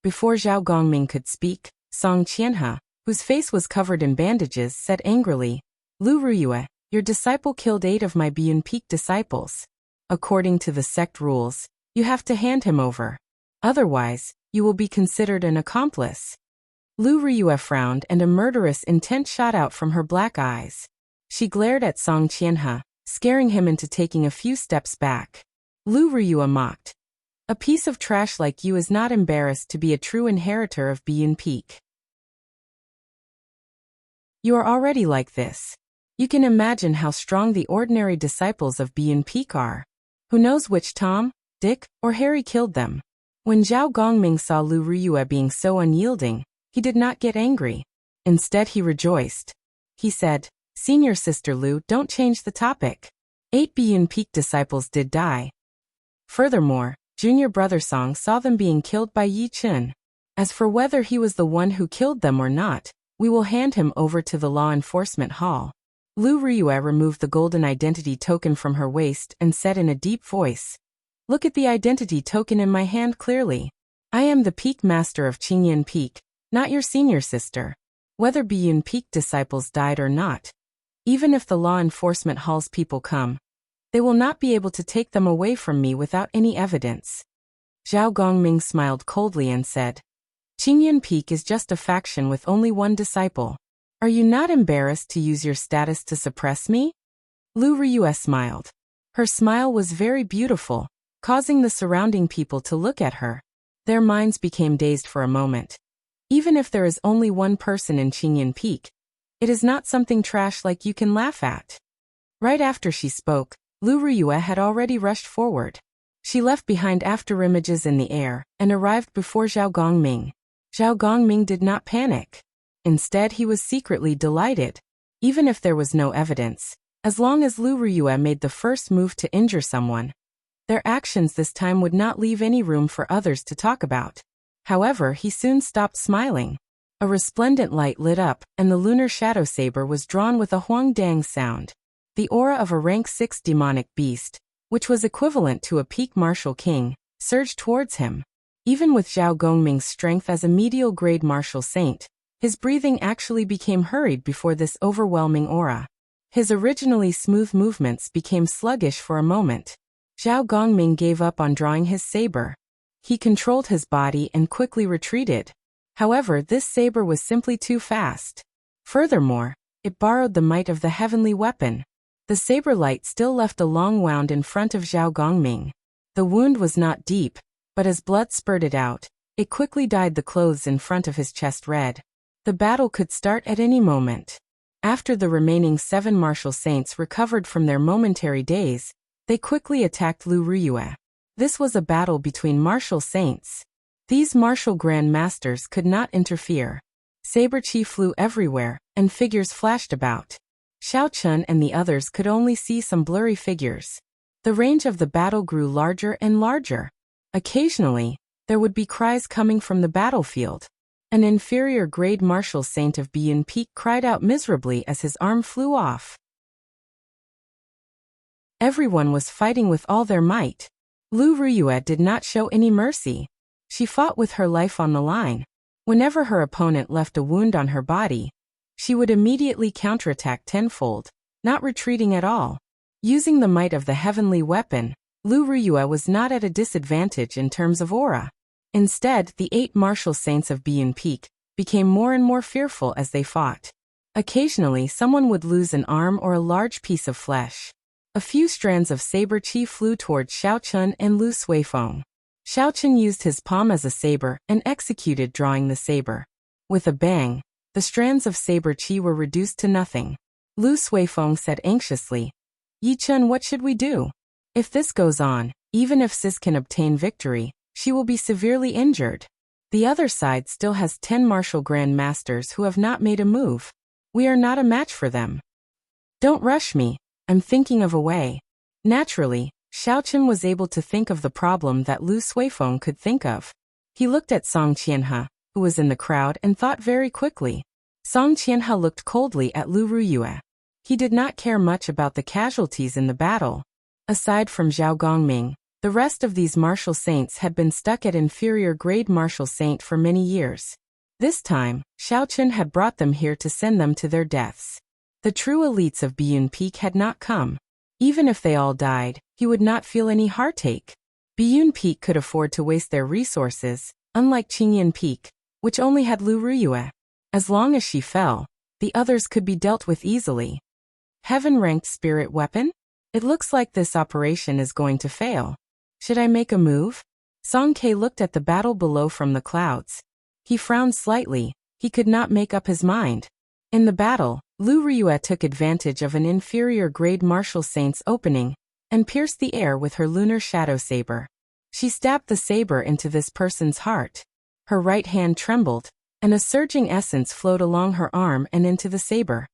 Before Zhao Gongming could speak, Song Qianhe, whose face was covered in bandages, said angrily, Lu Ruyue, your disciple killed 8 of my Biyun Peak disciples. According to the sect rules, you have to hand him over. Otherwise, you will be considered an accomplice. Lu Ruyue frowned and a murderous intent shot out from her black eyes. She glared at Song Qianhe, scaring him into taking a few steps back. Lu Ruyue mocked. A piece of trash like you is not embarrassed to be a true inheritor of Biyun Peak. You are already like this. You can imagine how strong the ordinary disciples of Biyun Peak are. Who knows which Tom, Dick, or Harry killed them? When Zhao Gongming saw Lu Ruyue being so unyielding, he did not get angry. Instead he rejoiced. He said, Senior Sister Lu, don't change the topic. 8 Biyun Peak disciples did die. Furthermore, Junior Brother Song saw them being killed by Yi Chun. As for whether he was the one who killed them or not, we will hand him over to the law enforcement hall. Lu Ruyue removed the golden identity token from her waist and said in a deep voice, Look at the identity token in my hand clearly. I am the Peak Master of Qingyun Peak, not your senior sister. Whether Biyun Peak disciples died or not, even if the law enforcement hall's people come, they will not be able to take them away from me without any evidence. Zhao Gongming smiled coldly and said, Qingyun Peak is just a faction with only one disciple. Are you not embarrassed to use your status to suppress me? Lu Ruyue smiled. Her smile was very beautiful, causing the surrounding people to look at her. Their minds became dazed for a moment. Even if there is only one person in Qingyun Peak, it is not something trash like you can laugh at. Right after she spoke, Lu Ruyue had already rushed forward. She left behind afterimages in the air and arrived before Zhao Gongming. Zhao Gongming did not panic. Instead, he was secretly delighted. Even if there was no evidence, as long as Lu Ruyue made the first move to injure someone, their actions this time would not leave any room for others to talk about. However, he soon stopped smiling. A resplendent light lit up, and the lunar shadow saber was drawn with a huangdang sound. The aura of a rank 6 demonic beast, which was equivalent to a peak martial king, surged towards him. Even with Zhao Gongming's strength as a medial grade martial saint, his breathing actually became hurried before this overwhelming aura. His originally smooth movements became sluggish for a moment. Zhao Gongming gave up on drawing his saber. He controlled his body and quickly retreated. However, this saber was simply too fast. Furthermore, it borrowed the might of the heavenly weapon. The saber light still left a long wound in front of Zhao Gongming. The wound was not deep, but as blood spurted out, it quickly dyed the clothes in front of his chest red. The battle could start at any moment. After the remaining 7 martial saints recovered from their momentary daze, they quickly attacked Lu Ruyue. This was a battle between martial saints. These martial grand masters could not interfere. Saber chi flew everywhere, and figures flashed about. Xiao Chun and the others could only see some blurry figures. The range of the battle grew larger and larger. Occasionally, there would be cries coming from the battlefield. An inferior grade martial saint of Biyun Peak cried out miserably as his arm flew off. Everyone was fighting with all their might. Lu Ruyue did not show any mercy. She fought with her life on the line. Whenever her opponent left a wound on her body, she would immediately counterattack tenfold, not retreating at all. Using the might of the heavenly weapon, Lu Ruyue was not at a disadvantage in terms of aura. Instead, the 8 martial saints of Biyun Peak became more and more fearful as they fought. Occasionally, someone would lose an arm or a large piece of flesh. A few strands of saber chi flew towards Xiao Chun and Lu Suifeng. Xiao Chun used his palm as a saber and executed drawing the saber. With a bang, the strands of saber chi were reduced to nothing. Lu Suifeng said anxiously, Yi-chun, what should we do? If this goes on, even if Sis can obtain victory, she will be severely injured. The other side still has 10 martial grand masters who have not made a move. We are not a match for them. Don't rush me. I'm thinking of a way. Naturally, Xiaochen was able to think of the problem that Lu Suifeng could think of. He looked at Song Qianhe, who was in the crowd, and thought very quickly. Song Qianhe looked coldly at Lu Ruyue. He did not care much about the casualties in the battle. Aside from Zhao Gongming, the rest of these martial saints had been stuck at inferior grade martial saint for many years. This time, Xiaochen had brought them here to send them to their deaths. The true elites of Biyun Peak had not come. Even if they all died, he would not feel any heartache. Biyun Peak could afford to waste their resources, unlike Qingyan Peak, which only had Lu Ruyue. As long as she fell, the others could be dealt with easily. Heaven-ranked spirit weapon? It looks like this operation is going to fail. Should I make a move? Song Ke looked at the battle below from the clouds. He frowned slightly. He could not make up his mind. In the battle, Lu Ruyue took advantage of an inferior grade martial saint's opening and pierced the air with her lunar shadow saber. She stabbed the saber into this person's heart. Her right hand trembled, and a surging essence flowed along her arm and into the saber.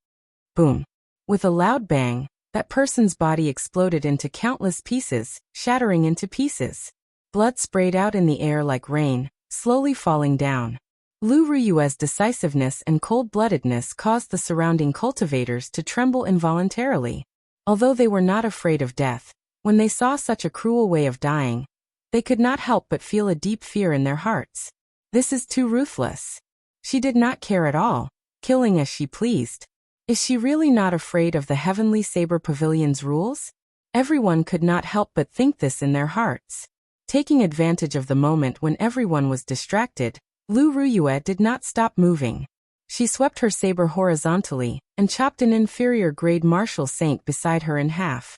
Boom! With a loud bang, that person's body exploded into countless pieces, shattering into pieces. Blood sprayed out in the air like rain, slowly falling down. Lu Ruyue's decisiveness and cold-bloodedness caused the surrounding cultivators to tremble involuntarily. Although they were not afraid of death, when they saw such a cruel way of dying, they could not help but feel a deep fear in their hearts. This is too ruthless. She did not care at all, killing as she pleased. Is she really not afraid of the Heavenly Saber Pavilion's rules? Everyone could not help but think this in their hearts. Taking advantage of the moment when everyone was distracted, Lu Ruyue did not stop moving. She swept her saber horizontally and chopped an inferior grade martial saint beside her in half.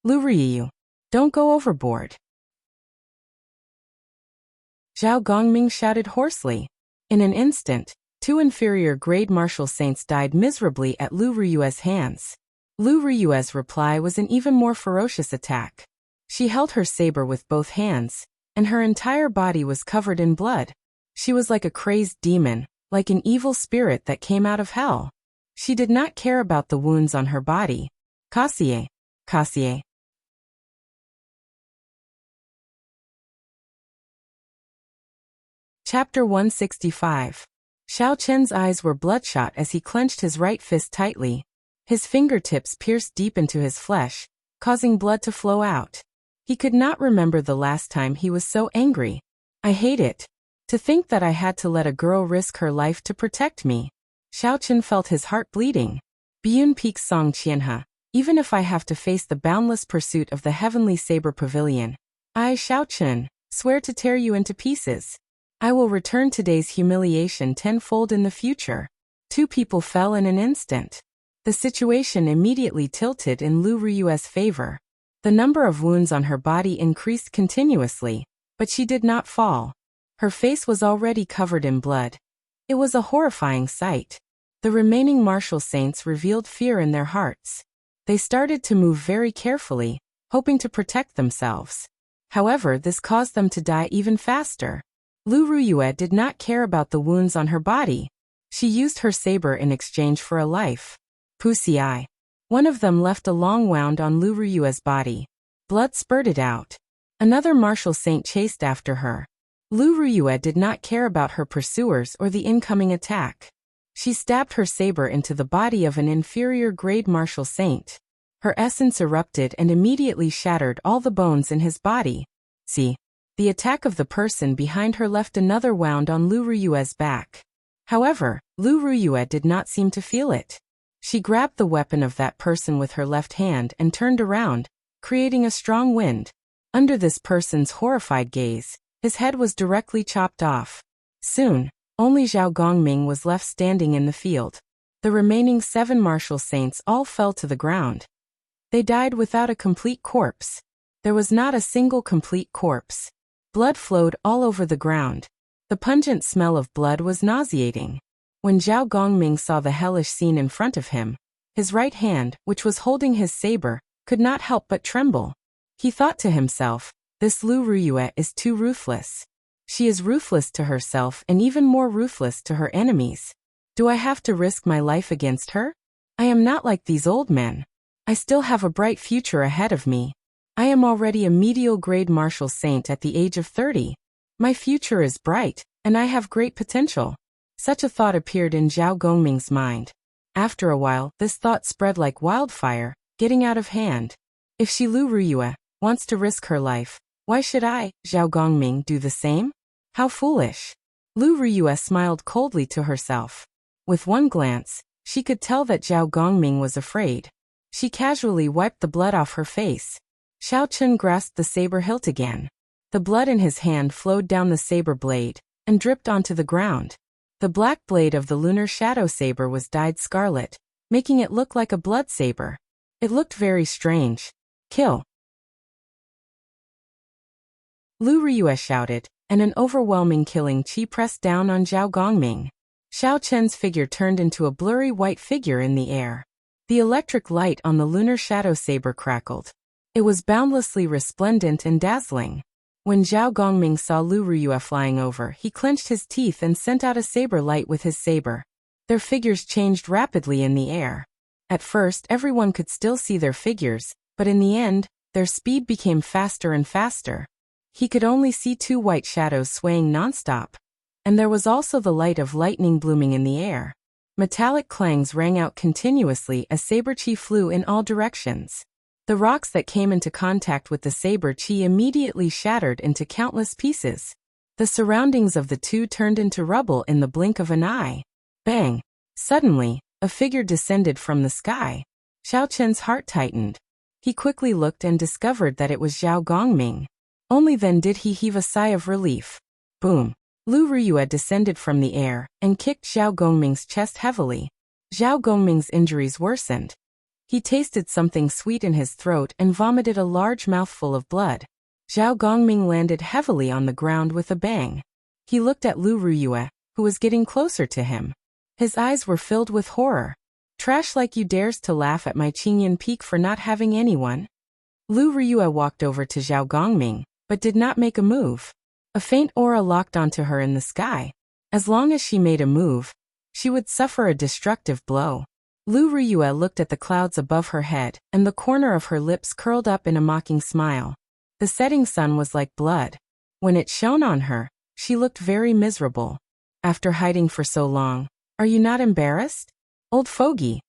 Lu Ruyue, don't go overboard. Zhao Gongming shouted hoarsely. In an instant, 2 inferior grade martial saints died miserably at Lu Ruyue's hands. Lu Ruyue's reply was an even more ferocious attack. She held her saber with both hands, and her entire body was covered in blood. She was like a crazed demon, like an evil spirit that came out of hell. She did not care about the wounds on her body. Kassier. Kassier. Chapter 165. Xiaochen's eyes were bloodshot as he clenched his right fist tightly. His fingertips pierced deep into his flesh, causing blood to flow out. He could not remember the last time he was so angry. I hate it. To think that I had to let a girl risk her life to protect me. Xiaochen felt his heart bleeding. Biyun Peak's Song Qianhe, even if I have to face the boundless pursuit of the Heavenly Saber Pavilion, I, Xiaochen, swear to tear you into pieces. I will return today's humiliation tenfold in the future. 2 people fell in an instant. The situation immediately tilted in Lu Ruyue's favor. The number of wounds on her body increased continuously, but she did not fall. Her face was already covered in blood. It was a horrifying sight. The remaining martial saints revealed fear in their hearts. They started to move very carefully, hoping to protect themselves. However, this caused them to die even faster. Lu Ruyue did not care about the wounds on her body. She used her saber in exchange for a life. Pussy. One of them left a long wound on Lu Ruyue's body. Blood spurted out. Another martial saint chased after her. Lu Ruyue did not care about her pursuers or the incoming attack. She stabbed her saber into the body of an inferior grade martial saint. Her essence erupted and immediately shattered all the bones in his body. See. The attack of the person behind her left another wound on Lu Ruyue's back. However, Lu Ruyue did not seem to feel it. She grabbed the weapon of that person with her left hand and turned around, creating a strong wind. Under this person's horrified gaze, his head was directly chopped off. Soon, only Zhao Gongming was left standing in the field. The remaining 7 martial saints all fell to the ground. They died without a complete corpse. There was not a single complete corpse. Blood flowed all over the ground. The pungent smell of blood was nauseating. When Zhao Gongming saw the hellish scene in front of him, his right hand, which was holding his saber, could not help but tremble. He thought to himself, this Lu Ruyue is too ruthless. She is ruthless to herself and even more ruthless to her enemies. Do I have to risk my life against her? I am not like these old men. I still have a bright future ahead of me. I am already a medial grade martial saint at the age of 30. My future is bright, and I have great potential. Such a thought appeared in Zhao Gongming's mind. After a while, this thought spread like wildfire, getting out of hand. If she Lu Ruyue wants to risk her life, why should I, Zhao Gongming, do the same? How foolish. Lu Ruyue smiled coldly to herself. With one glance, she could tell that Zhao Gongming was afraid. She casually wiped the blood off her face. Xiao Chen grasped the saber hilt again. The blood in his hand flowed down the saber blade and dripped onto the ground. The black blade of the lunar shadow saber was dyed scarlet, making it look like a blood saber. It looked very strange. Kill! Lu Ruyue shouted, and an overwhelming killing chi pressed down on Zhao Gongming. Xiao Chen's figure turned into a blurry white figure in the air. The electric light on the lunar shadow saber crackled. It was boundlessly resplendent and dazzling. When Zhao Gongming saw Lu Ruyue flying over, he clenched his teeth and sent out a saber light with his saber. Their figures changed rapidly in the air. At first, everyone could still see their figures, but in the end, their speed became faster and faster. He could only see two white shadows swaying nonstop. And there was also the light of lightning blooming in the air. Metallic clangs rang out continuously as saber chi flew in all directions. The rocks that came into contact with the saber chi immediately shattered into countless pieces. The surroundings of the two turned into rubble in the blink of an eye. Bang! Suddenly, a figure descended from the sky. Xiao Chen's heart tightened. He quickly looked and discovered that it was Zhao Gongming. Only then did he heave a sigh of relief. Boom! Lu Ruyue descended from the air and kicked Zhao Gongming's chest heavily. Zhao Gongming's injuries worsened. He tasted something sweet in his throat and vomited a large mouthful of blood. Zhao Gongming landed heavily on the ground with a bang. He looked at Lu Ruyue, who was getting closer to him. His eyes were filled with horror. Trash like you dares to laugh at my Qingyan peak for not having anyone? Lu Ruyue walked over to Zhao Gongming, but did not make a move. A faint aura locked onto her in the sky. As long as she made a move, she would suffer a destructive blow. Lu Ruyue looked at the clouds above her head, and the corner of her lips curled up in a mocking smile. The setting sun was like blood. When it shone on her, she looked very miserable. After hiding for so long, are you not embarrassed? Old fogey!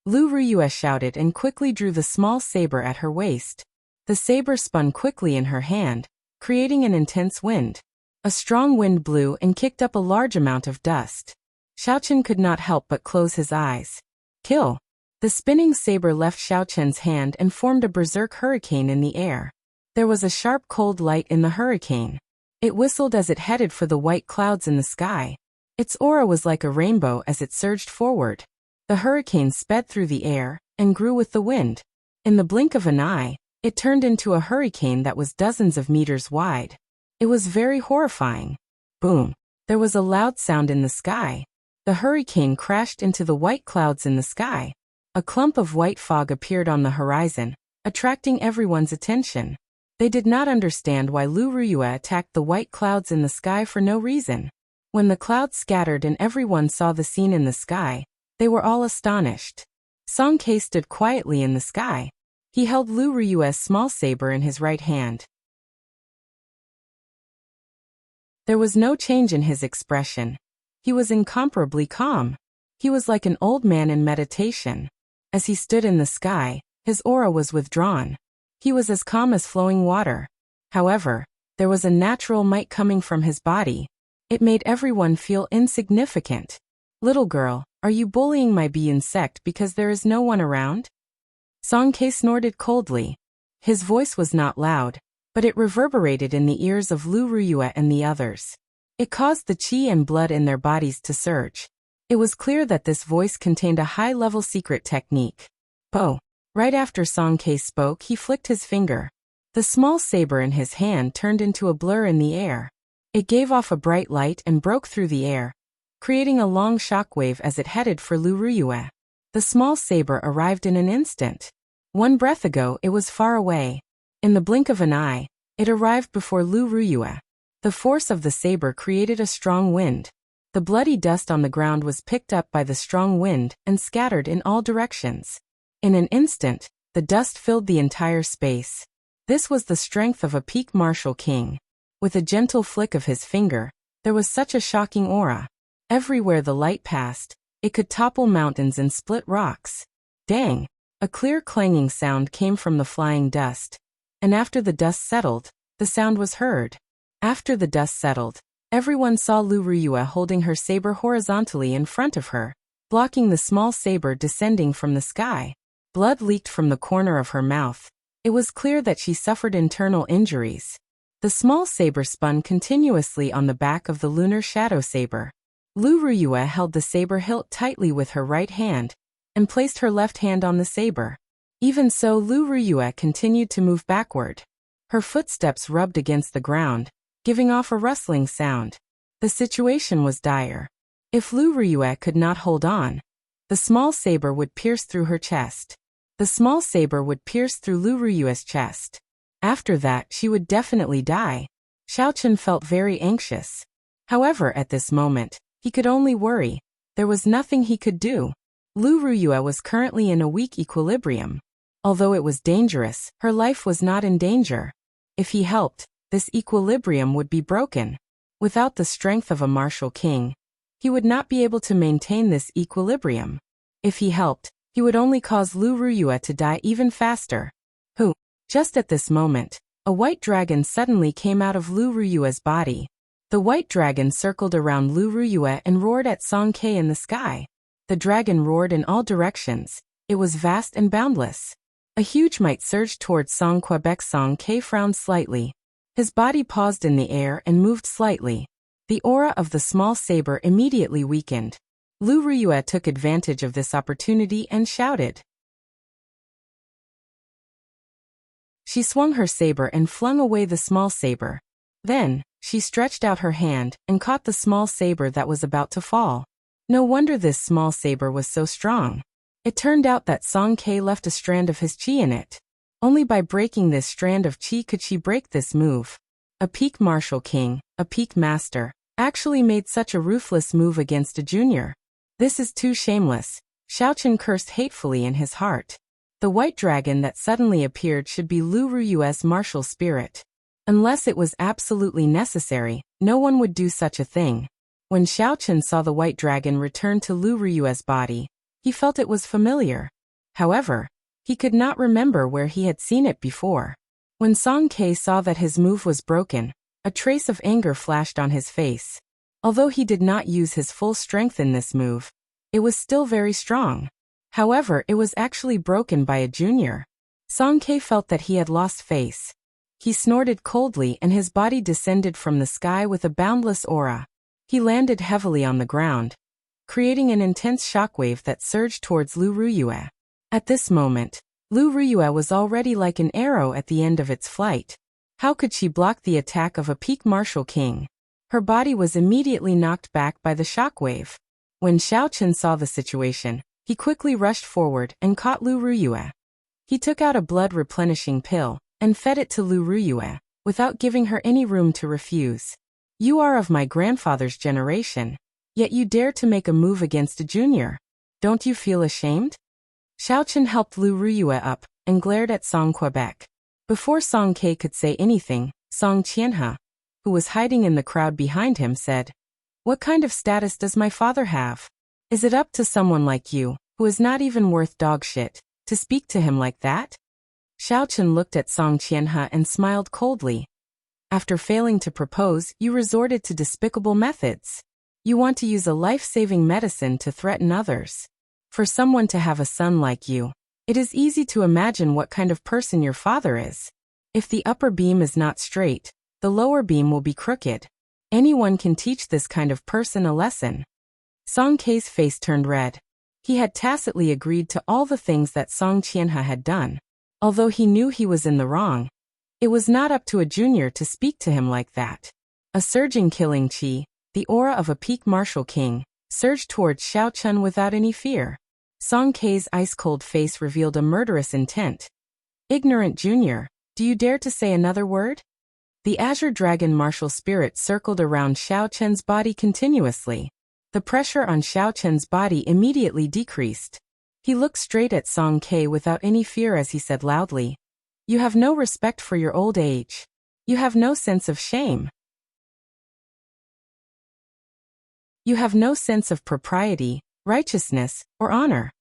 Lu Ruyue shouted and quickly drew the small saber at her waist. The saber spun quickly in her hand, creating an intense wind. A strong wind blew and kicked up a large amount of dust. Xiao Chen could not help but close his eyes. Kill! The spinning saber left Xiao Chen's hand and formed a berserk hurricane in the air. There was a sharp cold light in the hurricane. It whistled as it headed for the white clouds in the sky. Its aura was like a rainbow as it surged forward. The hurricane sped through the air and grew with the wind. In the blink of an eye, it turned into a hurricane that was dozens of meters wide. It was very horrifying. Boom! There was a loud sound in the sky. The hurricane crashed into the white clouds in the sky. A clump of white fog appeared on the horizon, attracting everyone's attention. They did not understand why Lu Ruyue attacked the white clouds in the sky for no reason. When the clouds scattered and everyone saw the scene in the sky, they were all astonished. Song Ke stood quietly in the sky. He held Lu Ruyue's small saber in his right hand. There was no change in his expression. He was incomparably calm. He was like an old man in meditation. As he stood in the sky, his aura was withdrawn. He was as calm as flowing water. However, there was a natural might coming from his body. It made everyone feel insignificant. Little girl, are you bullying my bee insect because there is no one around? Song Ke snorted coldly. His voice was not loud, but it reverberated in the ears of Lu Ruyue and the others. It caused the qi and blood in their bodies to surge. It was clear that this voice contained a high-level secret technique. Bo! Right after Song Ke spoke, he flicked his finger. The small saber in his hand turned into a blur in the air. It gave off a bright light and broke through the air, creating a long shockwave as it headed for Lu Ruyue. The small saber arrived in an instant. One breath ago, it was far away. In the blink of an eye, it arrived before Lu Ruyue. The force of the saber created a strong wind. The bloody dust on the ground was picked up by the strong wind and scattered in all directions. In an instant, the dust filled the entire space. This was the strength of a peak martial king. With a gentle flick of his finger, there was such a shocking aura. Everywhere the light passed, it could topple mountains and split rocks. Dang! A clear clanging sound came from the flying dust. And after the dust settled, the sound was heard. After the dust settled, everyone saw Lu Ruyue holding her saber horizontally in front of her, blocking the small saber descending from the sky. Blood leaked from the corner of her mouth. It was clear that she suffered internal injuries. The small saber spun continuously on the back of the lunar shadow saber. Lu Ruyue held the saber hilt tightly with her right hand, and placed her left hand on the saber. Even so, Lu Ruyue continued to move backward. Her footsteps rubbed against the ground, giving off a rustling sound. The situation was dire. If Lu Ruyue could not hold on, the small saber would pierce through her chest. The small saber would pierce through Lu Ruyue's chest. After that, she would definitely die. Xiaochen felt very anxious. However, at this moment, he could only worry. There was nothing he could do. Lu Ruyue was currently in a weak equilibrium. Although it was dangerous, her life was not in danger. If he helped, this equilibrium would be broken. Without the strength of a martial king, he would not be able to maintain this equilibrium. If he helped, he would only cause Lu Ruyue to die even faster. Just at this moment, a white dragon suddenly came out of Lu Ruyue's body. The white dragon circled around Lu Ruyue and roared at Song Ke in the sky. The dragon roared in all directions. It was vast and boundless. A huge might surged towards Song Quebec. Song Ke frowned slightly. His body paused in the air and moved slightly. The aura of the small saber immediately weakened. Lu Ruyue took advantage of this opportunity and shouted. She swung her saber and flung away the small saber. Then, she stretched out her hand and caught the small saber that was about to fall. No wonder this small saber was so strong. It turned out that Song Ke left a strand of his chi in it. Only by breaking this strand of chi could she break this move. A peak martial king, a peak master, actually made such a ruthless move against a junior. This is too shameless. Xiaochen cursed hatefully in his heart. The white dragon that suddenly appeared should be Lu Ruyue's martial spirit. Unless it was absolutely necessary, no one would do such a thing. When Xiaochen saw the white dragon return to Lu Ruyue's body, he felt it was familiar. However, he could not remember where he had seen it before. When Song Ke saw that his move was broken, a trace of anger flashed on his face. Although he did not use his full strength in this move, it was still very strong. However, it was actually broken by a junior. Song Ke felt that he had lost face. He snorted coldly and his body descended from the sky with a boundless aura. He landed heavily on the ground, creating an intense shockwave that surged towards Lu Ruyue. At this moment, Lu Ruyue was already like an arrow at the end of its flight. How could she block the attack of a peak martial king? Her body was immediately knocked back by the shockwave. When Xiaochen saw the situation, he quickly rushed forward and caught Lu Ruyue. He took out a blood-replenishing pill and fed it to Lu Ruyue, without giving her any room to refuse. You are of my grandfather's generation, yet you dare to make a move against a junior. Don't you feel ashamed? Xiaochen helped Lu Ruyue up and glared at Song Quebec. Before Song Ke could say anything, Song Qianhe, who was hiding in the crowd behind him, said, "What kind of status does my father have? Is it up to someone like you, who is not even worth dog shit, to speak to him like that?" Xiaochen looked at Song Qianhe and smiled coldly. After failing to propose, you resorted to despicable methods. You want to use a life-saving medicine to threaten others. For someone to have a son like you, it is easy to imagine what kind of person your father is. If the upper beam is not straight, the lower beam will be crooked. Anyone can teach this kind of person a lesson. Song Ke's face turned red. He had tacitly agreed to all the things that Song Qianhe had done. Although he knew he was in the wrong, it was not up to a junior to speak to him like that. A surging killing chi, the aura of a peak martial king, surged towards Xiaochen without any fear. Song Kei's ice-cold face revealed a murderous intent. Ignorant junior, do you dare to say another word? The azure dragon martial spirit circled around Xiao Chen's body continuously. The pressure on Xiao Chen's body immediately decreased. He looked straight at Song Kei without any fear as he said loudly, "You have no respect for your old age. You have no sense of shame. You have no sense of propriety, righteousness, or honor."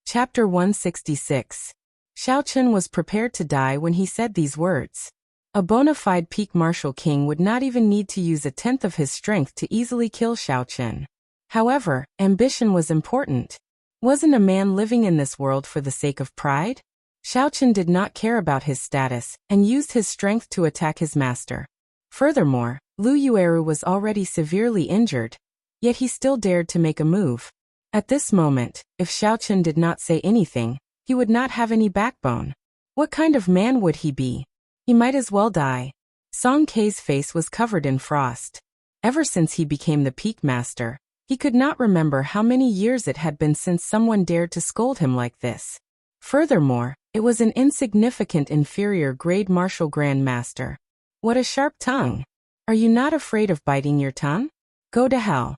Chapter 166. Xiao Chen was prepared to die when he said these words. A bona fide peak martial king would not even need to use a tenth of his strength to easily kill Xiao Chen. However, ambition was important. Wasn't a man living in this world for the sake of pride? Xiao Chen did not care about his status and used his strength to attack his master. Furthermore, Lu Yueru was already severely injured, yet he still dared to make a move. At this moment, if Xiao Chen did not say anything, he would not have any backbone. What kind of man would he be? He might as well die. Song Kei's face was covered in frost. Ever since he became the peak master, he could not remember how many years it had been since someone dared to scold him like this. Furthermore, it was an insignificant inferior grade martial grand master. What a sharp tongue! Are you not afraid of biting your tongue? Go to hell.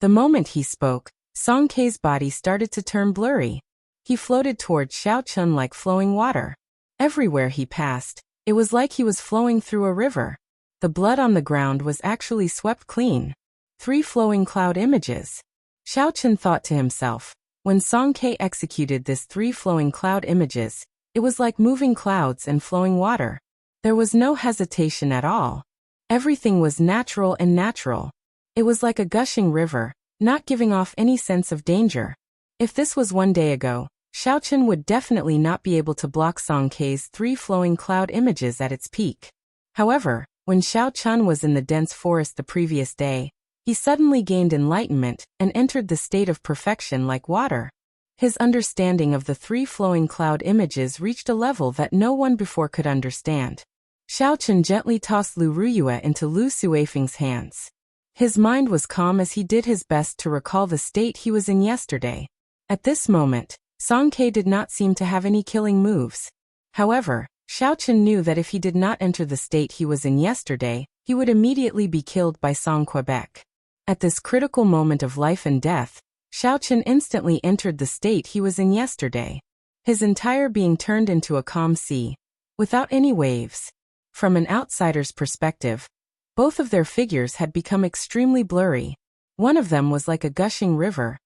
The moment he spoke, Song Kei's body started to turn blurry. He floated toward Xiao Chen like flowing water. Everywhere he passed, it was like he was flowing through a river. The blood on the ground was actually swept clean. 3 flowing cloud images. Xiao Chen thought to himself, when Song Kei executed this 3 flowing cloud images, it was like moving clouds and flowing water. There was no hesitation at all. Everything was natural and natural. It was like a gushing river, not giving off any sense of danger. If this was 1 day ago, Xiao Chen would definitely not be able to block Song Kei's 3 flowing cloud images at its peak. However, when Xiao Chen was in the dense forest the previous day, he suddenly gained enlightenment and entered the state of perfection like water. His understanding of the 3 flowing cloud images reached a level that no one before could understand. Xiao Chen gently tossed Lu Ruyue into Lu Suifeng's hands. His mind was calm as he did his best to recall the state he was in yesterday. At this moment, Song Kei did not seem to have any killing moves. However, Xiao Chen knew that if he did not enter the state he was in yesterday, he would immediately be killed by Song Quebec. At this critical moment of life and death, Xiao Chen instantly entered the state he was in yesterday. His entire being turned into a calm sea, without any waves. From an outsider's perspective, both of their figures had become extremely blurry. One of them was like a gushing river,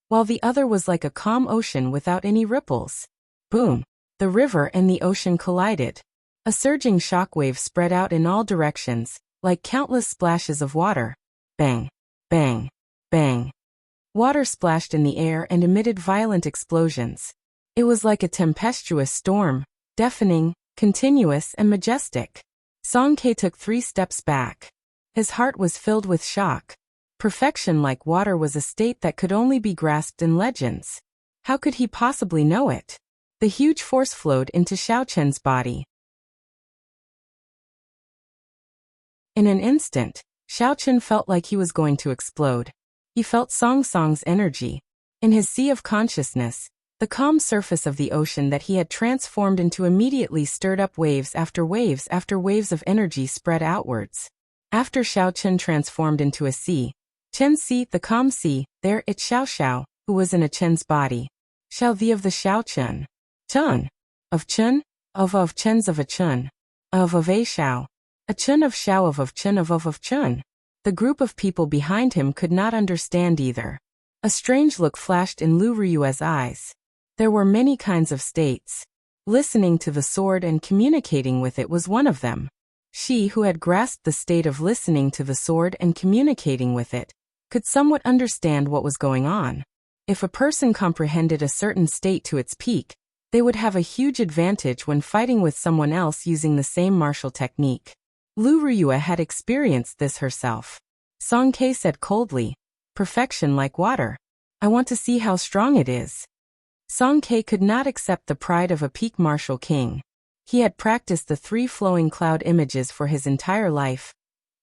while the other was like a calm ocean without any ripples. Boom! The river and the ocean collided. A surging shockwave spread out in all directions, like countless splashes of water. Bang! Bang! Bang! Water splashed in the air and emitted violent explosions. It was like a tempestuous storm, deafening, continuous and majestic. Song Kei took 3 steps back. His heart was filled with shock. Perfection like water was a state that could only be grasped in legends. How could he possibly know it? The huge force flowed into Xiao Chen's body. In an instant, Xiao Chen felt like he was going to explode. He felt Song Song's energy. In his sea of consciousness, the calm surface of the ocean that he had transformed into immediately stirred up waves after waves of energy spread outwards. After Xiao Chen transformed into a sea, Chen Si, the calm sea, there it Xiao Xiao, who was in a Chen's body. Xiao the of the Xiao Chen. Chen. Of Chen, of Chen's of a Chen. Of a Xiao. A Chen of Xiao of Chen of Chen. The group of people behind him could not understand either. A strange look flashed in Lu Ruyue's eyes. There were many kinds of states. Listening to the sword and communicating with it was one of them. She who had grasped the state of listening to the sword and communicating with it, could somewhat understand what was going on. If a person comprehended a certain state to its peak, they would have a huge advantage when fighting with someone else using the same martial technique. Lu Ruyue had experienced this herself. Song Kei said coldly, "Perfection like water. I want to see how strong it is." Song Kei could not accept the pride of a peak martial king. He had practiced the 3 flowing cloud images for his entire life.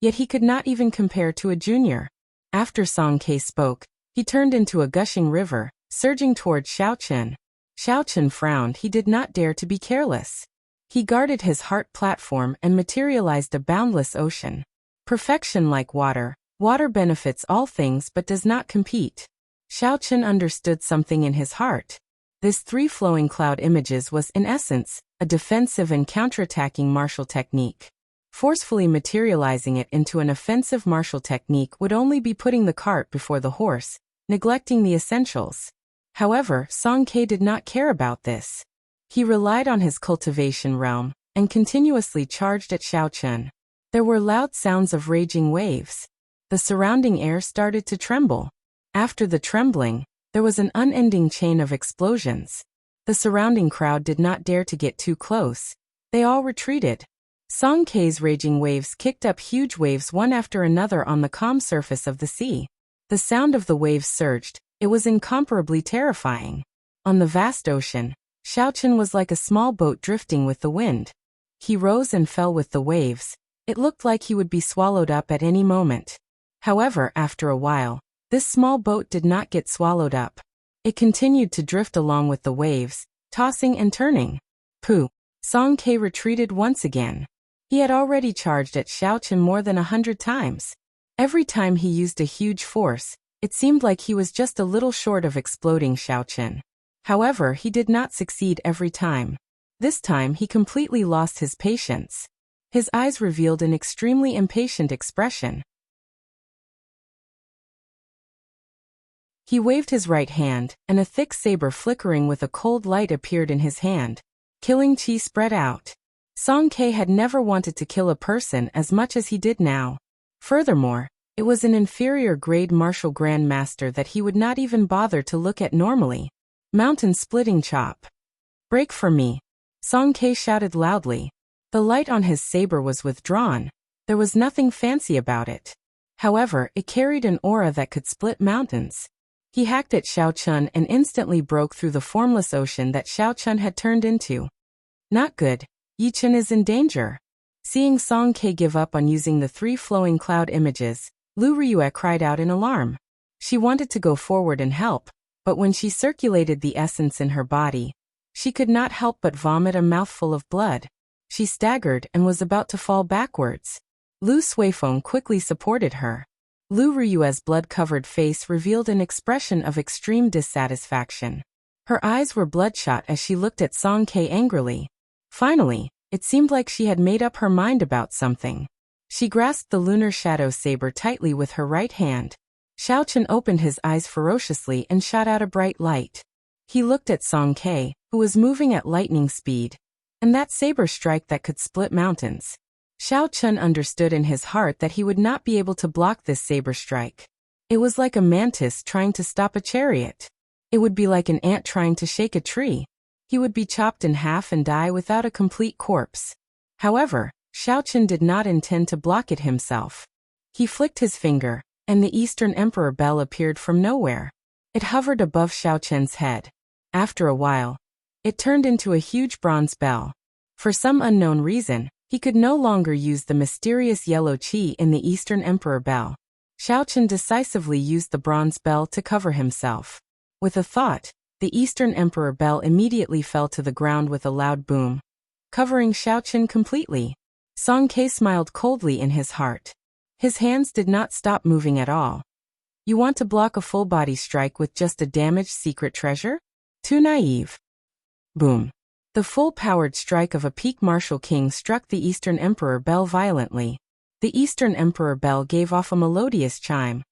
Yet he could not even compare to a junior. After Song Ke spoke, he turned into a gushing river, surging toward Xiaochen. Xiaochen frowned. He did not dare to be careless. He guarded his heart platform and materialized a boundless ocean. Perfection like water. Water benefits all things but does not compete. Xiaochen understood something in his heart. This three flowing cloud images was, in essence, a defensive and counterattacking martial technique. Forcefully materializing it into an offensive martial technique would only be putting the cart before the horse, neglecting the essentials. However, Song Ke did not care about this. He relied on his cultivation realm, and continuously charged at Xiaochen. There were loud sounds of raging waves. The surrounding air started to tremble. After the trembling, there was an unending chain of explosions. The surrounding crowd did not dare to get too close. They all retreated. Song Ke's raging waves kicked up huge waves one after another on the calm surface of the sea. The sound of the waves surged. It was incomparably terrifying. On the vast ocean, Xiaochen was like a small boat drifting with the wind. He rose and fell with the waves. It looked like he would be swallowed up at any moment. However, after a while, this small boat did not get swallowed up. It continued to drift along with the waves, tossing and turning. Pooh! Song Ke retreated once again. He had already charged at Xiaochen more than 100 times. Every time he used a huge force, it seemed like he was just a little short of exploding Xiaochen. However, he did not succeed every time. This time he completely lost his patience. His eyes revealed an extremely impatient expression. He waved his right hand, and a thick saber flickering with a cold light appeared in his hand. Killing chi spread out. Song Ke had never wanted to kill a person as much as he did now. Furthermore, it was an inferior grade martial grandmaster that he would not even bother to look at normally. Mountain splitting chop. Break for me. Song Ke shouted loudly. The light on his saber was withdrawn. There was nothing fancy about it. However, it carried an aura that could split mountains. He hacked at Xiaochen and instantly broke through the formless ocean that Xiaochen had turned into. Not good. Yichen is in danger. Seeing Song Ke give up on using the three flowing cloud images, Lu Riyue cried out in alarm. She wanted to go forward and help, but when she circulated the essence in her body, she could not help but vomit a mouthful of blood. She staggered and was about to fall backwards. Lu Suifeng quickly supported her. Lu Riyue's blood-covered face revealed an expression of extreme dissatisfaction. Her eyes were bloodshot as she looked at Song Ke angrily. Finally, it seemed like she had made up her mind about something. She grasped the lunar shadow saber tightly with her right hand. Xiaochen opened his eyes ferociously and shot out a bright light. He looked at Song Ke, who was moving at lightning speed, and that saber strike that could split mountains. Xiaochen understood in his heart that he would not be able to block this saber strike. It was like a mantis trying to stop a chariot. It would be like an ant trying to shake a tree. He would be chopped in half and die without a complete corpse. However, Xiaochen did not intend to block it himself. He flicked his finger, and the Eastern Emperor bell appeared from nowhere. It hovered above Xiaochen's head. After a while, it turned into a huge bronze bell. For some unknown reason, he could no longer use the mysterious yellow qi in the Eastern Emperor bell. Xiaochen decisively used the bronze bell to cover himself. With a thought, the Eastern Emperor bell immediately fell to the ground with a loud boom, covering Xiaochen completely. Song Ke smiled coldly in his heart. His hands did not stop moving at all. You want to block a full-body strike with just a damaged secret treasure? Too naive. Boom. The full-powered strike of a peak martial king struck the Eastern Emperor bell violently. The Eastern Emperor bell gave off a melodious chime.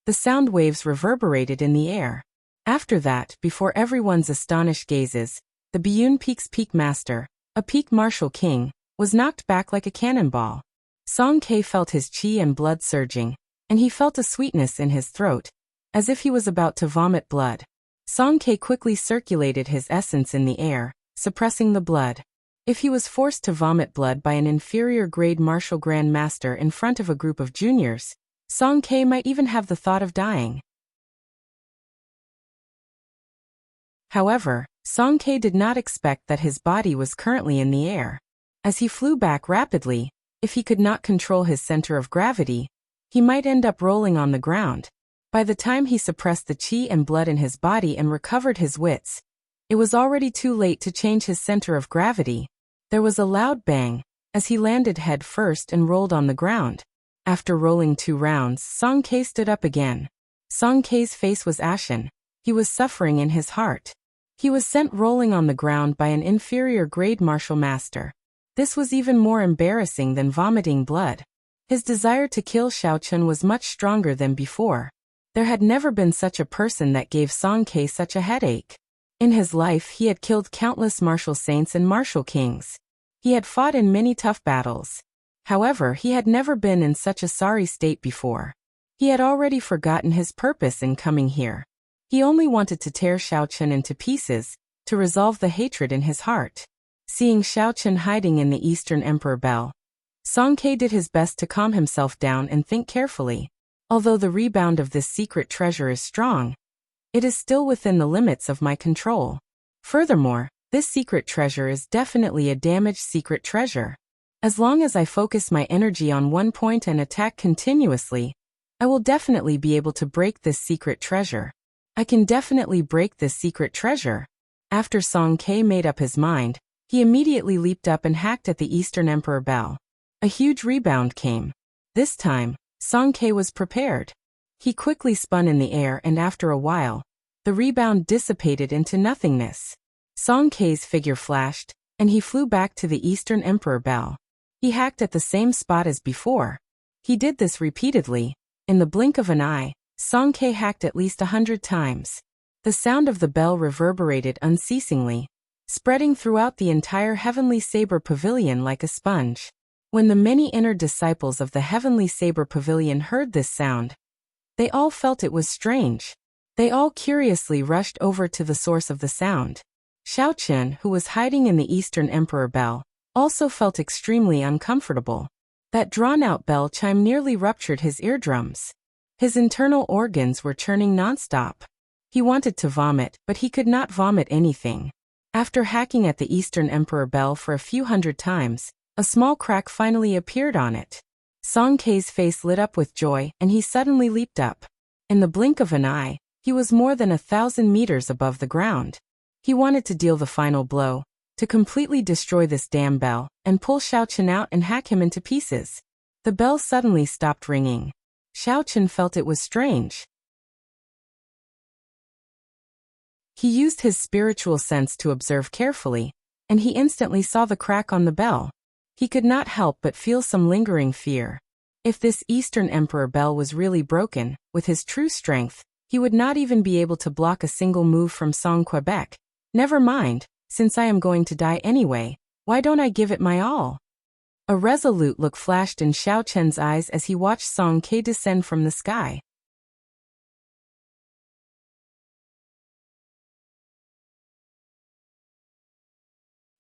The sound waves reverberated in the air. After that, before everyone's astonished gazes, the Biyun Peak's peak master, a peak martial king, was knocked back like a cannonball. Song Ke felt his qi and blood surging, and he felt a sweetness in his throat, as if he was about to vomit blood. Song Ke quickly circulated his essence in the air, suppressing the blood. If he was forced to vomit blood by an inferior grade martial grand master in front of a group of juniors, Song Ke might even have the thought of dying. However, Song Ke did not expect that his body was currently in the air. As he flew back rapidly, If he could not control his center of gravity, he might end up rolling on the ground. By the time he suppressed the qi and blood in his body and recovered his wits, it was already too late to change his center of gravity. There was a loud bang as he landed head first and rolled on the ground. After rolling 2 rounds, Song Ke stood up again. Song Ke's face was ashen. He was suffering in his heart. He was sent rolling on the ground by an inferior grade martial master. This was even more embarrassing than vomiting blood. His desire to kill Xiaochen was much stronger than before. There had never been such a person that gave Song Ke such a headache. In his life he had killed countless martial saints and martial kings. He had fought in many tough battles. However, he had never been in such a sorry state before. He had already forgotten his purpose in coming here. He only wanted to tear Xiaochen into pieces, to resolve the hatred in his heart. Seeing Xiaochen hiding in the Eastern Emperor Bell, Song Ke did his best to calm himself down and think carefully. Although the rebound of this secret treasure is strong, it is still within the limits of my control. Furthermore, this secret treasure is definitely a damaged secret treasure. As long as I focus my energy on one point and attack continuously, I will definitely be able to break this secret treasure. I can definitely break this secret treasure. After Song Ke made up his mind, he immediately leaped up and hacked at the Eastern Emperor Bell. A huge rebound came. This time, Song Ke was prepared. He quickly spun in the air and after a while, the rebound dissipated into nothingness. Song Ke's figure flashed, and he flew back to the Eastern Emperor Bell. He hacked at the same spot as before. He did this repeatedly. In the blink of an eye, Song Ke hacked at least 100 times. The sound of the bell reverberated unceasingly, spreading throughout the entire Heavenly Saber Pavilion like a sponge. When the many inner disciples of the Heavenly Saber Pavilion heard this sound, they all felt it was strange. They all curiously rushed over to the source of the sound. Xiaochen, who was hiding in the Eastern Emperor Bell, also felt extremely uncomfortable. That drawn-out bell chime nearly ruptured his eardrums. His internal organs were churning nonstop. He wanted to vomit, but he could not vomit anything. After hacking at the Eastern Emperor Bell for a few hundred times, a small crack finally appeared on it. Song Ke's face lit up with joy, and he suddenly leaped up. In the blink of an eye, he was more than 1,000 meters above the ground. He wanted to deal the final blow, to completely destroy this damn bell, and pull Xiaochen out and hack him into pieces. The bell suddenly stopped ringing. Xiaochen felt it was strange. He used his spiritual sense to observe carefully, and he instantly saw the crack on the bell. He could not help but feel some lingering fear. If this Eastern Emperor Bell was really broken, with his true strength, he would not even be able to block a single move from Song Quebec. Never mind, since I am going to die anyway, why don't I give it my all? A resolute look flashed in Xiaochen's eyes as he watched Song Ke descend from the sky.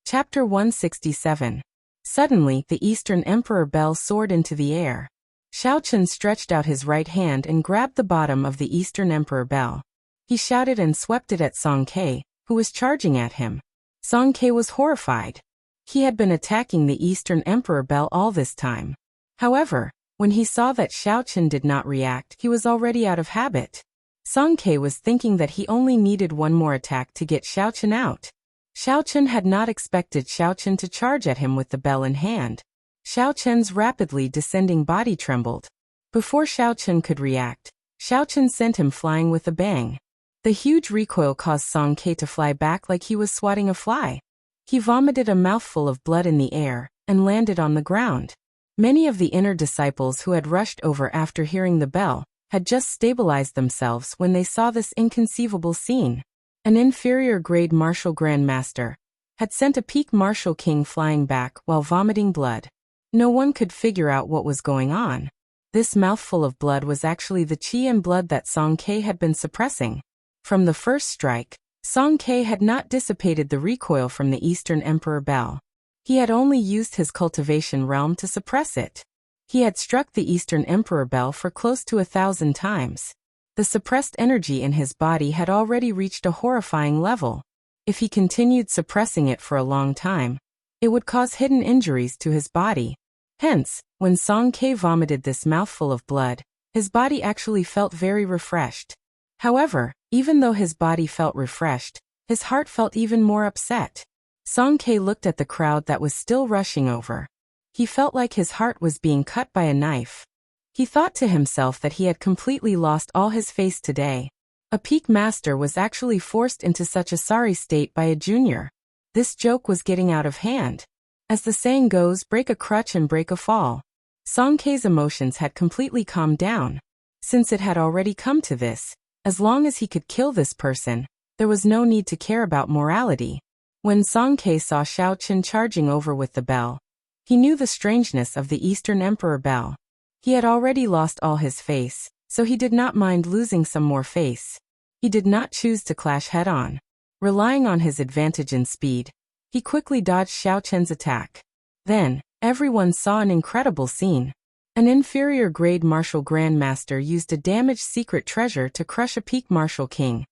Chapter 167. Suddenly, the Eastern Emperor Bell soared into the air. Xiaochen stretched out his right hand and grabbed the bottom of the Eastern Emperor Bell. He shouted and swept it at Song Ke, who was charging at him. Song Ke was horrified. He had been attacking the Eastern Emperor Bell all this time. However, when he saw that Xiaochen did not react, he was already out of habit. Song Ke was thinking that he only needed one more attack to get Xiaochen out. Xiaochen had not expected Xiaochen to charge at him with the bell in hand. Xiaochen's rapidly descending body trembled. Before Xiaochen could react, Xiaochen sent him flying with a bang. The huge recoil caused Song Ke to fly back like he was swatting a fly. He vomited a mouthful of blood in the air, and landed on the ground. Many of the inner disciples who had rushed over after hearing the bell, had just stabilized themselves when they saw this inconceivable scene. An inferior grade martial grandmaster had sent a peak martial king flying back while vomiting blood. No one could figure out what was going on. This mouthful of blood was actually the qi and blood that Song Ke had been suppressing. From the first strike, Song Ke had not dissipated the recoil from the Eastern Emperor Bell. He had only used his cultivation realm to suppress it. He had struck the Eastern Emperor Bell for close to 1,000 times. The suppressed energy in his body had already reached a horrifying level. If he continued suppressing it for a long time, it would cause hidden injuries to his body. Hence, when Song Ke vomited this mouthful of blood, his body actually felt very refreshed. However, even though his body felt refreshed, his heart felt even more upset. Song Ke looked at the crowd that was still rushing over. He felt like his heart was being cut by a knife. He thought to himself that he had completely lost all his face today. A peak master was actually forced into such a sorry state by a junior. This joke was getting out of hand. As the saying goes, break a crutch and break a fall. Song Ke's emotions had completely calmed down. Since it had already come to this, as long as he could kill this person, there was no need to care about morality. When Song Ke saw Xiaochen charging over with the bell, he knew the strangeness of the Eastern Emperor bell. He had already lost all his face, so he did not mind losing some more face. He did not choose to clash head-on. Relying on his advantage in speed, he quickly dodged Xiaochen's attack. Then, everyone saw an incredible scene. An inferior grade martial grandmaster used a damaged secret treasure to crush a peak martial king,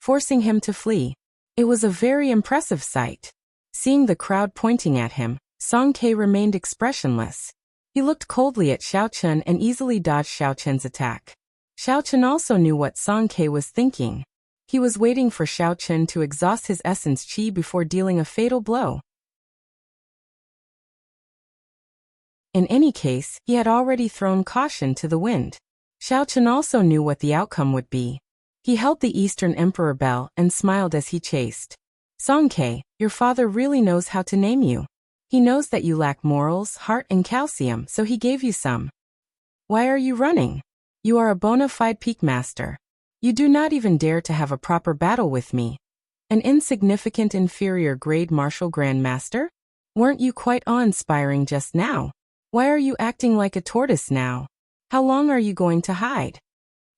forcing him to flee. It was a very impressive sight. Seeing the crowd pointing at him, Song Ke remained expressionless. He looked coldly at Xiaochen and easily dodged Xiaochen's attack. Xiaochen also knew what Song Ke was thinking. He was waiting for Xiaochen to exhaust his essence qi before dealing a fatal blow. In any case, he had already thrown caution to the wind. Xiaochen also knew what the outcome would be. He held the Eastern Emperor bell and smiled as he chased. Song Ke, your father really knows how to name you. He knows that you lack morals, heart and calcium, so he gave you some. Why are you running? You are a bona fide peak master. You do not even dare to have a proper battle with me. An insignificant inferior grade martial grandmaster? Weren't you quite awe-inspiring just now? Why are you acting like a tortoise now? How long are you going to hide?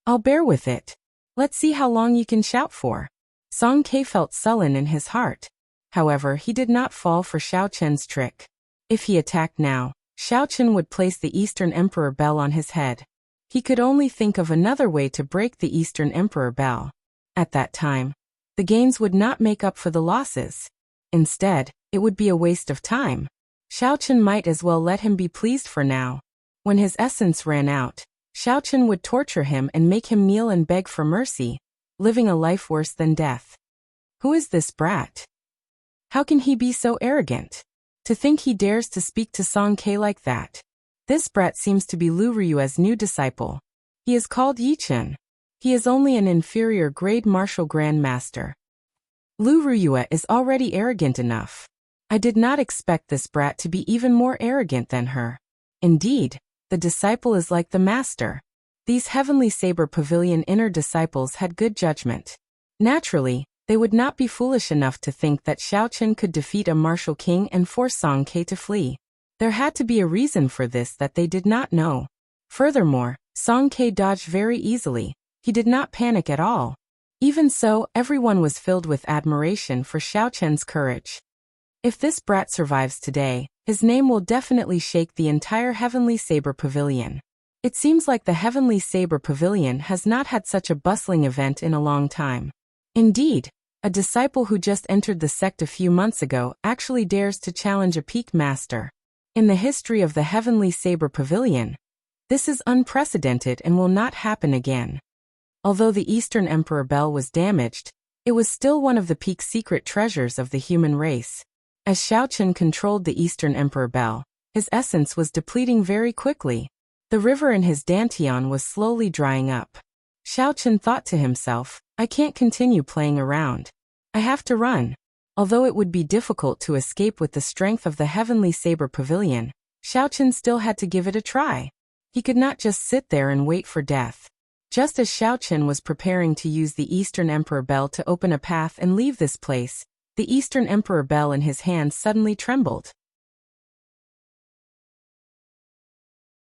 I'll bear with it. Let's see how long you can shout for. Song Ke felt sullen in his heart. However, he did not fall for Xiaochen's trick. If he attacked now, Xiaochen would place the Eastern Emperor bell on his head. He could only think of another way to break the Eastern Emperor bell. At that time, the gains would not make up for the losses. Instead, it would be a waste of time. Xiaochen might as well let him be pleased for now. When his essence ran out, Xiaochen would torture him and make him kneel and beg for mercy, living a life worse than death. Who is this brat? How can he be so arrogant? To think he dares to speak to Song Ke like that. This brat seems to be Lu Riyue's new disciple. He is called Yichen. He is only an inferior grade martial grandmaster. Lu Riyue is already arrogant enough. I did not expect this brat to be even more arrogant than her. Indeed, the disciple is like the master. These Heavenly Saber Pavilion inner disciples had good judgment. Naturally, they would not be foolish enough to think that Xiaochen could defeat a martial king and force Song Ke to flee. There had to be a reason for this that they did not know. Furthermore, Song Ke dodged very easily. He did not panic at all. Even so, everyone was filled with admiration for Xiaochen's courage. If this brat survives today, his name will definitely shake the entire Heavenly Saber Pavilion. It seems like the Heavenly Saber Pavilion has not had such a bustling event in a long time. Indeed, a disciple who just entered the sect a few months ago actually dares to challenge a peak master. In the history of the Heavenly Saber Pavilion, this is unprecedented and will not happen again. Although the Eastern Emperor bell was damaged, it was still one of the peak secret treasures of the human race. As Xiaochen controlled the Eastern Emperor bell, his essence was depleting very quickly. The river in his dantian was slowly drying up. Xiaochen thought to himself, I can't continue playing around. I have to run. Although it would be difficult to escape with the strength of the Heavenly Saber Pavilion, Xiaochen still had to give it a try. He could not just sit there and wait for death. Just as Xiaochen was preparing to use the Eastern Emperor bell to open a path and leave this place, the Eastern Emperor bell in his hand suddenly trembled.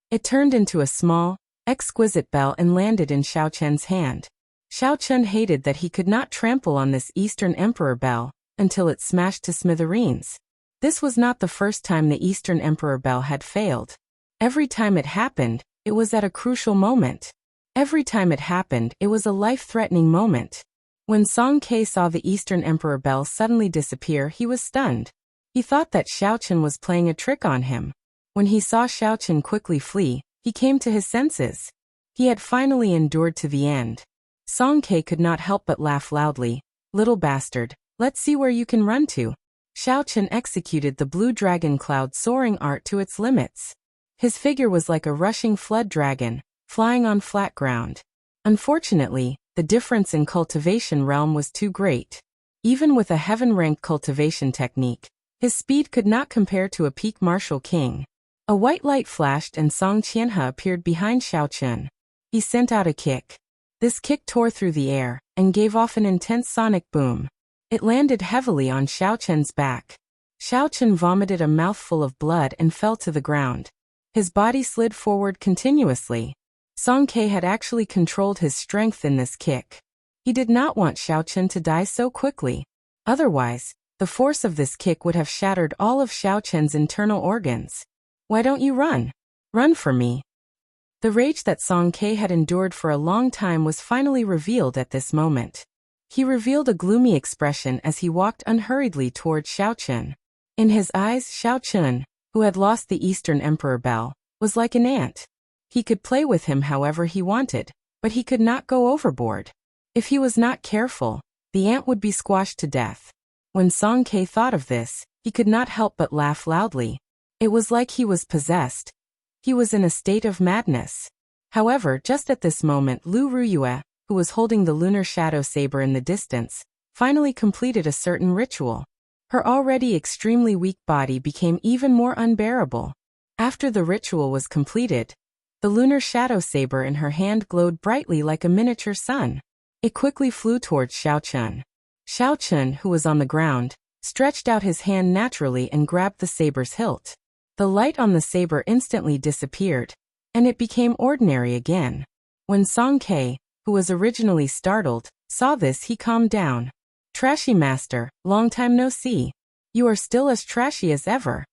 It turned into a small, exquisite bell and landed in Xiaochen's hand. Xiaochen hated that he could not trample on this Eastern Emperor bell until it smashed to smithereens. This was not the first time the Eastern Emperor bell had failed. Every time it happened, it was at a crucial moment. Every time it happened, it was a life-threatening moment. When Song Ke saw the Eastern Emperor bell suddenly disappear, he was stunned. He thought that Xiaochen was playing a trick on him. When he saw Xiao Chen quickly flee, he came to his senses. He had finally endured to the end. Song Ke could not help but laugh loudly. Little bastard, let's see where you can run to. Xiao Chen executed the blue dragon cloud soaring art to its limits. His figure was like a rushing flood dragon, flying on flat ground. Unfortunately, the difference in cultivation realm was too great. Even with a heaven-ranked cultivation technique, his speed could not compare to a peak martial king. A white light flashed and Song Qianhe appeared behind Xiao Chen. He sent out a kick. This kick tore through the air and gave off an intense sonic boom. It landed heavily on Xiao Chen's back. Xiao Chen vomited a mouthful of blood and fell to the ground. His body slid forward continuously. Song Ke had actually controlled his strength in this kick. He did not want Xiao Chen to die so quickly. Otherwise, the force of this kick would have shattered all of Xiao Chen's internal organs. Why don't you run? Run for me. The rage that Song Ke had endured for a long time was finally revealed at this moment. He revealed a gloomy expression as he walked unhurriedly toward Xiao Chen. In his eyes, Xiao Chen, who had lost the Eastern Emperor Bell, was like an ant. He could play with him however he wanted, but he could not go overboard. If he was not careful, the ant would be squashed to death. When Song Ke thought of this, he could not help but laugh loudly. It was like he was possessed. He was in a state of madness. However, just at this moment Lu Ruyue, who was holding the lunar shadow saber in the distance, finally completed a certain ritual. Her already extremely weak body became even more unbearable. After the ritual was completed, the lunar shadow saber in her hand glowed brightly like a miniature sun. It quickly flew towards Xiao Chen. Xiao Chen, who was on the ground, stretched out his hand naturally and grabbed the saber's hilt. The light on the saber instantly disappeared, and it became ordinary again. When Song Ke, who was originally startled, saw this, he calmed down. Trashy master, long time no see. You are still as trashy as ever.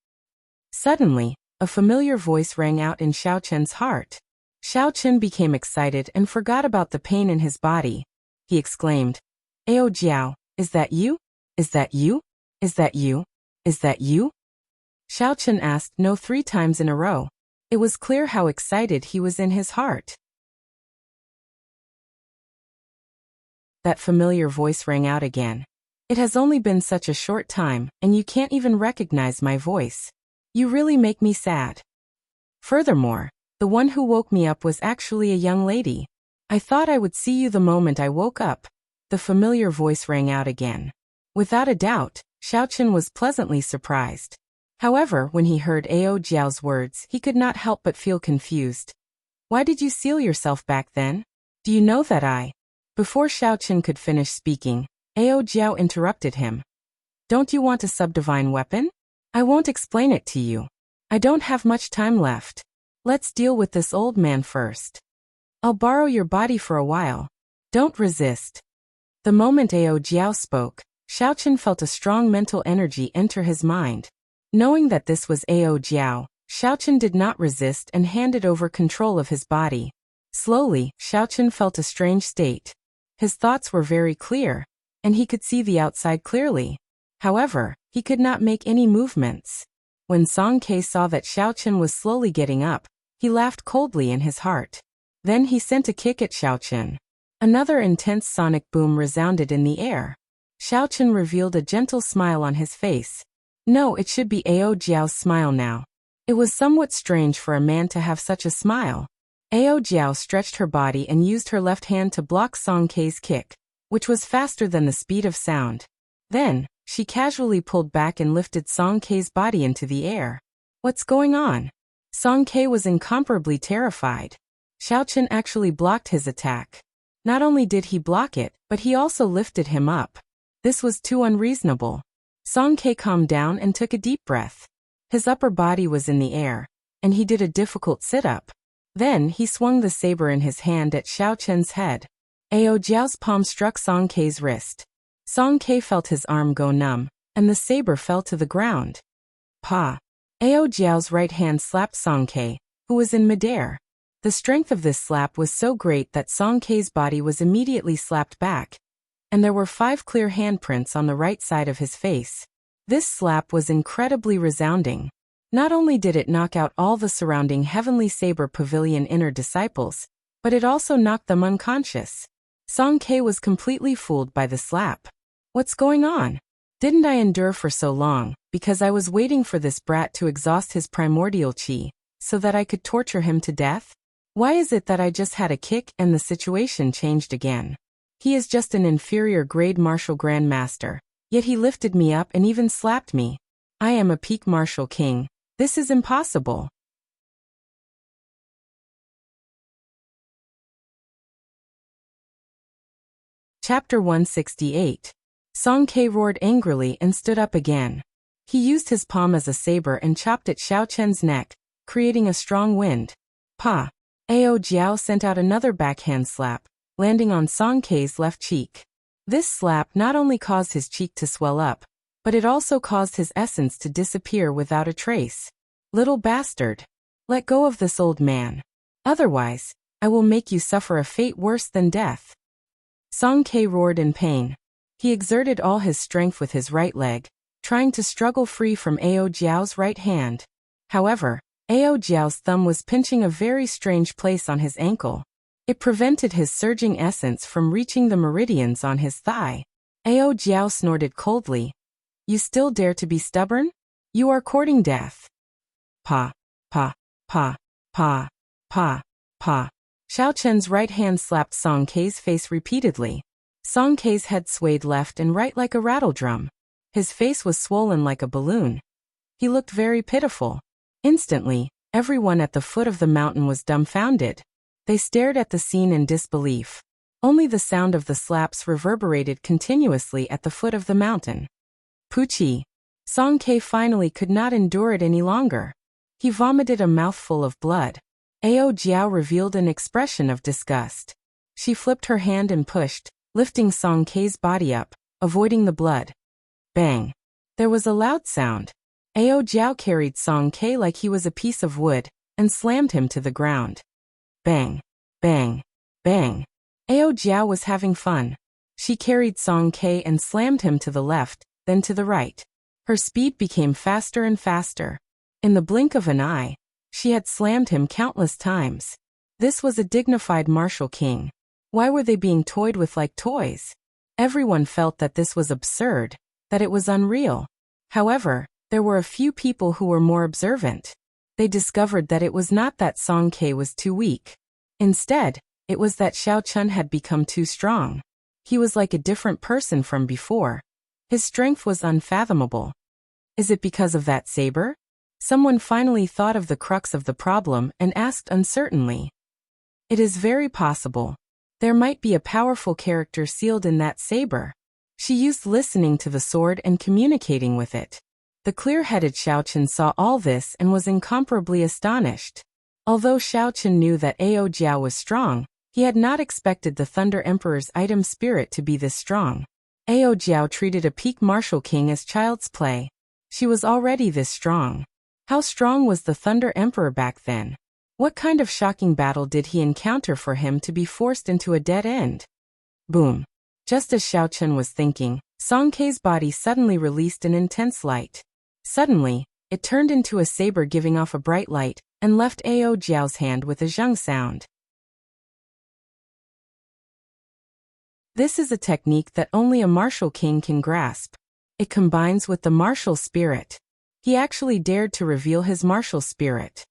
Suddenly, a familiar voice rang out in Xiao Chen's heart. Xiao Chen became excited and forgot about the pain in his body. He exclaimed, Ao Jiao, is that you? Is that you? Is that you? Is that you? Xiao Chen asked no 3 times in a row. It was clear how excited he was in his heart. That familiar voice rang out again. It has only been such a short time, and you can't even recognize my voice. You really make me sad. Furthermore, the one who woke me up was actually a young lady. I thought I would see you the moment I woke up. The familiar voice rang out again. Without a doubt, Xiao Chen was pleasantly surprised. However, when he heard Ao Jiao's words, he could not help but feel confused. Why did you seal yourself back then? Do you know that I... Before Xiao Chen could finish speaking, Ao Jiao interrupted him. Don't you want a subdivine weapon? I won't explain it to you. I don't have much time left. Let's deal with this old man first. I'll borrow your body for a while. Don't resist. The moment Ao Jiao spoke, Xiao Chen felt a strong mental energy enter his mind. Knowing that this was Ao Jiao, Xiao Chen did not resist and handed over control of his body. Slowly, Xiao Chen felt a strange state. His thoughts were very clear, and he could see the outside clearly. However, he could not make any movements. When Song Ke saw that Xiao Chen was slowly getting up, he laughed coldly in his heart. Then he sent a kick at Xiao Chen. Another intense sonic boom resounded in the air. Xiao Chen revealed a gentle smile on his face. No, it should be Ao Jiao's smile now. It was somewhat strange for a man to have such a smile. Ao Jiao stretched her body and used her left hand to block Song Ke's kick, which was faster than the speed of sound. Then, she casually pulled back and lifted Song Ke's body into the air. What's going on? Song Ke was incomparably terrified. Xiao Chen actually blocked his attack. Not only did he block it, but he also lifted him up. This was too unreasonable. Song Ke calmed down and took a deep breath. His upper body was in the air, and he did a difficult sit-up. Then he swung the saber in his hand at Xiao Chen's head. Ao Jiao's palm struck Song Ke's wrist. Song Ke felt his arm go numb, and the saber fell to the ground. Pa! Ao Jiao's right hand slapped Song Ke, who was in midair. The strength of this slap was so great that Song Ke's body was immediately slapped back, and there were 5 clear handprints on the right side of his face. This slap was incredibly resounding. Not only did it knock out all the surrounding Heavenly Saber Pavilion inner disciples, but it also knocked them unconscious. Song Ke was completely fooled by the slap. What's going on? Didn't I endure for so long, because I was waiting for this brat to exhaust his primordial chi, so that I could torture him to death? Why is it that I just had a kick and the situation changed again? He is just an inferior grade martial grandmaster, yet he lifted me up and even slapped me. I am a peak martial king. This is impossible. Chapter 168. Song Ke roared angrily and stood up again. He used his palm as a saber and chopped at Xiao Chen's neck, creating a strong wind. Pa! Ao Jiao sent out another backhand slap, landing on Song Ke's left cheek. This slap not only caused his cheek to swell up, but it also caused his essence to disappear without a trace. Little bastard! Let go of this old man. Otherwise, I will make you suffer a fate worse than death. Song Ke roared in pain. He exerted all his strength with his right leg, trying to struggle free from Ao Jiao's right hand. However, Ao Jiao's thumb was pinching a very strange place on his ankle. It prevented his surging essence from reaching the meridians on his thigh. Ao Jiao snorted coldly. You still dare to be stubborn? You are courting death. Pa, pa, pa, pa, pa, pa. Xiao Chen's right hand slapped Song Ke's face repeatedly. Song Ke's head swayed left and right like a rattledrum. His face was swollen like a balloon. He looked very pitiful. Instantly, everyone at the foot of the mountain was dumbfounded. They stared at the scene in disbelief. Only the sound of the slaps reverberated continuously at the foot of the mountain. Puchi! Song Ke finally could not endure it any longer. He vomited a mouthful of blood. Ao Jiao revealed an expression of disgust. She flipped her hand and pushed, lifting Song Ke's body up, avoiding the blood. Bang! There was a loud sound. Ao Jiao carried Song Ke like he was a piece of wood, and slammed him to the ground. Bang! Bang! Bang! Ao Jiao was having fun. She carried Song Ke and slammed him to the left, then to the right. Her speed became faster and faster. In the blink of an eye, she had slammed him countless times. This was a dignified martial king. Why were they being toyed with like toys? Everyone felt that this was absurd, that it was unreal. However, there were a few people who were more observant. They discovered that it was not that Song Ke was too weak. Instead, it was that Xiao Chen had become too strong. He was like a different person from before. His strength was unfathomable. Is it because of that saber? Someone finally thought of the crux of the problem and asked uncertainly. It is very possible. There might be a powerful character sealed in that saber. She used listening to the sword and communicating with it. The clear-headed Xiao Chen saw all this and was incomparably astonished. Although Xiao Chen knew that Ao Jiao was strong, he had not expected the Thunder Emperor's item spirit to be this strong. Ao Jiao treated a peak martial king as child's play. She was already this strong. How strong was the Thunder Emperor back then? What kind of shocking battle did he encounter for him to be forced into a dead end? Boom! Just as Xiao Chen was thinking, Song Ke's body suddenly released an intense light. Suddenly, it turned into a saber giving off a bright light, and left Ao Jiao's hand with a zheng sound. This is a technique that only a martial king can grasp. It combines with the martial spirit. He actually dared to reveal his martial spirit.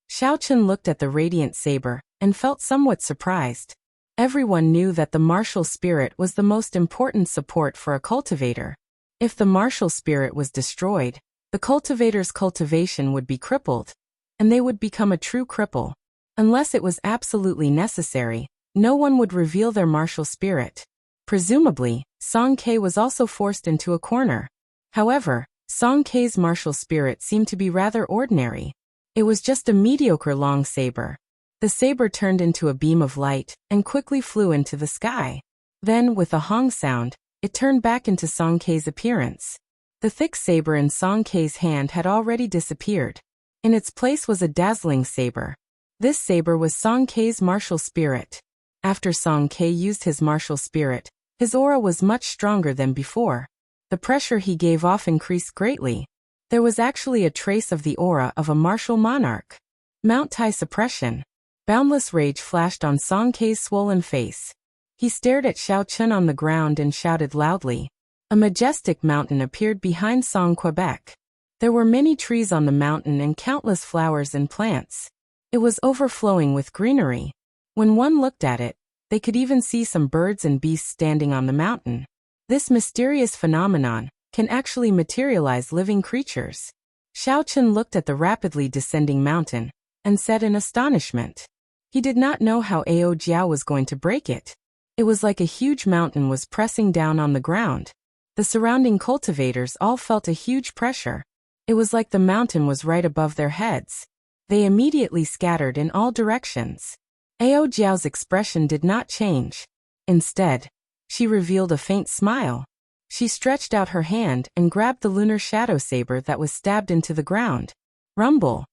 Xiao Chen looked at the radiant saber, and felt somewhat surprised. Everyone knew that the martial spirit was the most important support for a cultivator. If the martial spirit was destroyed, the cultivator's cultivation would be crippled, and they would become a true cripple. Unless it was absolutely necessary, no one would reveal their martial spirit. Presumably, Song Ke was also forced into a corner. However, Song Ke's martial spirit seemed to be rather ordinary. It was just a mediocre long saber. The saber turned into a beam of light and quickly flew into the sky. Then, with a hong sound, it turned back into Song Ke's appearance. The thick saber in Song Ke's hand had already disappeared. In its place was a dazzling saber. This saber was Song Ke's martial spirit. After Song Ke used his martial spirit, his aura was much stronger than before. The pressure he gave off increased greatly. There was actually a trace of the aura of a martial monarch. Mount Tai suppression. Boundless rage flashed on Song Kei's swollen face. He stared at Xiao Chun on the ground and shouted loudly. A majestic mountain appeared behind Song Quebec. There were many trees on the mountain and countless flowers and plants. It was overflowing with greenery. When one looked at it, they could even see some birds and beasts standing on the mountain. This mysterious phenomenon can actually materialize living creatures. Xiao Chun looked at the rapidly descending mountain and said in astonishment. He did not know how Ao Jiao was going to break it. It was like a huge mountain was pressing down on the ground. The surrounding cultivators all felt a huge pressure. It was like the mountain was right above their heads. They immediately scattered in all directions. Ao Jiao's expression did not change. Instead, she revealed a faint smile. She stretched out her hand and grabbed the lunar shadow saber that was stabbed into the ground. Rumble.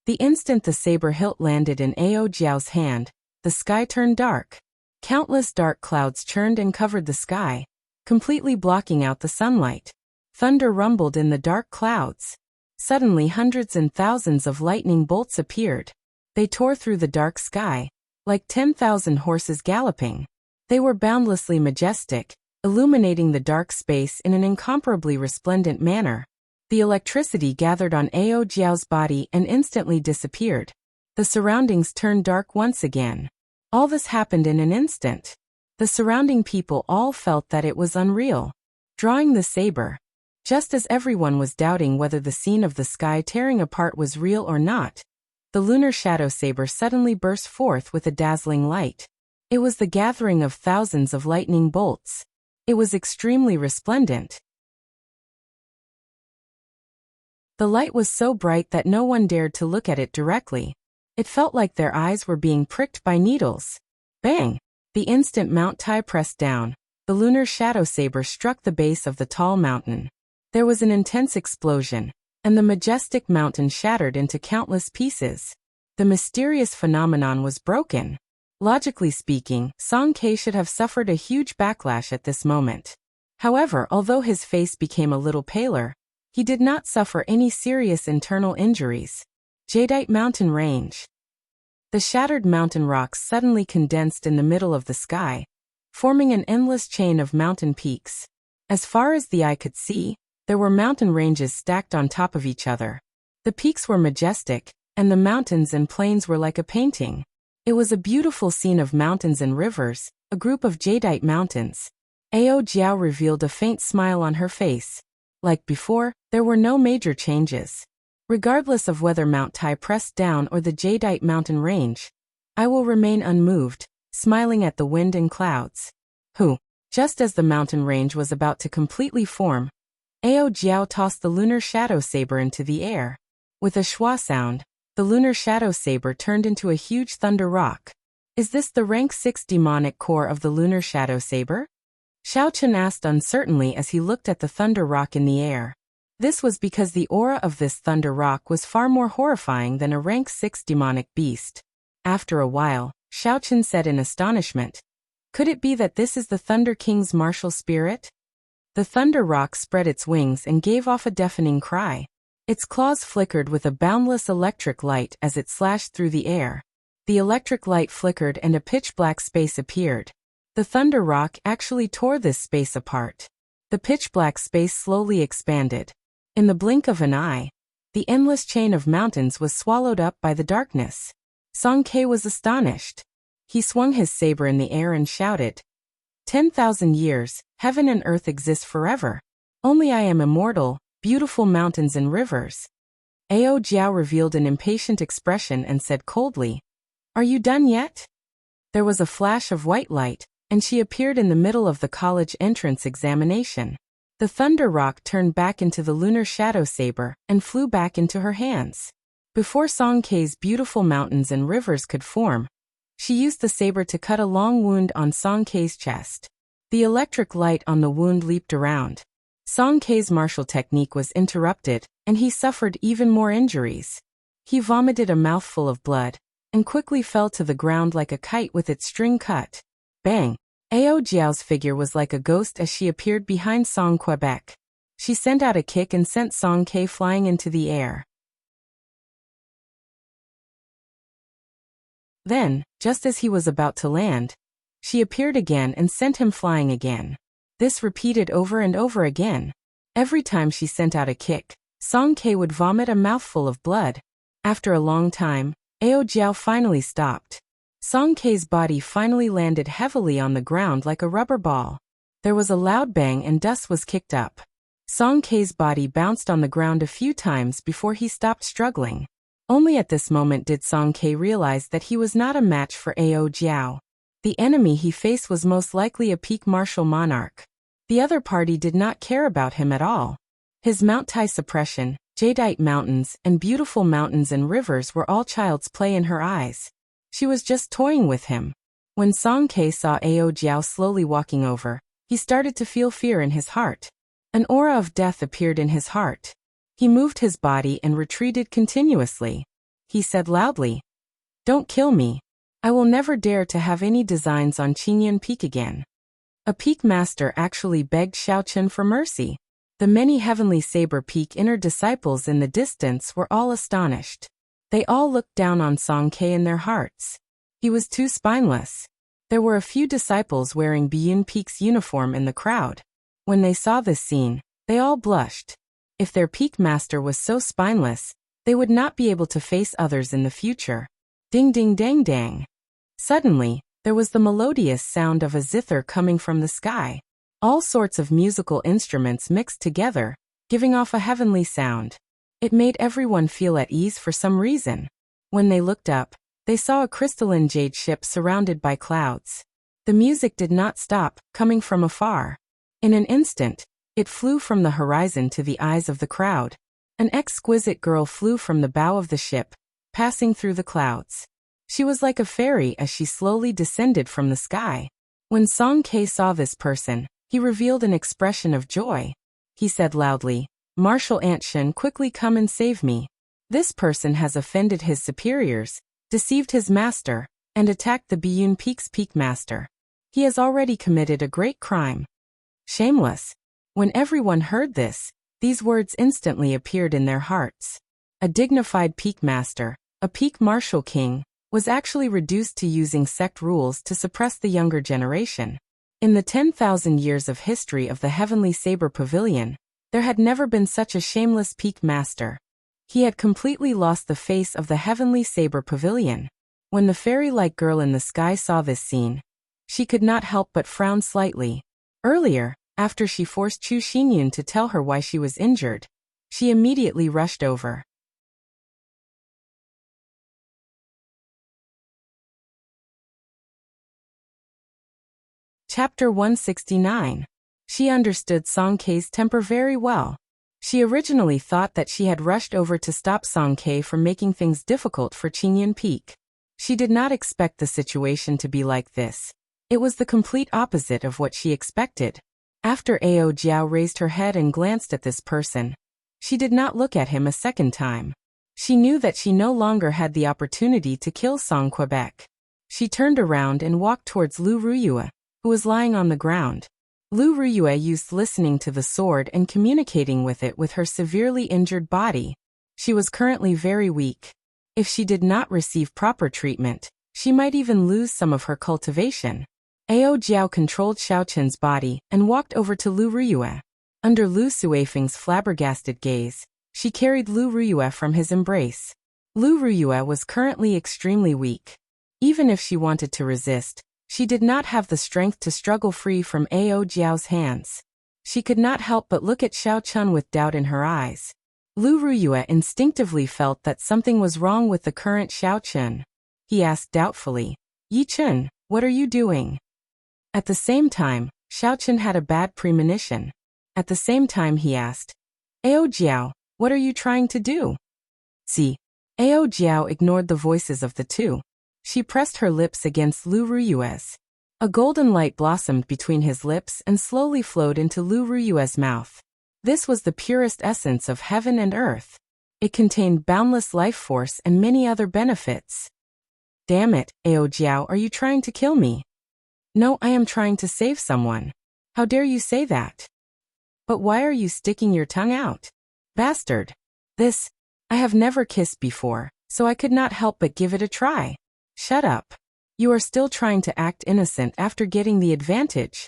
The instant the saber hilt landed in Ao Jiao's hand, the sky turned dark. Countless dark clouds churned and covered the sky, completely blocking out the sunlight. Thunder rumbled in the dark clouds. Suddenly hundreds and thousands of lightning bolts appeared. They tore through the dark sky, like 10,000 horses galloping. They were boundlessly majestic, illuminating the dark space in an incomparably resplendent manner. The electricity gathered on Ao Jiao's body and instantly disappeared. The surroundings turned dark once again. All this happened in an instant. The surrounding people all felt that it was unreal. Drawing the saber. Just as everyone was doubting whether the scene of the sky tearing apart was real or not, the lunar shadow saber suddenly burst forth with a dazzling light. It was the gathering of thousands of lightning bolts. It was extremely resplendent. The light was so bright that no one dared to look at it directly. It felt like their eyes were being pricked by needles. Bang! The instant Mount Tai pressed down, the lunar shadow saber struck the base of the tall mountain. There was an intense explosion, and the majestic mountain shattered into countless pieces. The mysterious phenomenon was broken. Logically speaking, Song Kei should have suffered a huge backlash at this moment. However, although his face became a little paler, he did not suffer any serious internal injuries. Jadeite Mountain Range. The shattered mountain rocks suddenly condensed in the middle of the sky, forming an endless chain of mountain peaks. As far as the eye could see, there were mountain ranges stacked on top of each other. The peaks were majestic, and the mountains and plains were like a painting. It was a beautiful scene of mountains and rivers, a group of jadeite mountains. Ao Jiao revealed a faint smile on her face. Like before, there were no major changes. Regardless of whether Mount Tai pressed down or the jadeite mountain range, I will remain unmoved, smiling at the wind and clouds. Just as the mountain range was about to completely form, Ao Jiao tossed the lunar shadow saber into the air. With a schwa sound, the lunar shadow saber turned into a huge thunder rock. Is this the rank 6 demonic core of the lunar shadow saber? Xiao Chun asked uncertainly as he looked at the thunder rock in the air. This was because the aura of this thunder rock was far more horrifying than a rank 6 demonic beast. After a while, Xiao Chun said in astonishment, "Could it be that this is the Thunder King's martial spirit?" The thunder rock spread its wings and gave off a deafening cry. Its claws flickered with a boundless electric light as it slashed through the air. The electric light flickered and a pitch-black space appeared. The thunder rock actually tore this space apart. The pitch-black space slowly expanded. In the blink of an eye, the endless chain of mountains was swallowed up by the darkness. Song Kei was astonished. He swung his saber in the air and shouted, 10,000 years, heaven and earth exist forever. Only I am immortal, beautiful mountains and rivers." Ao Jiao revealed an impatient expression and said coldly, "Are you done yet?" There was a flash of white light, and she appeared in the middle of the college entrance examination. The thunder rock turned back into the lunar shadow saber and flew back into her hands. Before Song Kei's beautiful mountains and rivers could form, she used the saber to cut a long wound on Song Kei's chest. The electric light on the wound leaped around. Song Kei's martial technique was interrupted, and he suffered even more injuries. He vomited a mouthful of blood, and quickly fell to the ground like a kite with its string cut. Bang! Ao Jiao's figure was like a ghost as she appeared behind Song Quebec. She sent out a kick and sent Song Ke flying into the air. Then, just as he was about to land, she appeared again and sent him flying again. This repeated over and over again. Every time she sent out a kick, Song Ke would vomit a mouthful of blood. After a long time, Ao Jiao finally stopped. Song Ke's body finally landed heavily on the ground like a rubber ball. There was a loud bang and dust was kicked up. Song Ke's body bounced on the ground a few times before he stopped struggling. Only at this moment did Song Ke realize that he was not a match for Ao Jiao. The enemy he faced was most likely a peak martial monarch. The other party did not care about him at all. His Mount Tai suppression, jadeite mountains, and beautiful mountains and rivers were all child's play in her eyes. She was just toying with him. When Song Ke saw Ao Jiao slowly walking over, he started to feel fear in his heart. An aura of death appeared in his heart. He moved his body and retreated continuously. He said loudly, "Don't kill me. I will never dare to have any designs on Qingyun Peak again." A peak master actually begged Xiaochen for mercy. The many heavenly saber peak inner disciples in the distance were all astonished. They all looked down on Song Ke in their hearts. He was too spineless. There were a few disciples wearing Biyun Peak's uniform in the crowd. When they saw this scene, they all blushed. If their peak master was so spineless, they would not be able to face others in the future. Ding ding dang dang. Suddenly, there was the melodious sound of a zither coming from the sky. All sorts of musical instruments mixed together, giving off a heavenly sound. It made everyone feel at ease for some reason. When they looked up, they saw a crystalline jade ship surrounded by clouds. The music did not stop, coming from afar. In an instant, it flew from the horizon to the eyes of the crowd. An exquisite girl flew from the bow of the ship, passing through the clouds. She was like a fairy as she slowly descended from the sky. When Song Ke saw this person, he revealed an expression of joy. He said loudly, "Marshal Ant Shen, quickly come and save me. This person has offended his superiors, deceived his master, and attacked the Biyun Peak's peak master. He has already committed a great crime." Shameless. When everyone heard this, these words instantly appeared in their hearts. A dignified peak master, a peak martial king, was actually reduced to using sect rules to suppress the younger generation. In the 10,000 years of history of the Heavenly Saber Pavilion, there had never been such a shameless peak master. He had completely lost the face of the Heavenly Saber Pavilion. When the fairy-like girl in the sky saw this scene, she could not help but frown slightly. Earlier, after she forced Chu Xinyun to tell her why she was injured, she immediately rushed over. Chapter 169. She understood Song Ke's temper very well. She originally thought that she had rushed over to stop Song Ke from making things difficult for Qingyun Peak. She did not expect the situation to be like this. It was the complete opposite of what she expected. After Ao Jiao raised her head and glanced at this person, she did not look at him a second time. She knew that she no longer had the opportunity to kill Song Quebec. She turned around and walked towards Lu Ruyue, who was lying on the ground. Lu Ruyue used listening to the sword and communicating with it with her severely injured body. She was currently very weak. If she did not receive proper treatment, she might even lose some of her cultivation. Ao Jiao controlled Xiaochen's body and walked over to Lu Ruyue. Under Lu Suifeng's flabbergasted gaze, she carried Lu Ruyue from his embrace. Lu Ruyue was currently extremely weak. Even if she wanted to resist, she did not have the strength to struggle free from Ao Jiao's hands. She could not help but look at Xiaochen with doubt in her eyes. Lu Ruyue instinctively felt that something was wrong with the current Xiaochen. He asked doubtfully, "Yi Chen, what are you doing?" At the same time, Xiaochen had a bad premonition. At the same time he asked, "Ao Jiao, what are you trying to do?" See, Ao Jiao ignored the voices of the two. She pressed her lips against Lu Ruyue's. A golden light blossomed between his lips and slowly flowed into Lu Ruyue's mouth. This was the purest essence of heaven and earth. It contained boundless life force and many other benefits. "Damn it, Ao Jiao, are you trying to kill me?" "No, I am trying to save someone." "How dare you say that?" But why are you sticking your tongue out? Bastard. I have never kissed before, so I could not help but give it a try. Shut up. You are still trying to act innocent after getting the advantage.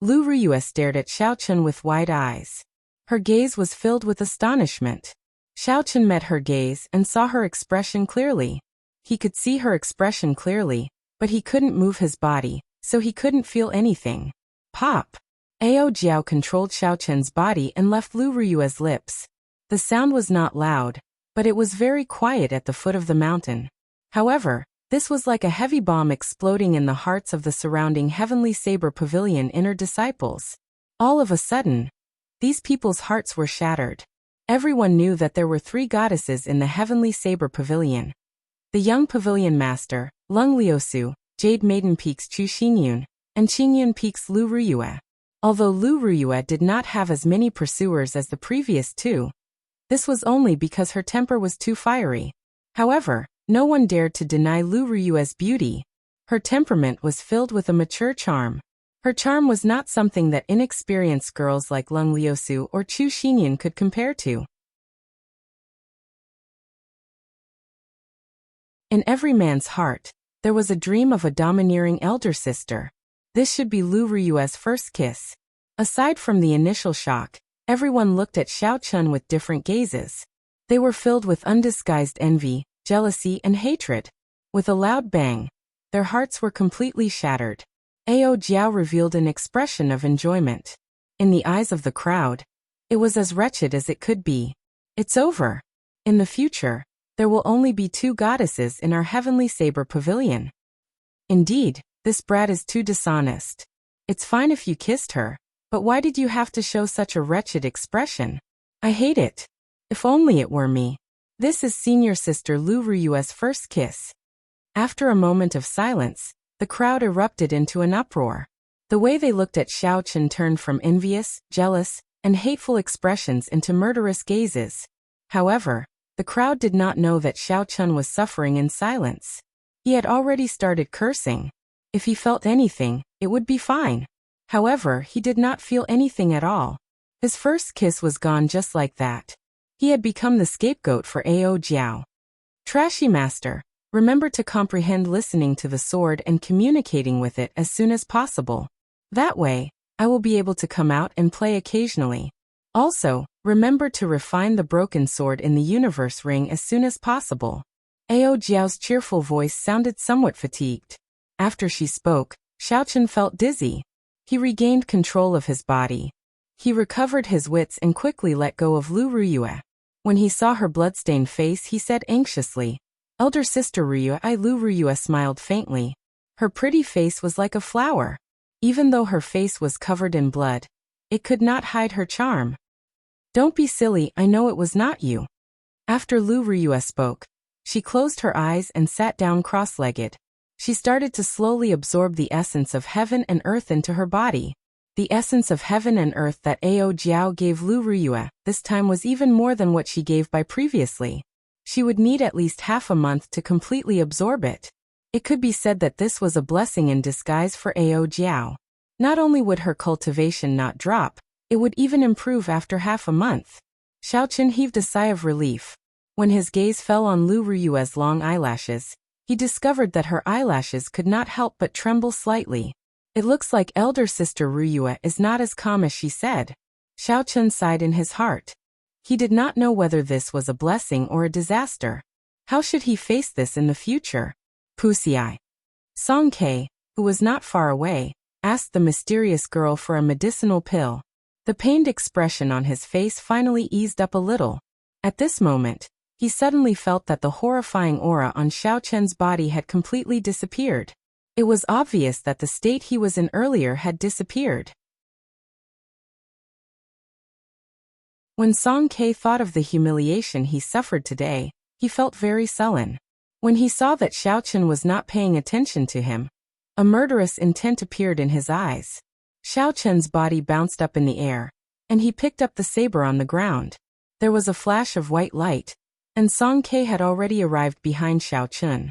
Lu Ruyue stared at Xiaochen with wide eyes. Her gaze was filled with astonishment. Xiaochen met her gaze and saw her expression clearly. He could see her expression clearly, but he couldn't move his body, so he couldn't feel anything. Pop! Ao Jiao controlled Xiaochen's body and left Lu Ruyue's lips. The sound was not loud, but it was very quiet at the foot of the mountain. However, this was like a heavy bomb exploding in the hearts of the surrounding Heavenly Saber Pavilion inner disciples. All of a sudden, these people's hearts were shattered. Everyone knew that there were 3 goddesses in the Heavenly Saber Pavilion. The young pavilion master, Lung Liusu, Jade Maiden Peak's Chu Xingyun, and Qingyun Peak's Lu Ruyue. Although Lu Ruyue did not have as many pursuers as the previous 2, this was only because her temper was too fiery. However, no one dared to deny Lu Ruyue's beauty. Her temperament was filled with a mature charm. Her charm was not something that inexperienced girls like Lung Liusu or Chu Xinyan could compare to. In every man's heart, there was a dream of a domineering elder sister. This should be Lu Ruyue's first kiss. Aside from the initial shock, everyone looked at Xiaochen with different gazes. They were filled with undisguised envy, jealousy, and hatred. With a loud bang, their hearts were completely shattered. Ao Jiao revealed an expression of enjoyment. In the eyes of the crowd, it was as wretched as it could be. It's over. In the future, there will only be 2 goddesses in our Heavenly Saber Pavilion. Indeed, this brat is too dishonest. It's fine if you kissed her, but why did you have to show such a wretched expression? I hate it. If only it were me. This is senior sister Lu Ruyue's first kiss. After a moment of silence, the crowd erupted into an uproar. The way they looked at Xiaochen turned from envious, jealous, and hateful expressions into murderous gazes. However, the crowd did not know that Xiaochen was suffering in silence. He had already started cursing. If he felt anything, it would be fine. However, he did not feel anything at all. His first kiss was gone just like that. He had become the scapegoat for Ao Jiao. Trashy master, remember to comprehend listening to the sword and communicating with it as soon as possible. That way, I will be able to come out and play occasionally. Also, remember to refine the broken sword in the universe ring as soon as possible. Ao Jiao's cheerful voice sounded somewhat fatigued. After she spoke, Xiaochen felt dizzy. He regained control of his body. He recovered his wits and quickly let go of Lu Ruyue. When he saw her bloodstained face, he said anxiously, "Elder sister Ruyue." Lu Ruyue smiled faintly. Her pretty face was like a flower. Even though her face was covered in blood, it could not hide her charm. "Don't be silly, I know it was not you." After Lu Ruyue spoke, she closed her eyes and sat down cross-legged. She started to slowly absorb the essence of heaven and earth into her body. The essence of heaven and earth that Ao Jiao gave Lu Ruyue this time was even more than what she gave by previously. She would need at least half a month to completely absorb it. It could be said that this was a blessing in disguise for Ao Jiao. Not only would her cultivation not drop, it would even improve after half a month. Xiaochen heaved a sigh of relief. When his gaze fell on Lu Ruyue's long eyelashes, he discovered that her eyelashes could not help but tremble slightly. It looks like elder sister Ruyue is not as calm as she said. Xiaochen sighed in his heart. He did not know whether this was a blessing or a disaster. How should he face this in the future? Pussy. Song Ke, who was not far away, asked the mysterious girl for a medicinal pill. The pained expression on his face finally eased up a little. At this moment, he suddenly felt that the horrifying aura on Xiaochen's body had completely disappeared. It was obvious that the state he was in earlier had disappeared. When Song Ke thought of the humiliation he suffered today, he felt very sullen. When he saw that Xiaochen was not paying attention to him, a murderous intent appeared in his eyes. Xiaochen's body bounced up in the air, and he picked up the saber on the ground. There was a flash of white light, and Song Ke had already arrived behind Xiaochen.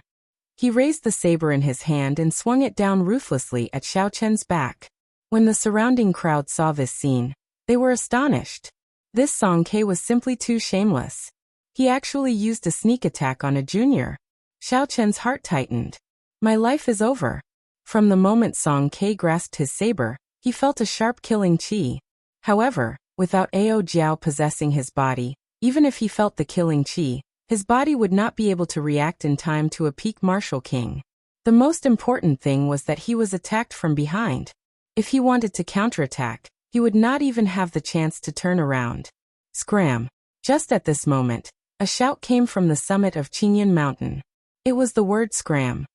He raised the saber in his hand and swung it down ruthlessly at Xiaochen's back. When the surrounding crowd saw this scene, They were astonished. This Song Ke was simply too shameless. He actually used a sneak attack on a junior. Xiao Chen's heart tightened. My life is over. From the moment Song Ke grasped his saber, he felt a sharp killing qi. However, without Ao Jiao possessing his body, even if he felt the killing qi, his body would not be able to react in time to a peak martial king. The most important thing was that he was attacked from behind. If he wanted to counterattack, he would not even have the chance to turn around. Scram! Just at this moment, a shout came from the summit of Qingyan Mountain. It was the word scram.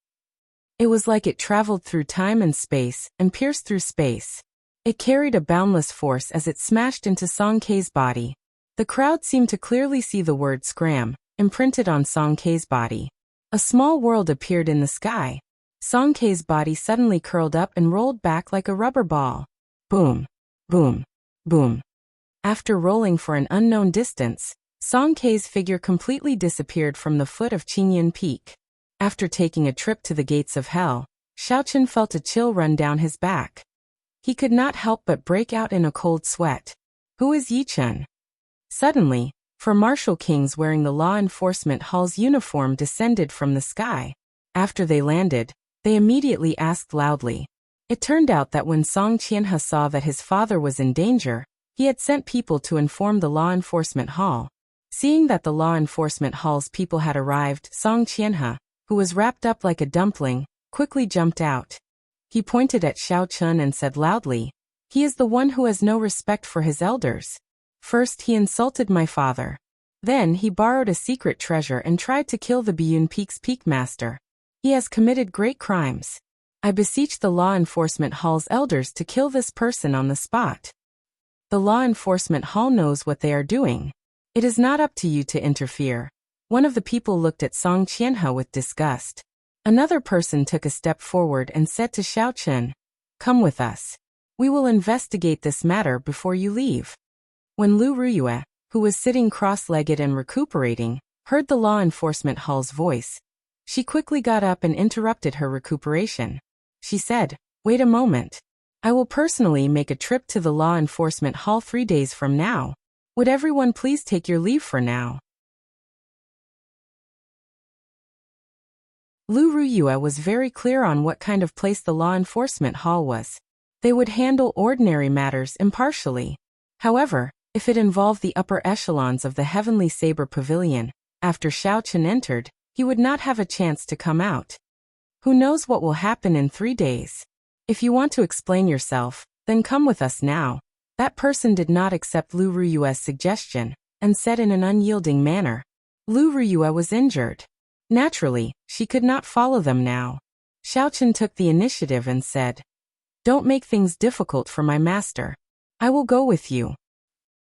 It was like it traveled through time and space and pierced through space. It carried a boundless force as it smashed into Song Ke's body. The crowd seemed to clearly see the word scram, imprinted on Song Ke's body. A small world appeared in the sky. Song Ke's body suddenly curled up and rolled back like a rubber ball. Boom, boom, boom. After rolling for an unknown distance, Song Ke's figure completely disappeared from the foot of Qingyan Peak. After taking a trip to the gates of hell, Xiaochen felt a chill run down his back. He could not help but break out in a cold sweat. Who is Yichen? Suddenly, four martial kings wearing the law enforcement hall's uniform descended from the sky. After they landed, they immediately asked loudly. It turned out that when Song Qianhe saw that his father was in danger, he had sent people to inform the law enforcement hall. Seeing that the law enforcement hall's people had arrived, Song Qianhe, who was wrapped up like a dumpling, quickly jumped out. He pointed at Xiao Chun and said loudly, "He is the one who has no respect for his elders. First he insulted my father. Then he borrowed a secret treasure and tried to kill the Biyun Peak's peak master. He has committed great crimes. I beseech the law enforcement hall's elders to kill this person on the spot. The law enforcement hall knows what they are doing. It is not up to you to interfere." One of the people looked at Song Qianhe with disgust. Another person took a step forward and said to Xiao Chen, "Come with us. We will investigate this matter before you leave." When Lu Ruyue, who was sitting cross-legged and recuperating, heard the law enforcement hall's voice, she quickly got up and interrupted her recuperation. She said, "Wait a moment. I will personally make a trip to the law enforcement hall 3 days from now. Would everyone please take your leave for now?" Lu Ruyue was very clear on what kind of place the law enforcement hall was. They would handle ordinary matters impartially. However, if it involved the upper echelons of the Heavenly Saber Pavilion, after Xiao Chen entered, he would not have a chance to come out. Who knows what will happen in 3 days? If you want to explain yourself, then come with us now. That person did not accept Lu Ruyue's suggestion, and said in an unyielding manner. Lu Ruyue was injured. Naturally, she could not follow them now. Xiao Chen took the initiative and said, "Don't make things difficult for my master. I will go with you."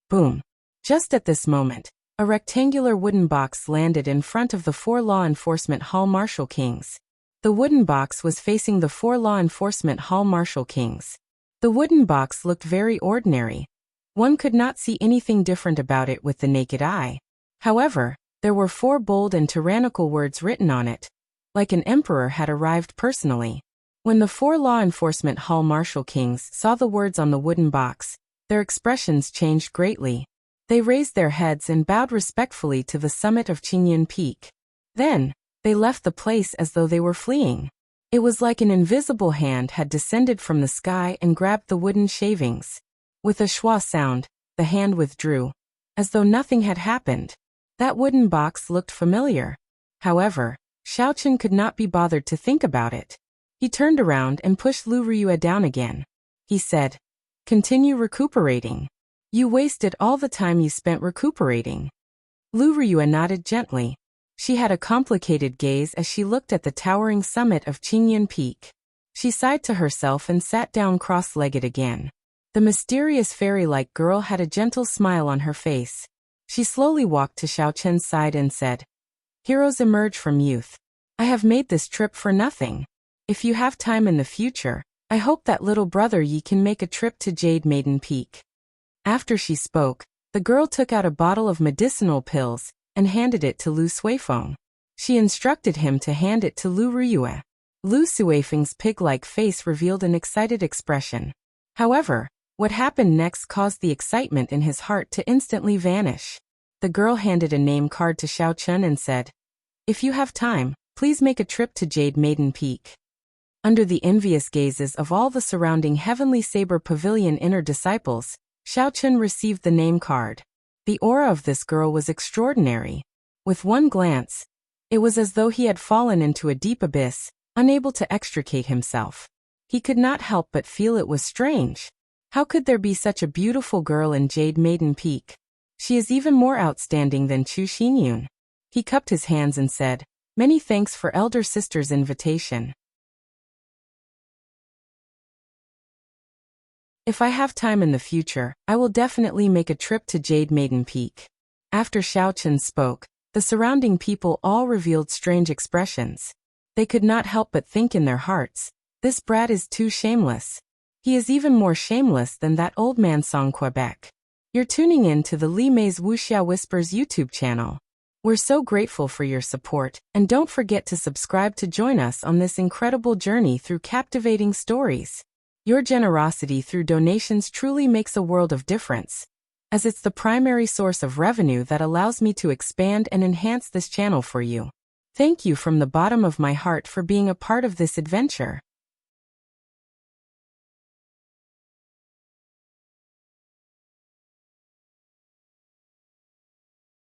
Boom. Just at this moment, a rectangular wooden box landed in front of the 4 law enforcement hall martial kings. The wooden box was facing the 4 law enforcement hall martial kings. The wooden box looked very ordinary. One could not see anything different about it with the naked eye. However, there were 4 bold and tyrannical words written on it, like an emperor had arrived personally. When the 4 law enforcement hall martial kings saw the words on the wooden box, their expressions changed greatly. They raised their heads and bowed respectfully to the summit of Qingyan Peak. Then, they left the place as though they were fleeing. It was like an invisible hand had descended from the sky and grabbed the wooden shavings. With a schwa sound, the hand withdrew, as though nothing had happened. That wooden box looked familiar. However, Xiao Chen could not be bothered to think about it. He turned around and pushed Lu Ruyue down again. He said, "Continue recuperating. You wasted all the time you spent recuperating." Lu Ruyue nodded gently. She had a complicated gaze as she looked at the towering summit of Qingyan Peak. She sighed to herself and sat down cross-legged again. The mysterious fairy-like girl had a gentle smile on her face. She slowly walked to Xiao Chen's side and said, "Heroes emerge from youth. I have made this trip for nothing. If you have time in the future, I hope that little brother Yi can make a trip to Jade Maiden Peak." After she spoke, the girl took out a bottle of medicinal pills and handed it to Lu Suifeng. She instructed him to hand it to Lu Ruyue. Lu Suifeng's pig-like face revealed an excited expression. However, What happened next caused the excitement in his heart to instantly vanish. The girl handed a name card to Xiaochun and said, "If you have time, please make a trip to Jade Maiden Peak." Under the envious gazes of all the surrounding Heavenly Saber Pavilion inner disciples, Xiaochun received the name card. The aura of this girl was extraordinary. With one glance, it was as though he had fallen into a deep abyss, unable to extricate himself. He could not help but feel it was strange. How could there be such a beautiful girl in Jade Maiden Peak? She is even more outstanding than Chu Xinyun. He cupped his hands and said, "Many thanks for elder sister's invitation. If I have time in the future, I will definitely make a trip to Jade Maiden Peak." After Xiaochun spoke, the surrounding people all revealed strange expressions. They could not help but think in their hearts, "This brat is too shameless. He is even more shameless than that old man Song Quebec." You're tuning in to the Li Mei's Wuxia Whispers YouTube channel. We're so grateful for your support, and don't forget to subscribe to join us on this incredible journey through captivating stories. Your generosity through donations truly makes a world of difference, as it's the primary source of revenue that allows me to expand and enhance this channel for you. Thank you from the bottom of my heart for being a part of this adventure.